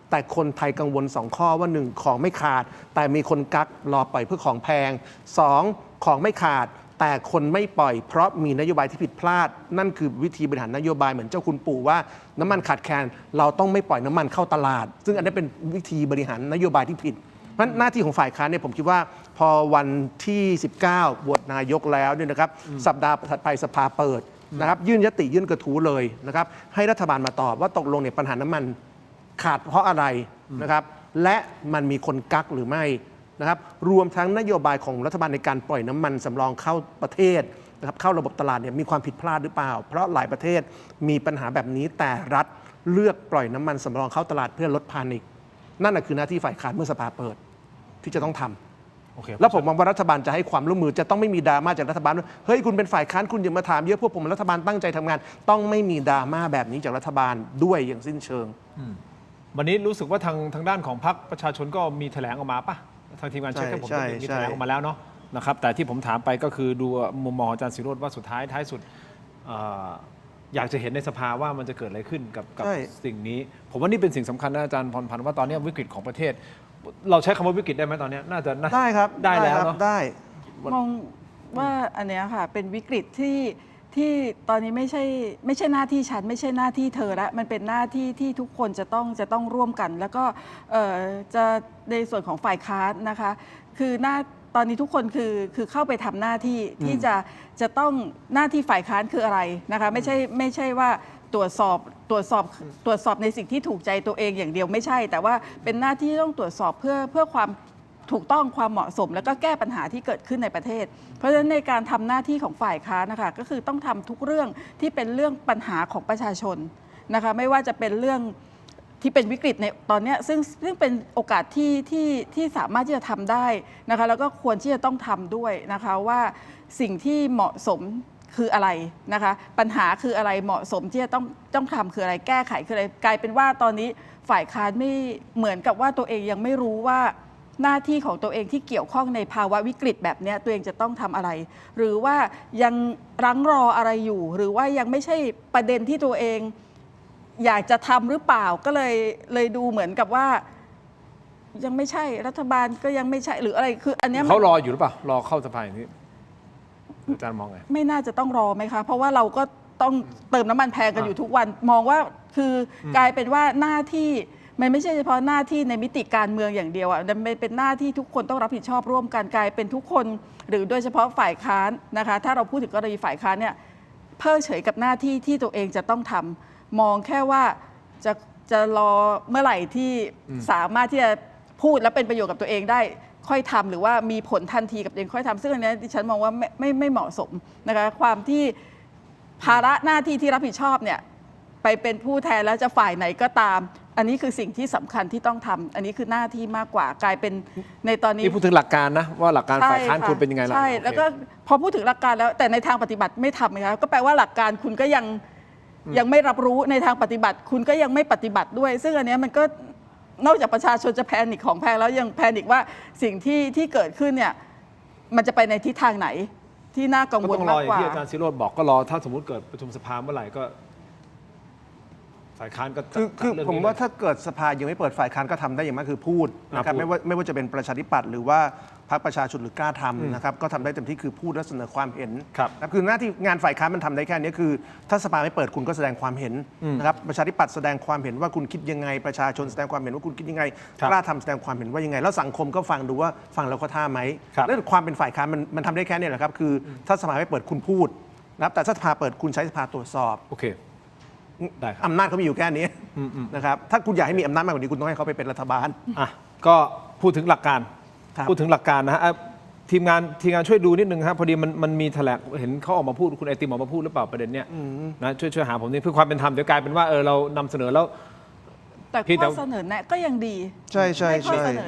แต่คนไทยกังวล2ข้อว่า1ของไม่ขาดแต่มีคนกักรอปล่อยเพื่อของแพง2ของไม่ขาดแต่คนไม่ปล่อยเพราะมีนโยบายที่ผิดพลาดนั่นคือวิธีบริหารนโยบายเหมือนเจ้าคุณปู่ว่าน้ำมันขาดแคลนเราต้องไม่ปล่อยน้ำมันเข้าตลาดซึ่งอันนี้เป็นวิธีบริหารนโยบายที่ผิดเพราะหน้าที่ของฝ่ายค้านเนี่ยผมคิดว่าพอวันที่19โหวตนายกแล้วเนี่ยนะครับสัปดาห์ถัดไปสภาเปิดนะครับยื่นยติยื่นกระทู้เลยนะครับให้รัฐบาลมาตอบว่าตกลงเนี่ยปัญหาน้ำมันขาดเพราะอะไรนะครับและมันมีคนกักหรือไม่นะครับรวมทั้งนโยบายของรัฐบาลในการปล่อยน้ำมันสำรองเข้าประเทศนะครับเข้าระบบตลาดเนี่ยมีความผิดพลาดหรือเปล่าเพราะหลายประเทศมีปัญหาแบบนี้แต่รัฐเลือกปล่อยน้ำมันสำรองเข้าตลาดเพื่อลดพานิคนั่นคือหน้าที่ฝ่ายค้านเมื่อสภาเปิดที่จะต้องทำแล้วผมมองว่ารัฐบาลจะให้ความร่วมมือจะต้องไม่มีดราม่าจากรัฐบาลว่าเฮ้ยคุณเป็นฝ่ายค้านคุณอย่ามาถามเยอะพวกผมรัฐบาลตั้งใจทำงานต้องไม่มีดราม่าแบบนี้จากรัฐบาลด้วยอย่างสิ้นเชิงวันนี้รู้สึกว่าทางด้านของพรรคประชาชนก็มีแถลงออกมาป่ะทางทีมงานเช็คให้ผมมีแถลงออกมาแล้วเนาะนะครับแต่ที่ผมถามไปก็คือดูมุมมองอาจารย์ศิโรจน์ว่าสุดท้ายสุดอยากจะเห็นในสภาว่ามันจะเกิดอะไรขึ้นกับสิ่งนี้ผมว่านี่เป็นสิ่งสำคัญนะอาจารย์พรพันธ์ว่าตอนนี้วิกฤตของประเทศเราใช้คำว่าวิกฤตได้ไหมตอนนี้น่าจะได้ครับได้แล้วเนาะได้มองว่าอันเนี้ยค่ะเป็นวิกฤตที่ตอนนี้ไม่ใช่หน้าที่ฉันไม่ใช่หน้าที่เธอละมันเป็นหน้าที่ที่ทุกคนจะต้องร่วมกันแล้วก็จะในส่วนของฝ่ายค้านนะคะคือตอนนี้ทุกคนคือเข้าไปทำหน้าที่ที่จะต้องหน้าที่ฝ่ายค้านคืออะไรนะคะไม่ใช่ว่าตรวจสอบในสิ่งที่ถูกใจตัวเองอย่างเดียวไม่ใช่แต่ว่าเป็นหน้าที่ต้องตรวจสอบเพื่อความถูกต้องความเหมาะสมแล้วก็แก้ปัญหาที่เกิดขึ้นในประเทศเพราะฉะนั้นในการทำหน้าที่ของฝ่ายค้านนะคะก็คือต้องทำทุกเรื่องที่เป็นเรื่องปัญหาของประชาชนนะคะไม่ว่าจะเป็นเรื่องที่เป็นวิกฤตในตอนนี้ซึ่งเป็นโอกาสที่สามารถที่จะทำได้นะคะแล้วก็ควรที่จะต้องทำด้วยนะคะว่าสิ่งที่เหมาะสมคืออะไรนะคะปัญหาคืออะไรเหมาะสมที่จะต้องทำคืออะไรแก้ไขคืออะไรกลายเป็นว่าตอนนี้ฝ่ายค้านไม่เหมือนกับว่าตัวเองยังไม่รู้ว่า หน้าที่ของตัวเองที่เกี่ยวข้องในภาวะวิกฤตแบบเนี้ยตัวเองจะต้องทำอะไร หรือว่ายังรั้งรออะไรอยู่ หรือว่ายังไม่ใช่ประเด็นที่ตัวเองอยากจะทำหรือเปล่าก็เลยดูเหมือนกับว่ายังไม่ใช่รัฐบาลก็ยังไม่ใช่หรืออะไรคืออันเนี้ย เขารออยู่หรือเปล่ารอเข้าสภาอย่างนี้อาจารย์มองไง ไม่น่าจะต้องรอไหมคะเพราะว่าเราก็ต้องเติมน้ำมันแพงกันอยู่ทุกวันมองว่าคือกลายเป็นว่าหน้าที่มันไม่ใช่เฉพาะหน้าที่ในมิติการเมืองอย่างเดียวอ่ะมันเป็นหน้าที่ทุกคนต้องรับผิดชอบร่วมกันกลายเป็นทุกคนหรือโดยเฉพาะฝ่ายค้านนะคะถ้าเราพูดถึงกรณีฝ่ายค้านเนี่ยเพิกเฉยกับหน้าที่ที่ตัวเองจะต้องทำมองแค่ว่าจะรอเมื่อไหร่ที่สามารถที่จะพูดและเป็นประโยชน์กับตัวเองได้ค่อยทำหรือว่ามีผลทันทีกับตัวเองค่อยทำซึ่งอันนี้ดิฉันมองว่าไม่เหมาะสมนะคะความที่ภาระหน้าที่ที่รับผิดชอบเนี่ยไปเป็นผู้แทนแล้วจะฝ่ายไหนก็ตาม อันนี้คือสิ่งที่สำคัญที่ต้องทำอันนี้คือหน้าที่มากกว่ากลายเป็นในตอนนี้นี่พูดถึงหลักการนะว่าหลักการฝ่ายค้านควรเป็นยังไงล่ะ ใช่แล้วก็พอพูดถึงหลักการแล้วแต่ในทางปฏิบัติไม่ทำไหมคะก็แปลว่าหลักการคุณก็ยังไม่รับรู้ในทางปฏิบัติคุณก็ยังไม่ปฏิบัติด้วย ซึ่งอันนี้มันก็นอกจากประชาชนจะแพนิคของแพงแล้วยังแพนิคว่าสิ่งที่เกิดขึ้นเนี่ยมันจะไปในทิศทางไหนที่น่ากังวลมากกว่าที่อาจารย์ศิโรจน์บอกก็รอถ้าสมมติเกิดประชุมสภาเมื่อไหร่ก็ฝ่ายค้านก็คือผมว่าถ้าเกิดสภายังไม่เปิดฝ่ายค้านก็ทำได้อย่างมากคือพูดนะครับไม่ว่าจะเป็นประชาธิปัตย์หรือว่าพรรคประชาชนหรือกล้าทำนะครับก็ทำได้เต็มที่คือพูดและเสนอความเห็นครับคือหน้าที่งานฝ่ายค้านมันทำได้แค่นี้คือถ้าสภาไม่เปิดคุณก็แสดงความเห็นนะครับประชาธิปัตย์แสดงความเห็นว่าคุณคิดยังไงประชาชนแสดงความเห็นว่าคุณคิดยังไงกล้าทำแสดงความเห็นว่ายังไงแล้วสังคมก็ฟังดูว่าฟังแล้วเขาท่าไหมแล้วความเป็นฝ่ายค้านมันทำได้แค่นี้แหละครับคือถ้าสภาไม่เปิดคุณพูดนะครับแต่ถ้าสภาเปิดคุณใช้สภาตรวจสอบโอเคอำนาจเขามีอยู่แค่นี้นะครับถ้าคุณอยากให้มีอำนาจมากกว่านี้คุณต้องให้เขาไปเป็นรัฐบาลก็พูดถึงหลักการนะฮะทีมงานช่วยดูนิดนึงครับพอดีมันมีแถลงเห็นเขาออกมาพูดคุณไอติมออกมาพูดหรือเปล่าประเด็นเนี้ยนะช่วยหาผมนี่เพื่อความเป็นธรรมเดี๋ยวกลายเป็นว่าเรานำเสนอแล้วแต่ข้อเสนอแนะก็ยังดีใช่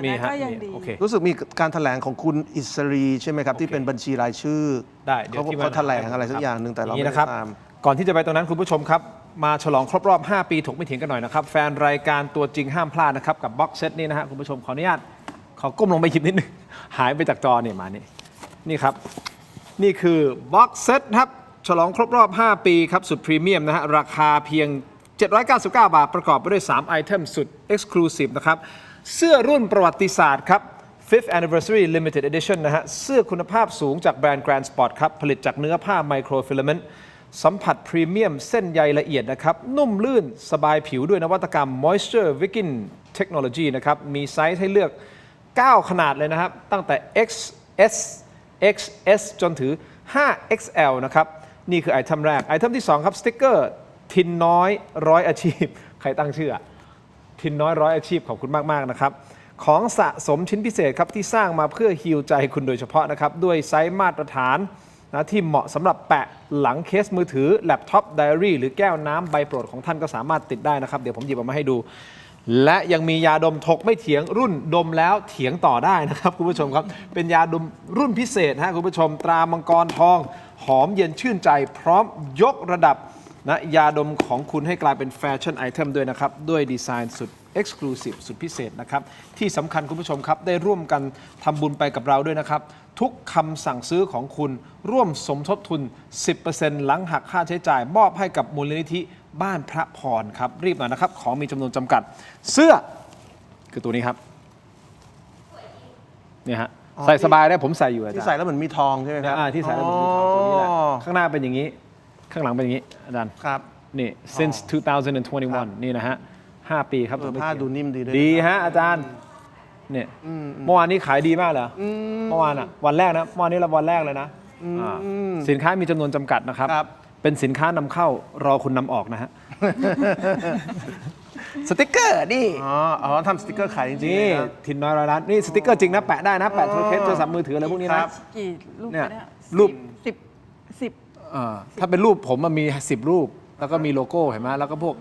มีก็ยังดีรู้สึกมีการแถลงของคุณอิสรีใช่ไหมครับที่เป็นบัญชีรายชื่อได้เดี๋ยวเขาแถลงอะไรสักอย่างหนึ่งแต่เราไม่ได้ตามก่อนที่จะไปตรงนั้นคุณผู้ชมครับมาฉลองครบรอบ5 ปีถกไม่เถียงกันหน่อยนะครับแฟนรายการตัวจริงห้ามพลาดนะครับกับบ็อกเซตนี่นะฮะคุณผู้ชมขออนุญาตขอก้มลงไปหยิบนิดนึงหายไปจากจอเนี่ยมานี่ครับนี่คือบ็อกเซตครับฉลองครบรอบ5 ปีครับสุดพรีเมียมนะฮะราคาเพียง799 บาทประกอบไปด้วย3ไอเทมสุด Exclusive นะครับเสื้อรุ่นประวัติศาสตร์ครับ 5th Anniversary Limited Edition นะฮะเสื้อคุณภาพสูงจากแบรนด์ Grand Sport ครับผลิตจากเนื้อผ้าไมโครฟิลาเมนต์สัมผัสพรีเมียมเส้นใยละเอียดนะครับนุ่มลื่นสบายผิวด้วยนวัตกรรม Moisture Wicking Technology นะครับมีไซส์ให้เลือก9 ขนาดเลยนะครับตั้งแต่ XS XS จนถึง 5XL นะครับนี่คือไอเทมแรกไอเทมที่2ครับสติ๊กเกอร์ทินน้อยร้อยอาชีพใครตั้งชื่อทินน้อยร้อยอาชีพขอบคุณมากๆนะครับของสะสมชิ้นพิเศษครับที่สร้างมาเพื่อฮีลใจคุณโดยเฉพาะนะครับด้วยไซส์มาตรฐานนะที่เหมาะสำหรับแปะหลังเคสมือถือแล็ปท็อปไดอารี่หรือแก้วน้ำใบโปรดของท่านก็สามารถติดได้นะครับเดี๋ยวผมหยิบออกมาให้ดูและยังมียาดมถกไม่เถียงรุ่นดมแล้วเถียงต่อได้นะครับคุณผู้ชมครับเป็นยาดมรุ่นพิเศษฮะคุณผู้ชมตรามังกรทองหอมเย็นชื่นใจพร้อมยกระดับนะยาดมของคุณให้กลายเป็นแฟชั่นไอเทมด้วยนะครับด้วยดีไซน์สุด Exclusive สุดพิเศษนะครับที่สำคัญคุณผู้ชมครับได้ร่วมกันทำบุญไปกับเราด้วยนะครับทุกคำสั่งซื้อของคุณร่วมสมทบทุน 10% หลังหักค่าใช้จ่ายมอบให้กับมูลนิธิบ้านพระพรครับรีบหน่อยนะครับของมีจำนวนจำกัดเสื้อคือตัวนี้ครับนี่ฮะใส่สบายได้ผมใส่อยู่อาจารย์ที่ใส่แล้วเหมือนมีทองใช่ไหมครับที่ใส่แล้วเหมือนมีทองตัวนี้แหละข้างหน้าเป็นอย่างนี้ข้างหลังเป็นอย่างนี้อาจารย์ครับนี่ since 2021 นี่นะฮะ5 ปีครับผ้าดูนิ่มดีดีฮะอาจารย์เนี่ยเมื่อวานนี้ขายดีมากเลยเมื่อวานอ่ะวันแรกนะเมื่อวานนี้เราวันแรกเลยนะสินค้ามีจำนวนจำกัดนะครับเป็นสินค้านำเข้ารอคุณนำออกนะฮะสติ๊กเกอร์นี่ทำสติ๊กเกอร์ขายจริงๆนี่ทินน้อยร้อยล้านนี่สติ๊กเกอร์จริงนะแปะได้นะแปะโทรศัพท์มือถืออะไรพวกนี้นะกี่รูปเนี่ยรูป10ถ้าเป็นรูปผมมันมี10 รูปแล้วก็มีโลโก้เห็นไหมแล้วก็พวก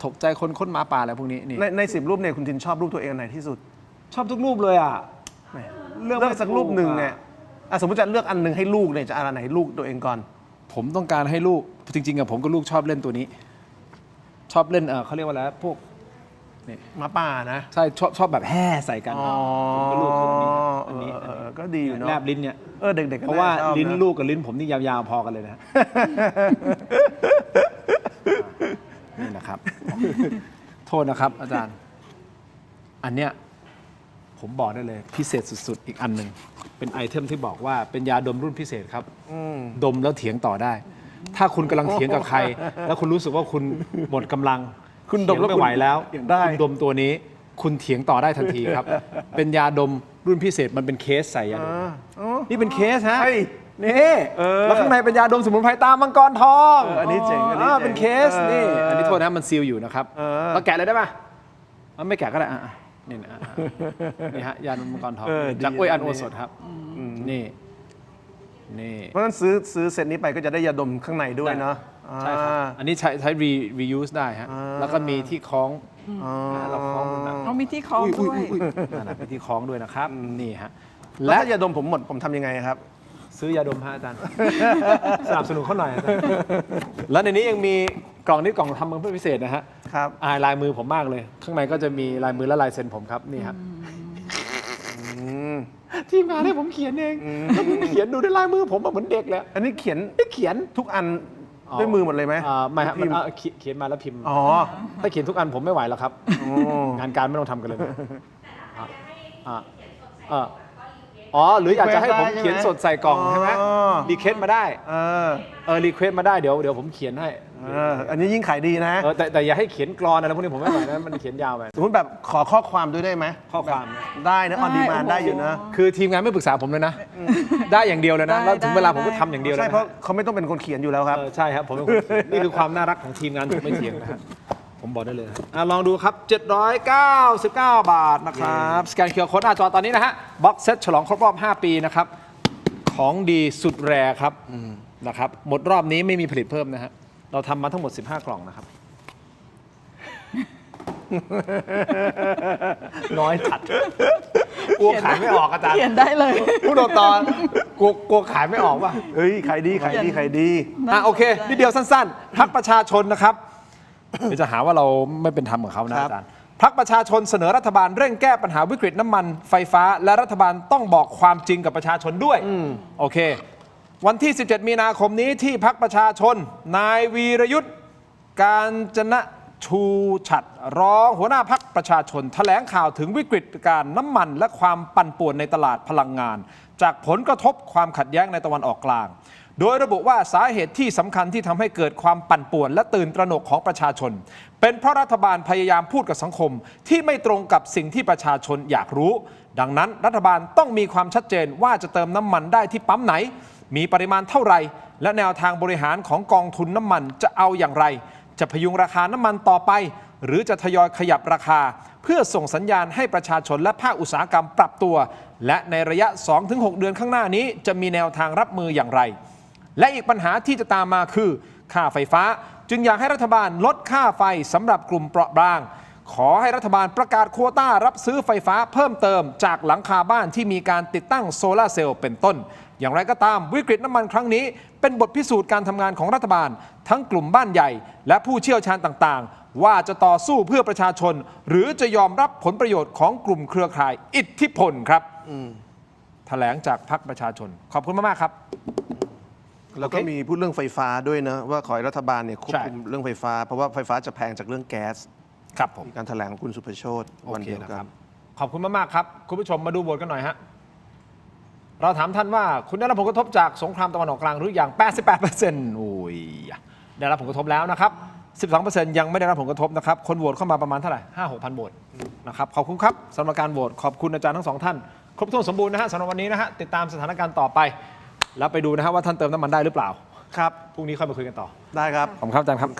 ถกใจคนค้นหมาป่าอะไรพวกนี้นี่ใน10 รูปเนี่ยคุณทินชอบรูปตัวเองไหนที่สุดชอบทุกรูปเลยอ่ะเลือกสักรูปหนึ่งเนี่ยสมมติจะเลือกอันหนึ่งให้ลูกเนี่ยจะอันไหนลูกตัวเองก่อนผมต้องการให้ลูกจริงๆอะผมก็ลูกชอบเล่นตัวนี้ชอบเล่นเขาเรียกว่าอะไรพวก นี่ หมาป่านะ ใช่ชอบแบบแห่ใส่กันผมก็ลูกคนนี้อันนี้ ก็ดีอยู่เนาะ แลบลิ้นเนี่ย เด็กๆก็ เพราะว่า ชอบ ลิ้น นะ ลูกกับลิ้นผมนี่ยาวๆพอกันเลยนะ นี่นะครับ โทษนะครับ อาจารย์ อันเนี้ยผมบอกได้เลยพิเศษสุดๆอีกอันหนึ่งเป็นไอเทมที่บอกว่าเป็นยาดมรุ่นพิเศษครับดมแล้วเถียงต่อได้ ถ้าคุณกำลังเถียงกับใคร แล้วคุณรู้สึกว่าคุณหมดกำลัง คุณดมแล้ว เถียงไม่ไหวแล้ว เถียงได้ คุณดมตัวนี้ คุณเถียงต่อได้ทันทีครับ เป็นยาดมรุ่นพิเศษมันเป็นเคสใส่ยาดมนี่เป็นเคสฮะ เฮ้ย นี่แล้วข้างในเป็นยาดมสมุนไพรตามังกรทอง อันนี้เจ๋งอันนี้เจ๋ง เป็นเคสนี่อันนี้โทษนะมันซีลอยู่นะครับเราแกะเลยได้ปะไม่แกะก็ได้นี่นะนี่ฮะยาดมมังกรทองจากอ้วยอันโอสถครับนี่ เพราะฉะนั้นซื้อเซตนี้ไปก็จะได้ยาดมข้างในด้วยเนาะ ใช่ครับอันนี้ใช้ reuse ได้ฮะแล้วก็มีที่คล้องเราคล้องแบบ เอามีที่คล้องด้วย นั่นแหละเป็นที่คล้องด้วยนะครับนี่ฮะ แล้วถ้ายาดมผมหมดผมทำยังไงครับ ซื้อยาดมฮะอาจารย์ สนับสนุนเขาหน่อยอาจารย์แล้วในนี้ยังมีกล่องนี้กล่องทำมาเพื่อพิเศษนะฮะ ครับ ลายมือผมมากเลย ข้างในก็จะมีลายมือและลายเซ็นผมครับนี่ครับทีมงานให้ผมเขียนเองแล้วผมเขียนดูในลายมือผมเหมือนเด็กเลย อันนี้เขียน ไม่เขียน ทุกอันด้วยมือหมดเลยไหม ไม่ครับ พิมพ์ เขียนมาแล้วพิมพ์ อ๋อ ถ้าเขียนทุกอันผมไม่ไหวแล้วครับงานการไม่ต้องทำกันเลยนะหรืออยากจะให้ผมเขียนสดใส่กล่องใช่ไหมรีเควสมาได้รีเควสมาได้เดี๋ยวผมเขียนให้ อันนี้ยิ่งขายดีนะ แต่อย่าให้เขียนกรอนอะไรพวกนี้ผมไม่ไหวนะมันเขียนยาวไป สมมติแบบขอข้อความด้วยได้ไหม ข้อความ ได้นะออนดีมานได้อยู่นะ คือทีมงานไม่ปรึกษาผมเลยนะ ได้อย่างเดียวเลยนะแล้วถึงเวลาผมก็ทำอย่างเดียวเลย ใช่เพราะเขาไม่ต้องเป็นคนเขียนอยู่แล้วครับ ใช่ครับผมเป็นคนเขียนนี่คือความน่ารักของทีมงานผมไม่เถียงนะฮะผมบอกได้เลยลองดูครับ 799 บาทนะครับสแกนเคอร์โค้ดหน้าจอตอนนี้นะฮะบ็อกเซตฉลองครบรอบ 5 ปีนะครับของดีสุดแรครับนะครับหมดรอบนี้ไม่มีผลิตเพิ่มนะฮะเราทำมาทั้งหมด 15 กล่องนะครับ น้อยจัดกลัวขายไม่ออกอาจารย์ เขียนได้เลย ผู้โดนตอนกลัวขายไม่ออกป่ะ เฮ้ยขายดีขายดีขายดี โอเคนิดเดียวสั้นๆพรรคประชาชนนะครับเดี๋ยวจะหาว่าเราไม่เป็นธรรมกับเขานะอาจารย์พรรคประชาชนเสนอรัฐบาลเร่งแก้ปัญหาวิกฤตน้ำมันไฟฟ้าและรัฐบาลต้องบอกความจริงกับประชาชนด้วยโอเควันที่ 17 มีนาคมนี้ที่พรรคประชาชนนายวีรยุทธ์การจนะชูฉัตรรองหัวหน้าพรรคประชาชนแถลงข่าวถึงวิกฤตการน้ำมันและความปั่นป่วนในตลาดพลังงานจากผลกระทบความขัดแย้งในตะวันออกกลางโดยระบุว่าสาเหตุที่สำคัญที่ทำให้เกิดความปั่นป่วนและตื่นตระหนกของประชาชนเป็นเพราะรัฐบาลพยายามพูดกับสังคมที่ไม่ตรงกับสิ่งที่ประชาชนอยากรู้ดังนั้นรัฐบาลต้องมีความชัดเจนว่าจะเติมน้ำมันได้ที่ปั๊มไหนมีปริมาณเท่าไหร่และแนวทางบริหารของกองทุนน้ำมันจะเอาอย่างไรจะพยุงราคาน้ำมันต่อไปหรือจะทยอยขยับราคาเพื่อส่งสัญญาณให้ประชาชนและภาคอุตสาหกรรมปรับตัวและในระยะ 2-6 เดือนข้างหน้านี้จะมีแนวทางรับมืออย่างไรและอีกปัญหาที่จะตามมาคือค่าไฟฟ้าจึงอยากให้รัฐบาลลดค่าไฟสำหรับกลุ่มเปราะบางขอให้รัฐบาลประกาศโควต้ารับซื้อไฟฟ้าเพิ่มเติมจากหลังคาบ้านที่มีการติดตั้งโซลาร์เซลล์เป็นต้นอย่างไรก็ตามวิกฤตน้ำมันครั้งนี้เป็นบทพิสูจน์การทำงานของรัฐบาลทั้งกลุ่มบ้านใหญ่และผู้เชี่ยวชาญต่างๆว่าจะต่อสู้เพื่อประชาชนหรือจะยอมรับผลประโยชน์ของกลุ่มเครือข่ายอิทธิพลครับแถลงจากพรรคประชาชนขอบคุณมากๆครับ แล้วก็มีพูดเรื่องไฟฟ้าด้วยนะว่าขอให้รัฐบาลเนี่ยควบคุมเรื่องไฟฟ้าเพราะว่าไฟฟ้าจะแพงจากเรื่องแก๊ส ครับผม มีการแถลงของคุณสุภโชติวันเดียวกัน ขอบคุณมากๆครับคุณผู้ชมมาดูบทกันหน่อยฮะเราถามท่านว่าคุณได้รับผลกระทบจากสงครามตะวันออกกลางหรือยัง 88% โอ้ยได้รับผลกระทบแล้วนะครับ 12% ยังไม่ได้รับผลกระทบนะครับคนโหวตเข้ามาประมาณเท่าไหร่ 5-6,000 โหวตนะครับขอบคุณครับสำหรับการโหวตขอบคุณอาจารย์ทั้งสองท่านครบถ้วนสมบูรณ์นะฮะสำหรับวันนี้นะฮะติดตามสถานการณ์ต่อไปแล้วไปดูนะฮะว่าท่านเติมน้ำมันได้หรือเปล่าครับพรุ่งนี้ค่อยมาคุยกันต่อ ได้ครับ ขอบคุณครับอาจารย์ครับ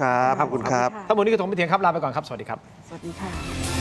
ขอบคุณครับ ทั้งหมดนี้คือผมไปเถียงครับลาไปก่อนครับสวัสดีครับ สวัสดีค่ะ